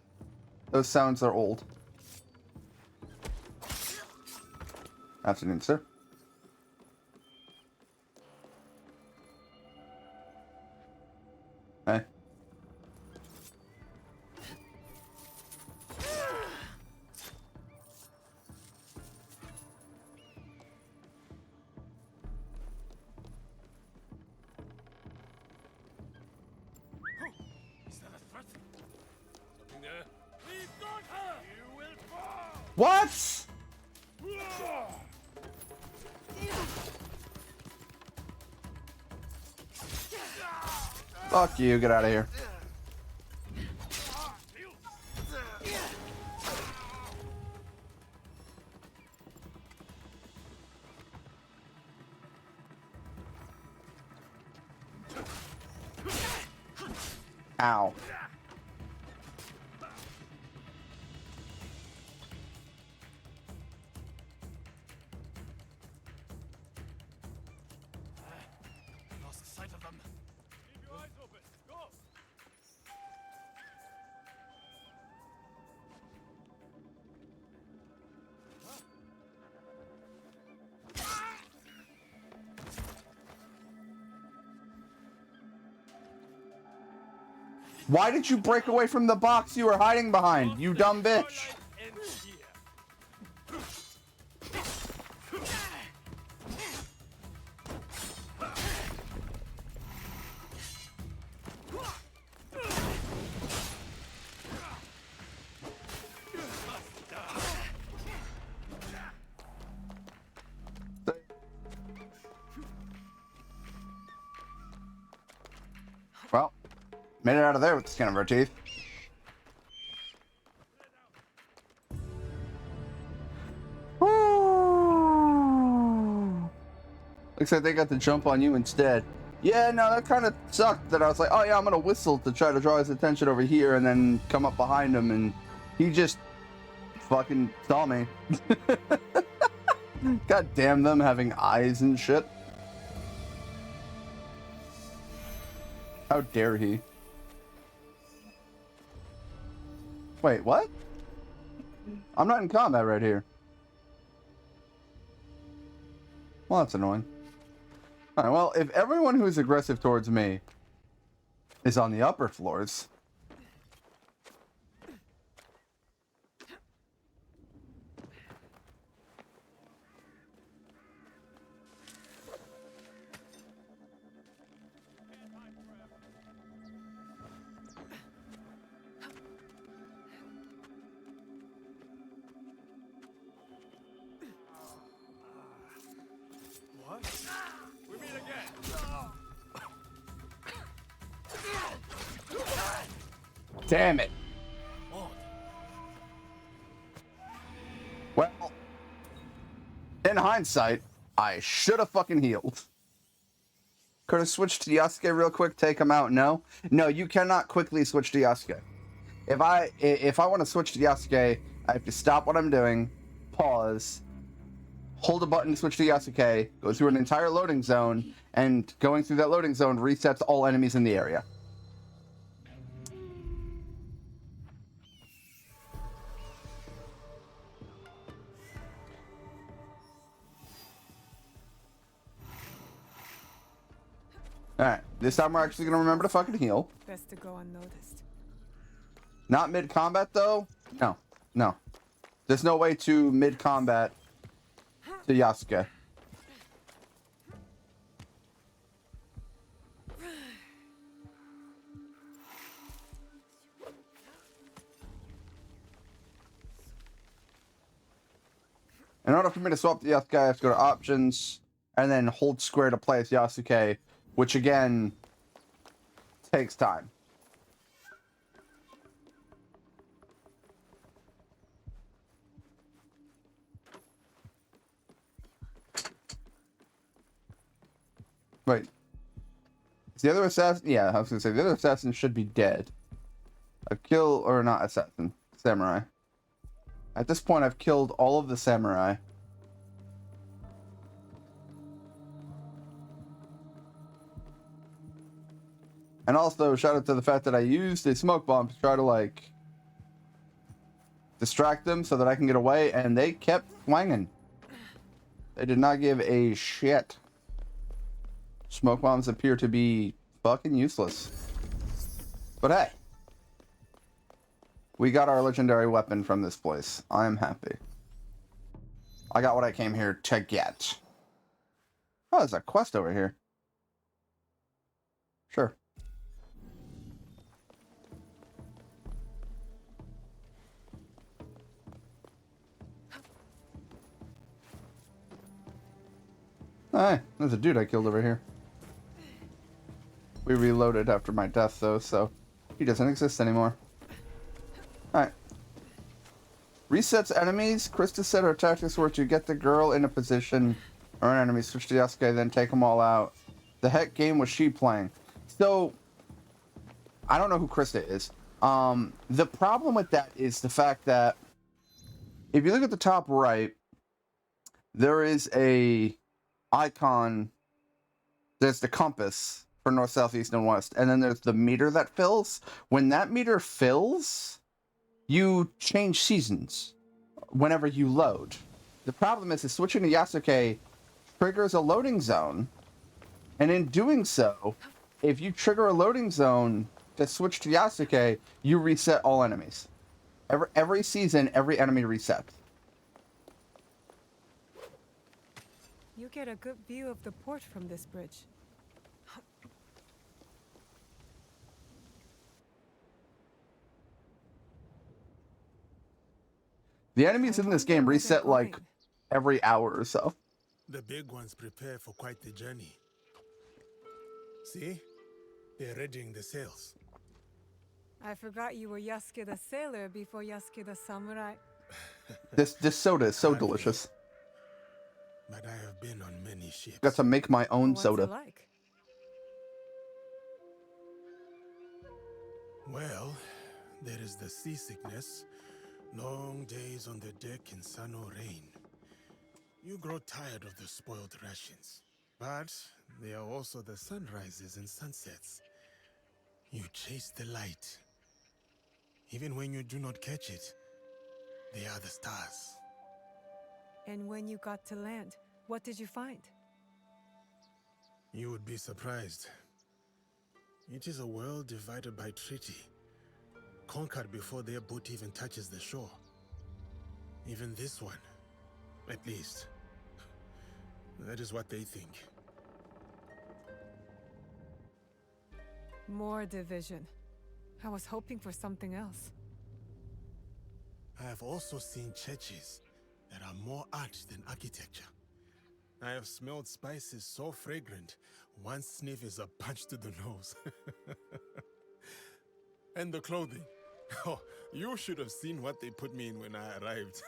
those sounds are old. Afternoon, sir. Hey. Is that a threat? Something there? We've got her! You will fall! What? Fuck you, get out of here. Ow. Lost sight of them. Keep your eyes open. Go! Why did you break away from the box you were hiding behind, you dumb bitch? Well, made it out of there with the skin of our teeth. Looks like they got the jump on you instead. Yeah, no, that kind of sucked that I was like, oh yeah, I'm gonna whistle to try to draw his attention over here and then come up behind him, and he just fucking saw me. God damn them having eyes and shit. How dare he? Wait, what? I'm not in combat right here. Well, that's annoying. Alright, well, if everyone who's aggressive towards me is on the upper floors... We meet again. Damn it. Well, in hindsight, I should have fucking healed. Could have switched to Yasuke real quick, take him out. No, you cannot quickly switch to Yasuke. If I want to switch to Yasuke, I have to stop what I'm doing, pause, hold a button to switch to Yasuke, go through an entire loading zone, and going through that loading zone resets all enemies in the area. Alright, this time we're actually gonna remember to fucking heal. Best to go unnoticed. Not mid-combat, though? No. There's no way to mid-combat to Yasuke. In order for me to swap to Yasuke, I have to go to options and then hold square to play as Yasuke, which again takes time. Wait. Is the other assassin? Yeah, I was gonna say the other assassin should be dead. I've killed, or not assassin, samurai. At this point, I've killed all of the samurai. And also, shout out to the fact that I used a smoke bomb to try to, like, distract them so that I can get away, and they kept swinging. They did not give a shit. Smoke bombs appear to be fucking useless. But hey. We got our legendary weapon from this place. I am happy. I got what I came here to get. Oh, there's a quest over here. Sure. Hey, there's a dude I killed over here. We reloaded after my death, though, so he doesn't exist anymore. Alright. Resets enemies. Krista said her tactics were to get the girl in a position or an enemy, switch to Yasuke, then take them all out. The heck game was she playing? So, I don't know who Krista is. The problem with that is the fact that if you look at the top right, there is a icon. There's the compass for north, south, east, and west, and then there's the meter that fills. When that meter fills, you change seasons whenever you load. The problem is switching to Yasuke triggers a loading zone, and in doing so, if you trigger a loading zone to switch to Yasuke, you reset all enemies. Every season, every enemy resets. You get a good view of the port from this bridge. The enemies in this game reset like every hour or so. The big ones prepare for quite the journey. See? They're readying the sails. I forgot you were Yasuke the sailor before Yasuke the samurai. This soda is so delicious. But I have been on many ships. Got to make my own What's soda. it like? Well, there is the seasickness. Long days on the deck in sun or rain. You grow tired of the spoiled rations. But there are also the sunrises and sunsets. You chase the light. Even when you do not catch it, they are the stars. And when you got to land, what did you find? You would be surprised. It is a world divided by treaty. Conquered before their boat even touches the shore. Even this one, at least. That is what they think. More division. I was hoping for something else. I have also seen churches that are more art than architecture. I have smelled spices so fragrant, one sniff is a punch to the nose. And the clothing. Oh, you should have seen what they put me in when I arrived.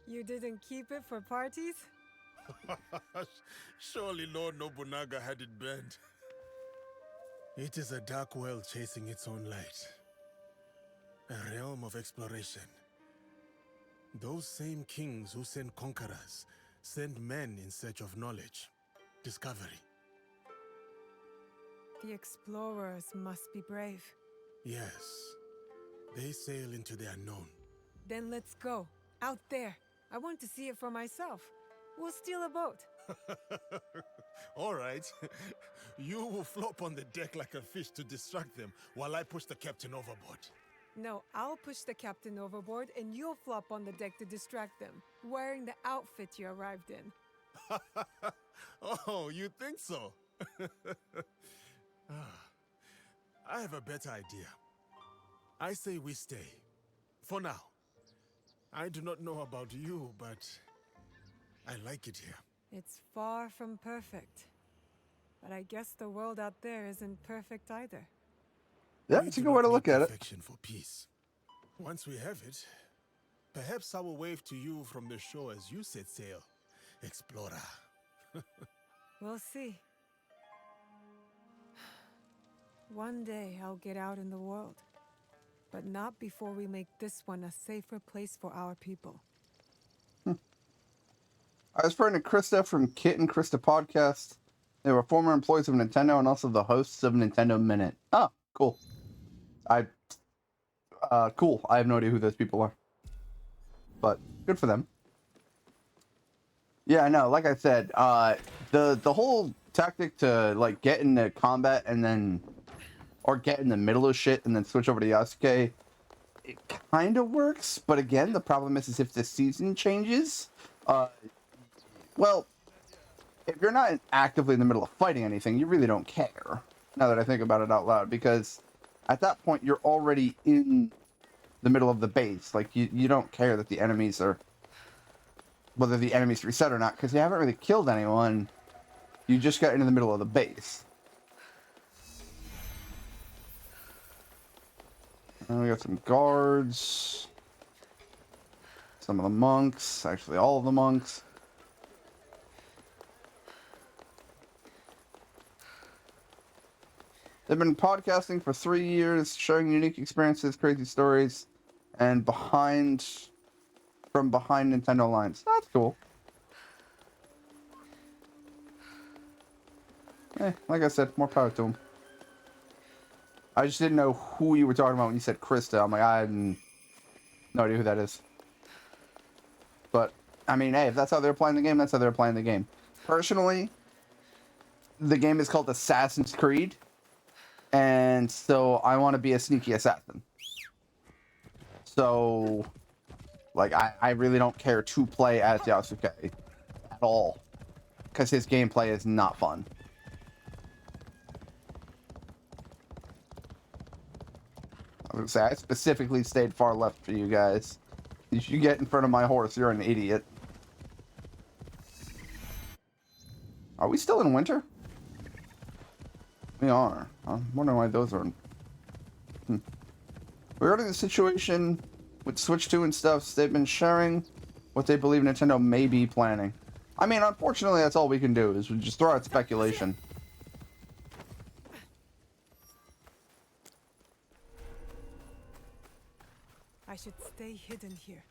You didn't keep it for parties? Surely Lord Nobunaga had it burned. It is a dark world chasing its own light. A realm of exploration. Those same kings who send conquerors send men in search of knowledge, discovery. The explorers must be brave. Yes, they sail into the unknown. Then let's go. Out there. I want to see it for myself. We'll steal a boat. All right. You will flop on the deck like a fish to distract them while I push the captain overboard. No, I'll push the captain overboard and you'll flop on the deck to distract them, wearing the outfit you arrived in. Oh, you think so? I have a better idea. I say we stay. For now. I do not know about you, but I like it here. It's far from perfect. But I guess the world out there isn't perfect either. Yeah, it's a good way to look at it. Perfection for peace. Once we have it, perhaps I will wave to you from the shore as you set sail, Explorer. We'll see. One day I'll get out in the world. but not before we make this one a safer place for our people. I was friend of Krista from Kit and Krista podcast. They were former employees of Nintendo and also the hosts of Nintendo Minute. Oh, cool. Cool. I have no idea who those people are, but good for them. Yeah, no, like I said, the whole tactic to like get into combat and then, or get in the middle of shit and then switch over to Yasuke, it kind of works. But again, the problem is if the season changes, well, if you're not actively in the middle of fighting anything, you really don't care. Now that I think about it out loud, because at that point you're already in the middle of the base. Like you don't care that the enemies are, whether the enemies reset or not, because you haven't really killed anyone. You just got into the middle of the base. And we got some guards, some of the monks, actually all of the monks. They've been podcasting for 3 years, sharing unique experiences, crazy stories, and from behind Nintendo lines. That's cool. Like I said, more power to them. I just didn't know who you were talking about when you said Krista. I'm like, I have no idea who that is. But, I mean, hey, if that's how they're playing the game, that's how they're playing the game. Personally, the game is called Assassin's Creed. And so I want to be a sneaky assassin. So, like, I really don't care to play as Yasuke at all. Because his gameplay is not fun. I was going to say, I specifically stayed far left for you guys. If you get in front of my horse, you're an idiot. Are we still in winter? We are. I'm wondering why those are... Regarding the situation with Switch 2 and stuff, they've been sharing what they believe Nintendo may be planning. I mean, unfortunately, that's all we can do, is we just throw out speculation. I should stay hidden here.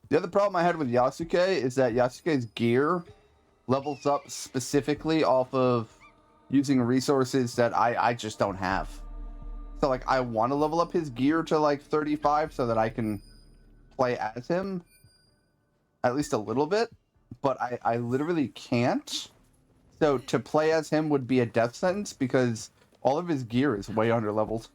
The other problem I had with Yasuke is that Yasuke's gear levels up specifically off of using resources that I just don't have. So, like, I want to level up his gear to, like, 35 so that I can play as him. At least a little bit. But I literally can't. So, to play as him would be a death sentence because all of his gear is way under-leveled.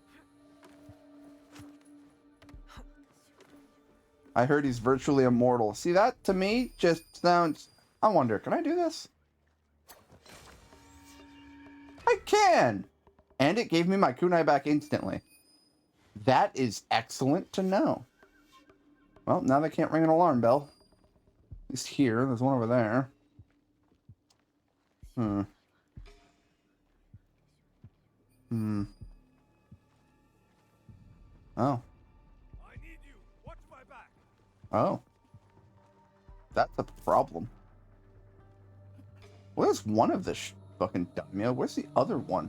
I heard he's virtually immortal. See, that, to me, just sounds... I wonder, can I do this? I can! And it gave me my kunai back instantly. That is excellent to know. Well, now they can't ring an alarm bell. At least here. There's one over there. Oh. I need you. Watch my back. Oh. That's a problem. Where's one of this fucking daimyo? Where's the other one?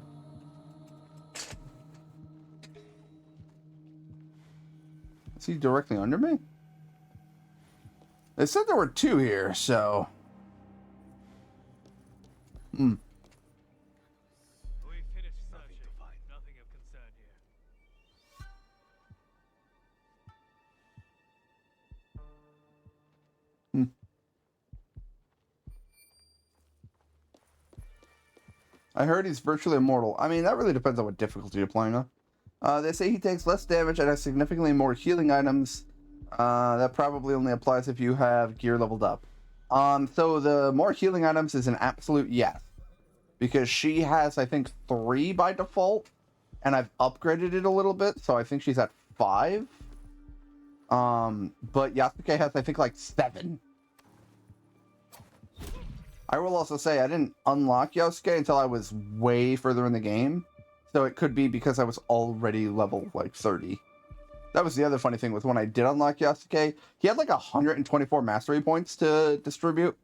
Is he directly under me? They said there were two here, so... We finished searching. Nothing of concern here. I heard he's virtually immortal. I mean, that really depends on what difficulty you're playing on. They say he takes less damage and has significantly more healing items. That probably only applies if you have gear leveled up. So the more healing items is an absolute yes. Because she has, I think, 3 by default. And I've upgraded it a little bit, so I think she's at 5. But Yasuke has, I think, like 7. I will also say I didn't unlock Yasuke until I was way further in the game. So it could be because I was already level, like, 30. That was the other funny thing with when I did unlock Yasuke. He had, like, 124 mastery points to distribute.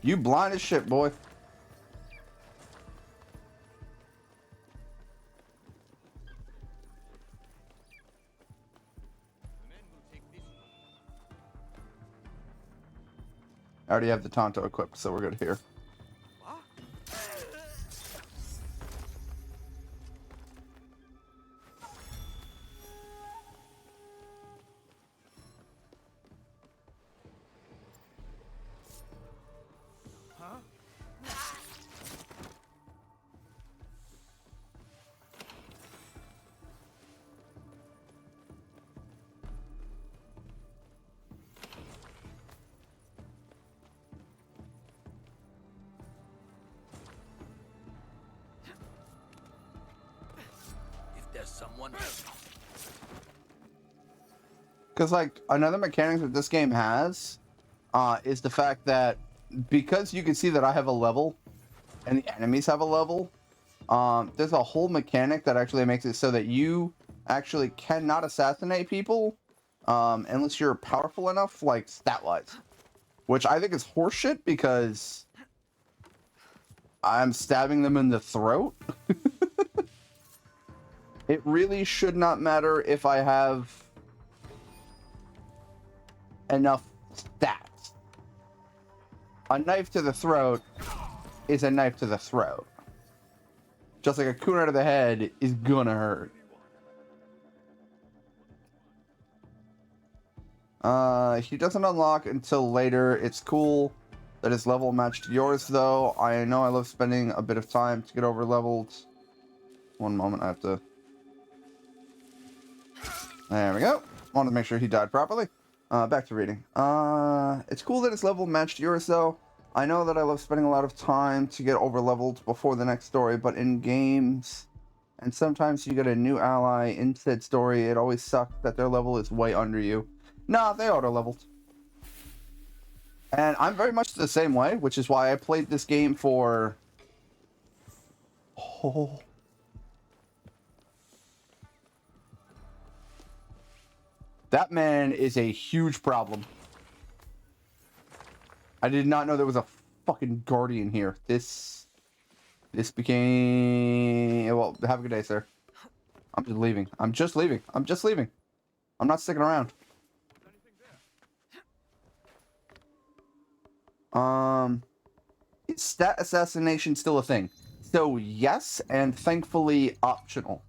You blind as shit, boy. I already have the Tonto equipped, so we're good here. There's someone. Because, like, another mechanic that this game has is the fact that because you can see that I have a level and the enemies have a level, there's a whole mechanic that actually makes it so that you actually cannot assassinate people unless you're powerful enough, like, stat-wise. Which I think is horseshit because I'm stabbing them in the throat. It really should not matter if I have enough stats. A knife to the throat is a knife to the throat. Just like a kunai to the head is gonna hurt. He doesn't unlock until later. It's cool that his level matched yours, though. I know I love spending a bit of time to get over leveled. One moment, I have to... There we go. Wanted to make sure he died properly. Back to reading. It's cool that his level matched yours, though. I know that I love spending a lot of time to get over leveled before the next story, but in games, and sometimes you get a new ally in said story, it always sucks that their level is way under you. Nah, they auto-leveled. And I'm very much the same way, which is why I played this game for... Oh... That man is a huge problem. I did not know there was a fucking guardian here. This became... Well, have a good day, sir. I'm just leaving. I'm just leaving. I'm just leaving. I'm not sticking around. Is stat assassination still a thing? So yes, and thankfully optional.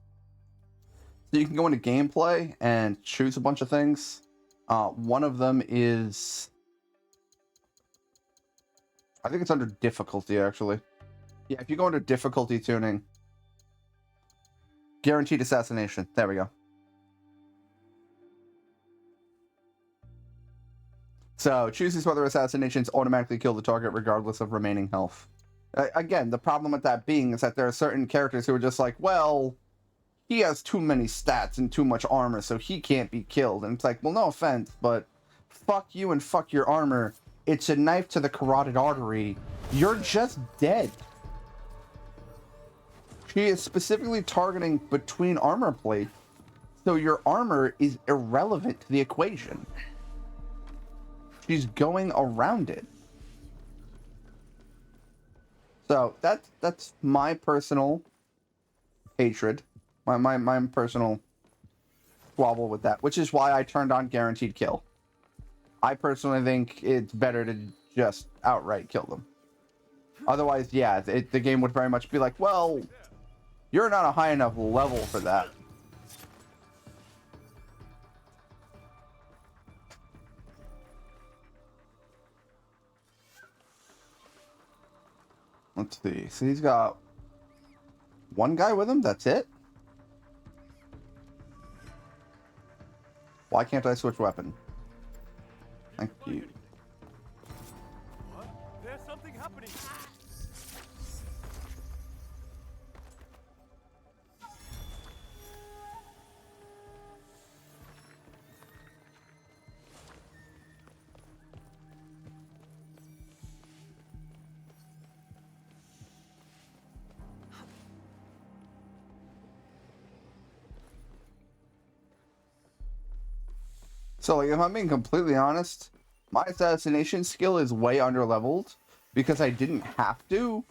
So you can go into gameplay and choose a bunch of things. One of them is... I think it's under difficulty, actually. Yeah, if you go under difficulty tuning. Guaranteed assassination. There we go. So, chooses whether assassinations automatically kill the target regardless of remaining health. Again, the problem with that being is that there are certain characters who are just like, well... He has too many stats and too much armor, so he can't be killed. And it's like, well, no offense, but fuck you and fuck your armor. It's a knife to the carotid artery. You're just dead. She is specifically targeting between armor plates, so your armor is irrelevant to the equation. She's going around it. So that's my personal hatred. My personal squabble with that, which is why I turned on guaranteed kill. I personally think it's better to just outright kill them. Otherwise, yeah, the game would very much be like, well, you're not a high enough level for that. Let's see. So he's got one guy with him? That's it? Why can't I switch weapon? Thank you. What? There's something happening. So, like, if I'm being completely honest, my assassination skill is way under-leveled, because I didn't have to,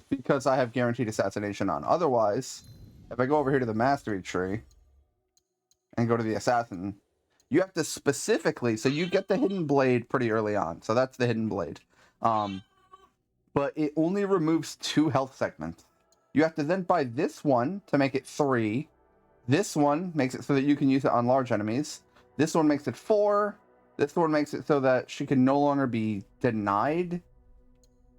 because I have guaranteed assassination on. Otherwise, if I go over here to the mastery tree and go to the assassin, you have to specifically, so you get the hidden blade pretty early on. So that's the hidden blade. But it only removes 2 health segments. You have to then buy this one to make it 3. This one makes it so that you can use it on large enemies. This one makes it 4. This one makes it so that she can no longer be denied.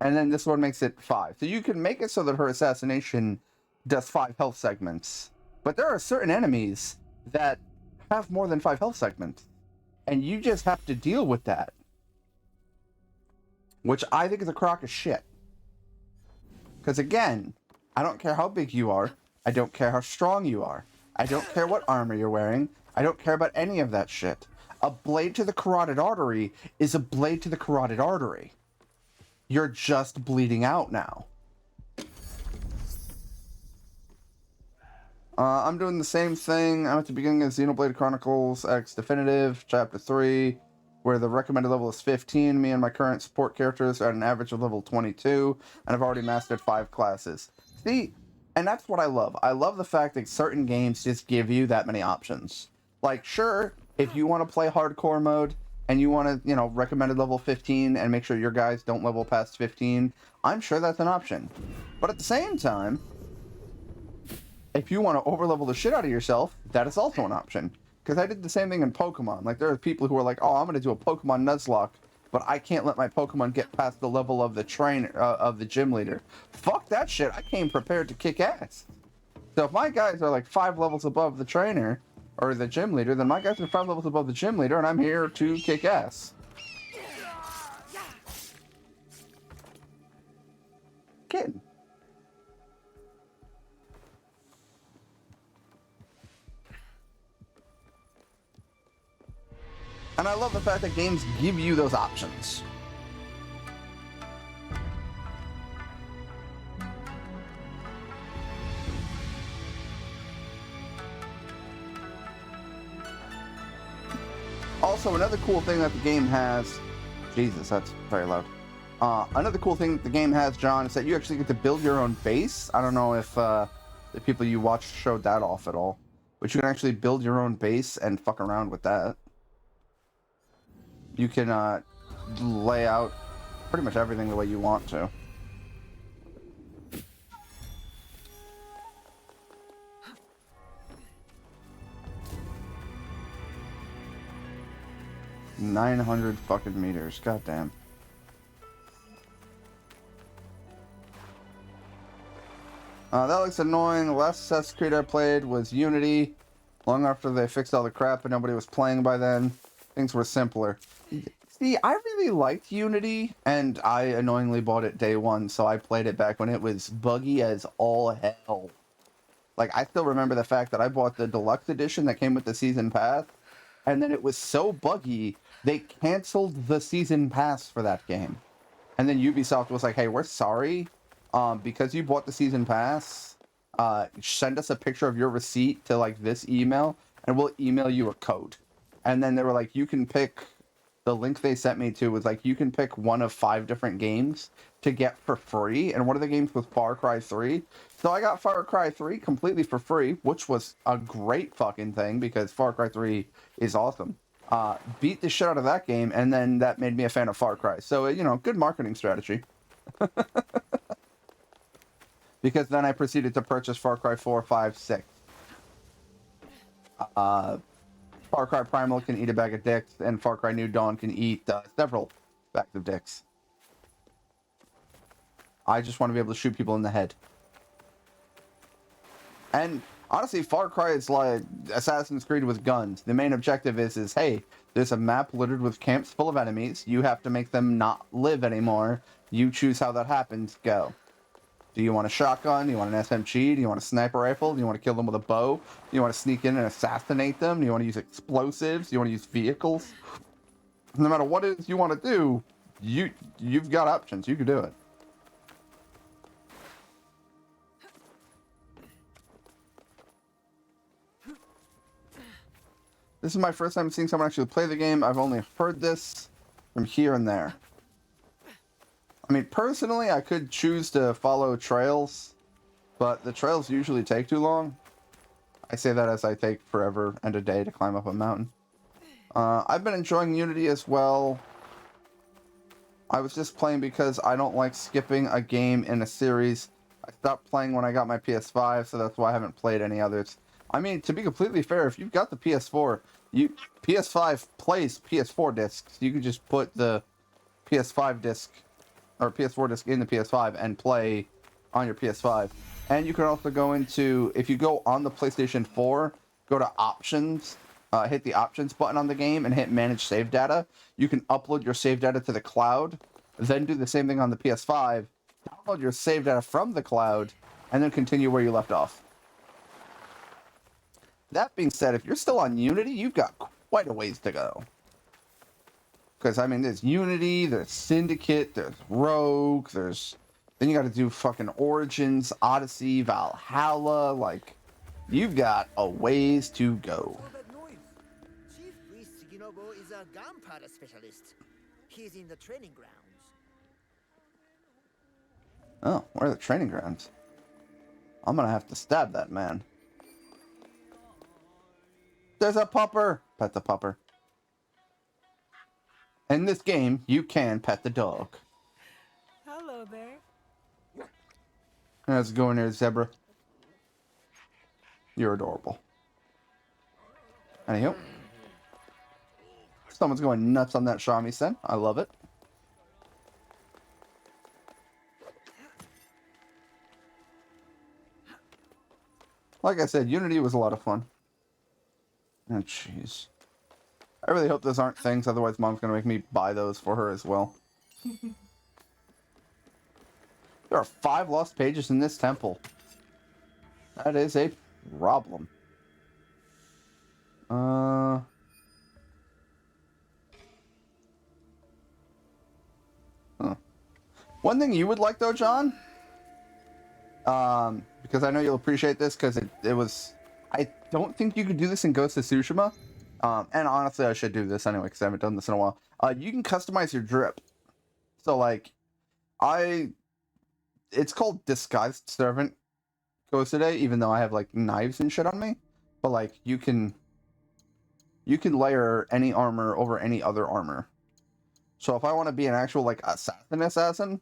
And then this one makes it 5. So you can make it so that her assassination does 5 health segments. But there are certain enemies that have more than 5 health segments. And you just have to deal with that. Which I think is a crock of shit. Because again, I don't care how big you are. I don't care how strong you are. I don't care what armor you're wearing. I don't care about any of that shit. A blade to the carotid artery is a blade to the carotid artery. You're just bleeding out now. I'm doing the same thing. I'm at the beginning of Xenoblade Chronicles X Definitive, Chapter 3, where the recommended level is 15. Me and my current support characters are at an average of level 22, and I've already mastered 5 classes. See, and that's what I love. I love the fact that certain games just give you that many options. Like, sure, if you want to play hardcore mode, and you want to, you know, recommended level 15 and make sure your guys don't level past 15, I'm sure that's an option. But at the same time, if you want to overlevel the shit out of yourself, that is also an option. Because I did the same thing in Pokemon. Like, there are people who are like, oh, I'm going to do a Pokemon Nuzlocke, but I can't let my Pokemon get past the level of the trainer, of the gym leader. Fuck that shit. I came prepared to kick ass. So if my guys are like 5 levels above the trainer, or the gym leader, then my guys are 5 levels above the gym leader, and I'm here to kick ass. Kidding. And I love the fact that games give you those options. Also, another cool thing that the game has... Jesus, that's very loud. Another cool thing that the game has, John, is that you actually get to build your own base. I don't know if the people you watched showed that off at all. But you can actually build your own base and fuck around with that. You can lay out pretty much everything the way you want to. $900 fucking meters. Goddamn. That looks annoying. The last Assassin's Creed I played was Unity. Long after they fixed all the crap and nobody was playing by then. Things were simpler. See, I really liked Unity, and I annoyingly bought it day one, so I played it back when it was buggy as all hell. Like, I still remember the fact that I bought the deluxe edition that came with the season pass, and then it was so buggy, they canceled the season pass for that game. And then Ubisoft was like, hey, we're sorry, because you bought the season pass, send us a picture of your receipt to, like, this email, and we'll email you a code. And then they were like, you can pick... The link they sent me to was like, you can pick one of 5 different games to get for free. And one of the games was Far Cry 3. So I got Far Cry 3 completely for free, which was a great fucking thing because Far Cry 3 is awesome. Beat the shit out of that game, and then that made me a fan of Far Cry. So, you know, good marketing strategy. Because then I proceeded to purchase Far Cry 4, 5, 6. Far Cry Primal can eat a bag of dicks, and Far Cry New Dawn can eat several bags of dicks. I just want to be able to shoot people in the head. And honestly, Far Cry is like Assassin's Creed with guns. The main objective is hey, there's a map littered with camps full of enemies. You have to make them not live anymore. You choose how that happens. Go. Do you want a shotgun? Do you want an SMG? Do you want a sniper rifle? Do you want to kill them with a bow? Do you want to sneak in and assassinate them? Do you want to use explosives? Do you want to use vehicles? No matter what it is you want to do, you've got options. You can do it. This is my first time seeing someone actually play the game. I've only heard this from here and there. I mean, personally, I could choose to follow trails, but the trails usually take too long. I say that as I take forever and a day to climb up a mountain. I've been enjoying Unity as well. I was just playing because I don't like skipping a game in a series. I stopped playing when I got my PS5, so that's why I haven't played any others. I mean, to be completely fair, if you've got the PS4, PS5 plays PS4 discs. You can just put the PS5 disc or PS4 disc in the PS5 and play on your PS5. And you can also go into, if you go on the PlayStation 4, go to options, hit the options button on the game and hit manage save data. You can upload your save data to the cloud, then do the same thing on the PS5, download your save data from the cloud, and then continue where you left off. That being said, if you're still on Unity, you've got quite a ways to go. Because, I mean, there's Unity, there's Syndicate, there's Rogue, then you got to do fucking Origins, Odyssey, Valhalla, like, you've got a ways to go. Chief Priest Siginobu is a gunpowder specialist. He's in the training grounds. Oh, where are the training grounds? I'm gonna have to stab that man. There's a pupper! Pet the pupper. In this game, you can pet the dog. Hello there. How's it going there, Zebra? You're adorable. Anywho. Someone's going nuts on that shamisen. I love it. Like I said, Unity was a lot of fun. Oh, jeez. I really hope those aren't things, otherwise Mom's going to make me buy those for her as well. There are 5 lost pages in this temple. That is a problem. One thing you would like, though, John, because I know you'll appreciate this, because it was... I don't think you could do this in Ghost of Tsushima. And honestly, I should do this anyway, because I haven't done this in a while. You can customize your drip. So, like, it's called Disguised Servant Ghost today, even though I have, like, knives and shit on me. But, like, you can layer any armor over any other armor. So if I want to be an actual, like, assassin,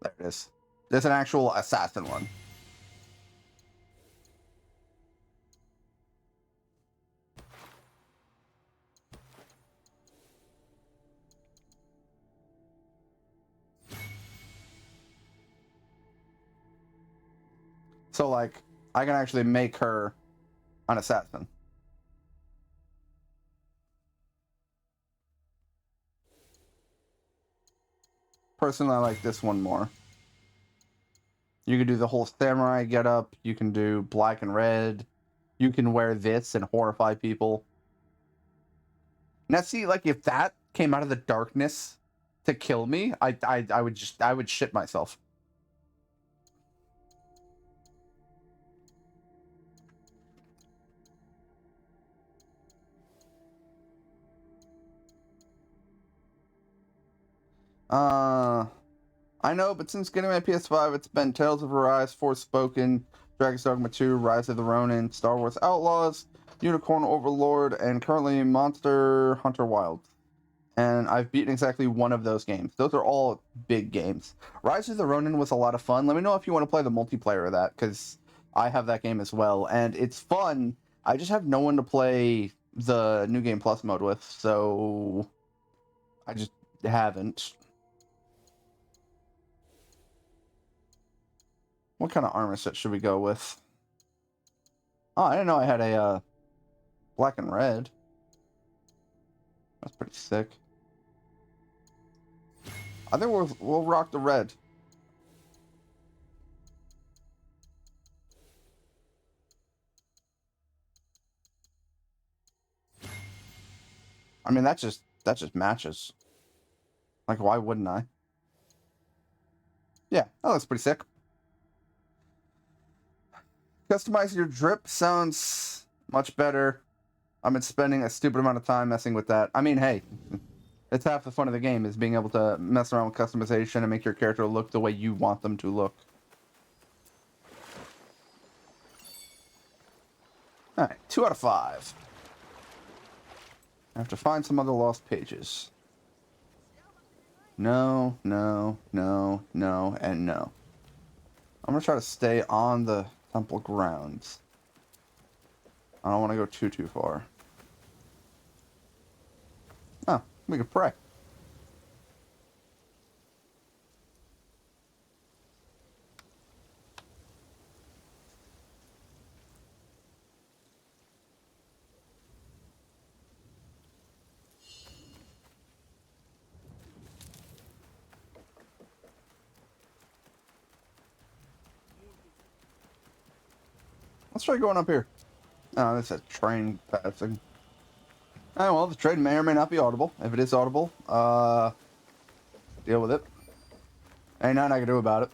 there it is. There's an actual assassin one. So, like, I can actually make her an assassin. Personally, I like this one more. You can do the whole samurai getup. You can do black and red. You can wear this and horrify people. Now, see, like, if that came out of the darkness to kill me, I would shit myself. I know, but since getting my PS5, it's been Tales of Arise, Forspoken, Dragon's Dogma 2, Rise of the Ronin, Star Wars Outlaws, Unicorn Overlord, and currently Monster Hunter Wilds. And I've beaten exactly one of those games. Those are all big games. Rise of the Ronin was a lot of fun. Let me know if you want to play the multiplayer of that, because I have that game as well. And it's fun. I just have no one to play the New Game Plus mode with, so I just haven't. What kind of armor set should we go with? Oh, I didn't know I had a black and red. That's pretty sick. I think we'll rock the red. I mean, that just matches. Like, why wouldn't I? Yeah, that looks pretty sick. Customize your drip sounds much better. I've been spending a stupid amount of time messing with that. I mean, hey, It's half the fun of the game, is being able to mess around with customization and make your character look the way you want them to look. Alright, 2 out of 5. I have to find some other lost pages. No, no, no, no, and no. I'm gonna try to stay on the temple grounds. I don't want to go too far. Oh, we can pray. Let's try going up here. Oh, that's a train passing. Oh, well, the train may or may not be audible. If it is audible, deal with it. Ain't nothing I can do about it.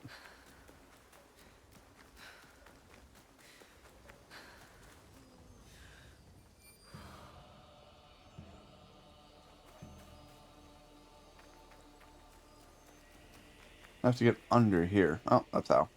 I have to get under here. Oh, that's how.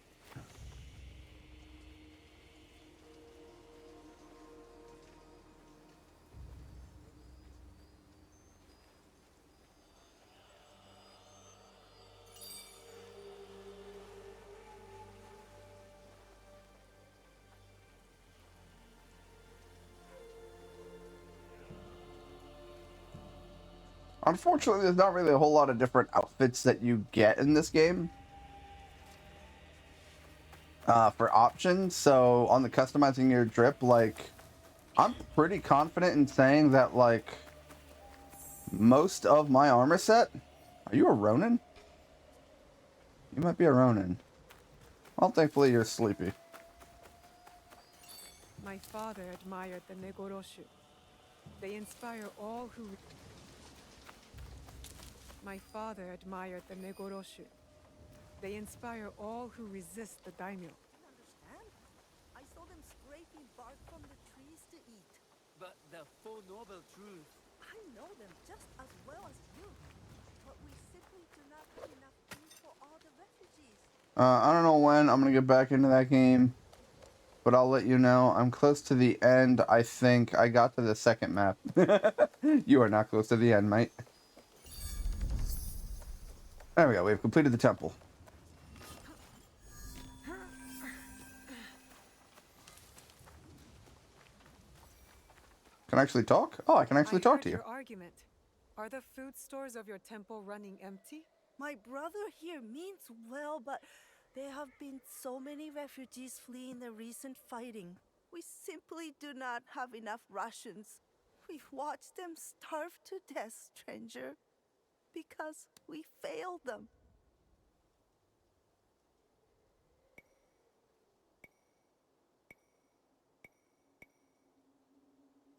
Unfortunately, there's not really a whole lot of different outfits that you get in this game for options. So on the customizing your drip, like, I'm pretty confident in saying that, like, most of my armor set... Are you a Ronin? You might be a Ronin. Well, thankfully you're sleepy. My father admired the Negoroshu. They inspire all who... My father admired the Negoroshu. They inspire all who resist the daimyo. Understand? I saw them scraping bark from the trees to eat. But the Four Noble Truths. I know them just as well as you. But we simply do not have enough food for all the refugees. I don't know when I'm gonna get back into that game, but I'll let you know. I'm close to the end. I think I got to the second map. You are not close to the end, mate. There we go. We've completed the temple. Can I actually talk? Oh, I can actually talk to you. Your argument. Are the food stores of your temple running empty? My brother here means well, but there have been so many refugees fleeing the recent fighting. We simply do not have enough rations. We've watched them starve to death, stranger, because we failed them.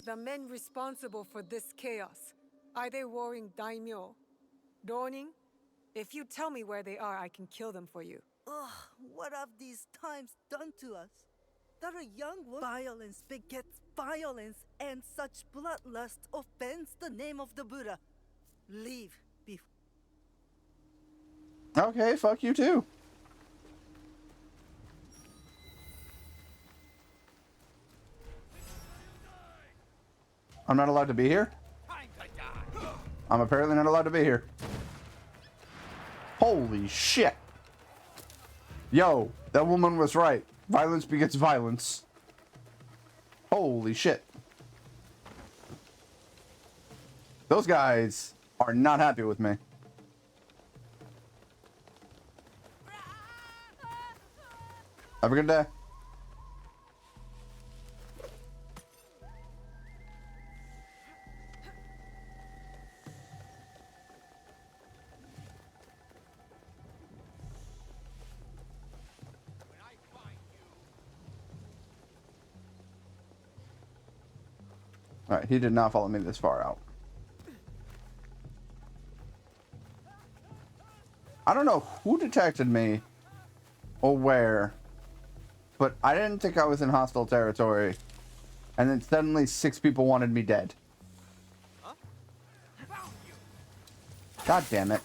The men responsible for this chaos, are they warring daimyo? Ronin? If you tell me where they are, I can kill them for you. Ugh, what have these times done to us? That a young woman violence begets violence, and such bloodlust offends the name of the Buddha. Leave before. Okay, fuck you too. I'm not allowed to be here? I'm apparently not allowed to be here. Holy shit. Yo, that woman was right. Violence begets violence. Holy shit. Those guys are not happy with me. Have a good day. Alright, he did not follow me this far out. I don't know who detected me or where, but I didn't think I was in hostile territory. And then suddenly 6 people wanted me dead. God damn it.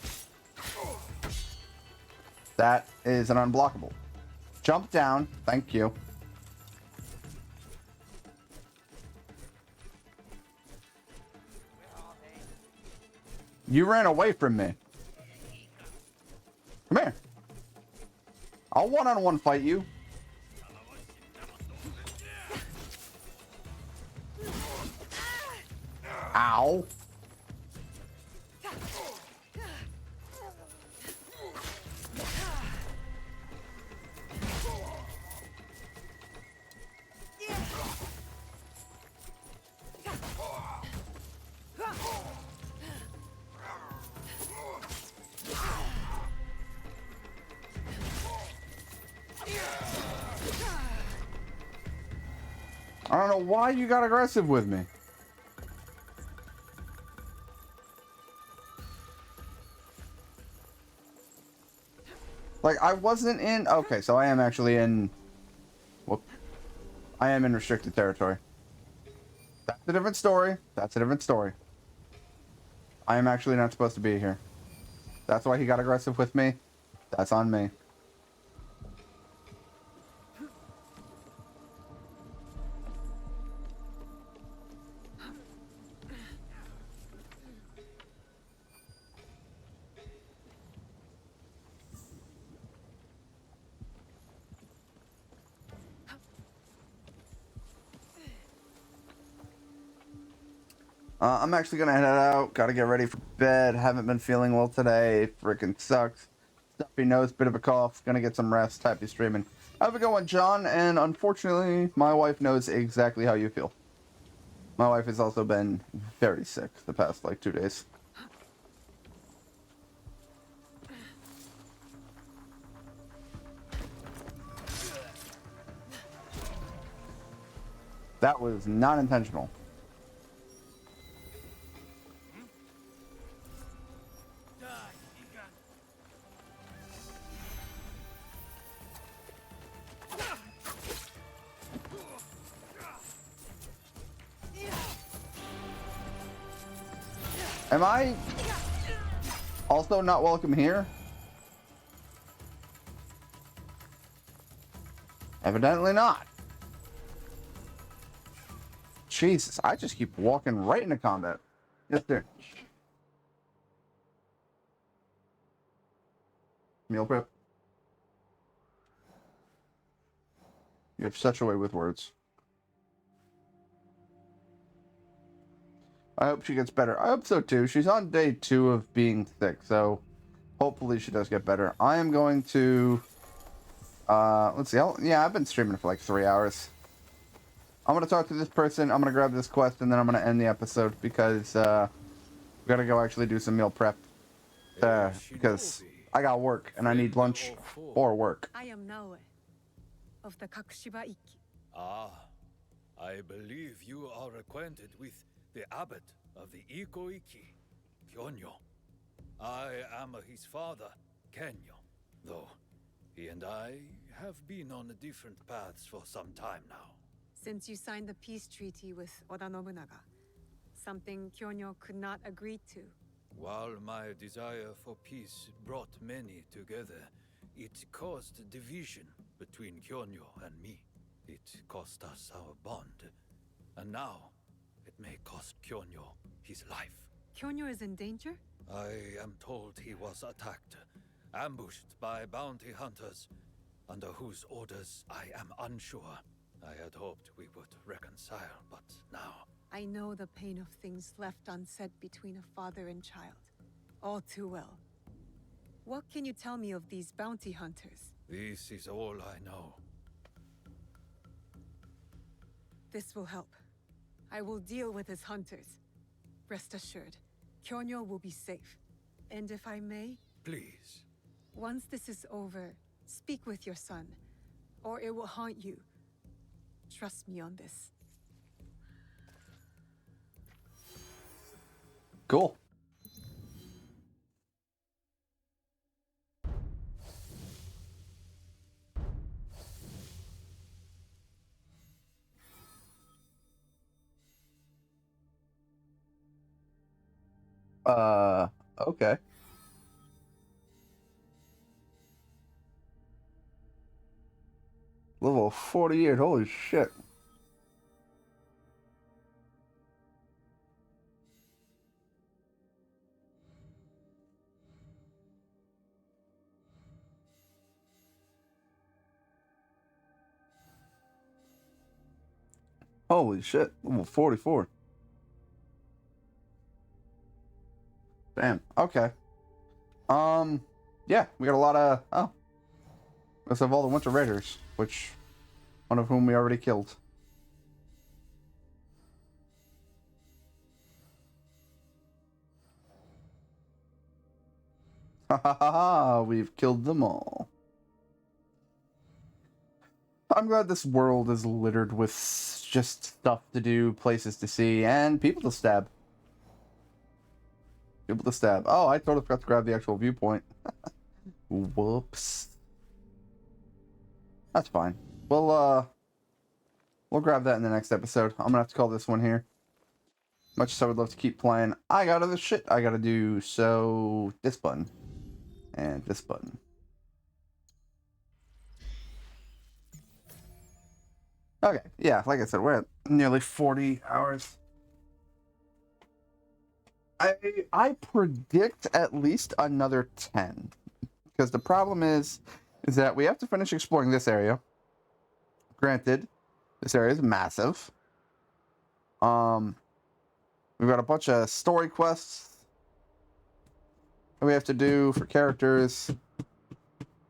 That is an unblockable. Jump down. Thank you. You ran away from me. Come here. I'll one-on-one fight you. Ow. I don't know why you got aggressive with me. Like, I wasn't in... Okay, so I am actually in... Whoop. I am in restricted territory. That's a different story. That's a different story. I am actually not supposed to be here. That's why he got aggressive with me. That's on me. I'm actually gonna head out. Gotta get ready for bed. Haven't been feeling well today. Freaking sucks. Stuffy nose, bit of a cough. Gonna get some rest. Happy streaming. Have a good one, John. And unfortunately, my wife knows exactly how you feel. My wife has also been very sick the past, like, 2 days. That was not intentional. Am I also not welcome here? Evidently not. Jesus, I just keep walking right into combat. Yes, sir. Meal prep. You have such a way with words. I hope she gets better. I hope so too. She's on day 2 of being sick, so hopefully she does get better. I am going to... let's see. Yeah, I've been streaming for like 3 hours. I'm going to talk to this person. I'm going to grab this quest, and then I'm going to end the episode because we got to go actually do some meal prep. Because I got work, and I need lunch or work. I am Naoe of the Kakushiba Ikki. Ah, I believe you are acquainted with the abbot of the Iko-Ikki, Kyonyo. I am his father, Kenyo, though he and I have been on different paths for some time now. Since you signed the peace treaty with Oda Nobunaga, something Kyonyo could not agree to. While my desire for peace brought many together, it caused division between Kyonyo and me. It cost us our bond, and now it may cost Kyonyo his life. Kyonyo is in danger? I am told he was attacked, ambushed by bounty hunters, under whose orders I am unsure. I had hoped we would reconcile, but now... I know the pain of things left unsaid between a father and child. All too well. What can you tell me of these bounty hunters? This is all I know. This will help. I will deal with his hunters. Rest assured, Kyonyo will be safe. And if I may... Please. Once this is over, speak with your son, or it will haunt you. Trust me on this. Cool. Okay. Level 48, holy shit. Holy shit, level 44. Damn, okay. Yeah, we got a lot of, oh. Let's have all the Winter Raiders, which, one of whom we already killed. Ha ha ha ha, we've killed them all. I'm glad this world is littered with just stuff to do, places to see, and people to stab. People to stab. Oh, I totally forgot to grab the actual viewpoint. Whoops. That's fine. We'll grab that in the next episode. I'm gonna have to call this one here. Much as I would love to keep playing, I got other shit I gotta do, so this button. And this button. Okay, yeah, like I said, we're at nearly 40 hours. I predict at least another 10. Because the problem is that we have to finish exploring this area. Granted, this area is massive. We've got a bunch of story quests that we have to do for characters.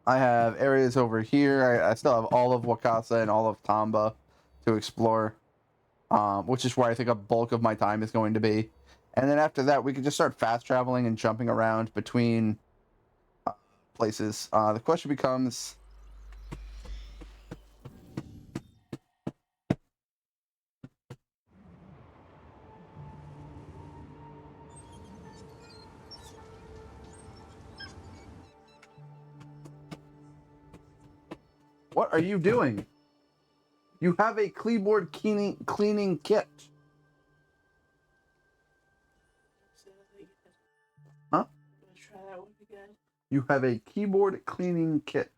I have areas over here. I still have all of Wakasa and all of Tamba to explore, which is where I think a bulk of my time is going to be. And then after that, we can just start fast traveling and jumping around between places. The question becomes, what are you doing? You have a keyboard cleaning kit. Huh? Try that one again. You have a keyboard cleaning kit.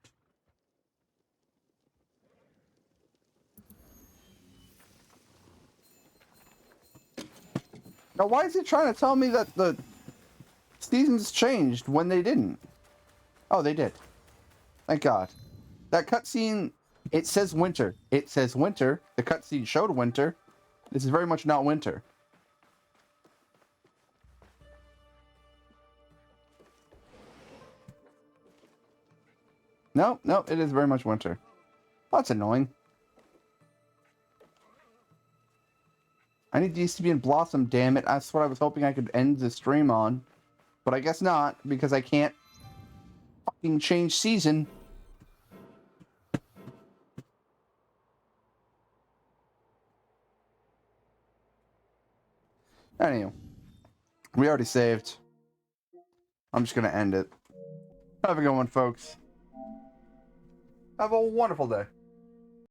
Now, why is it trying to tell me that the seasons changed when they didn't? Oh, they did. Thank God. That cutscene, it says winter. It says winter. The cutscene showed winter. This is very much not winter. No, no, it is very much winter. That's annoying. I need these to be in Blossom, damn it. That's what I was hoping I could end the stream on. But I guess not, because I can't fucking change season. Anyway, we already saved. I'm just going to end it. Have a good one, folks. Have a wonderful day.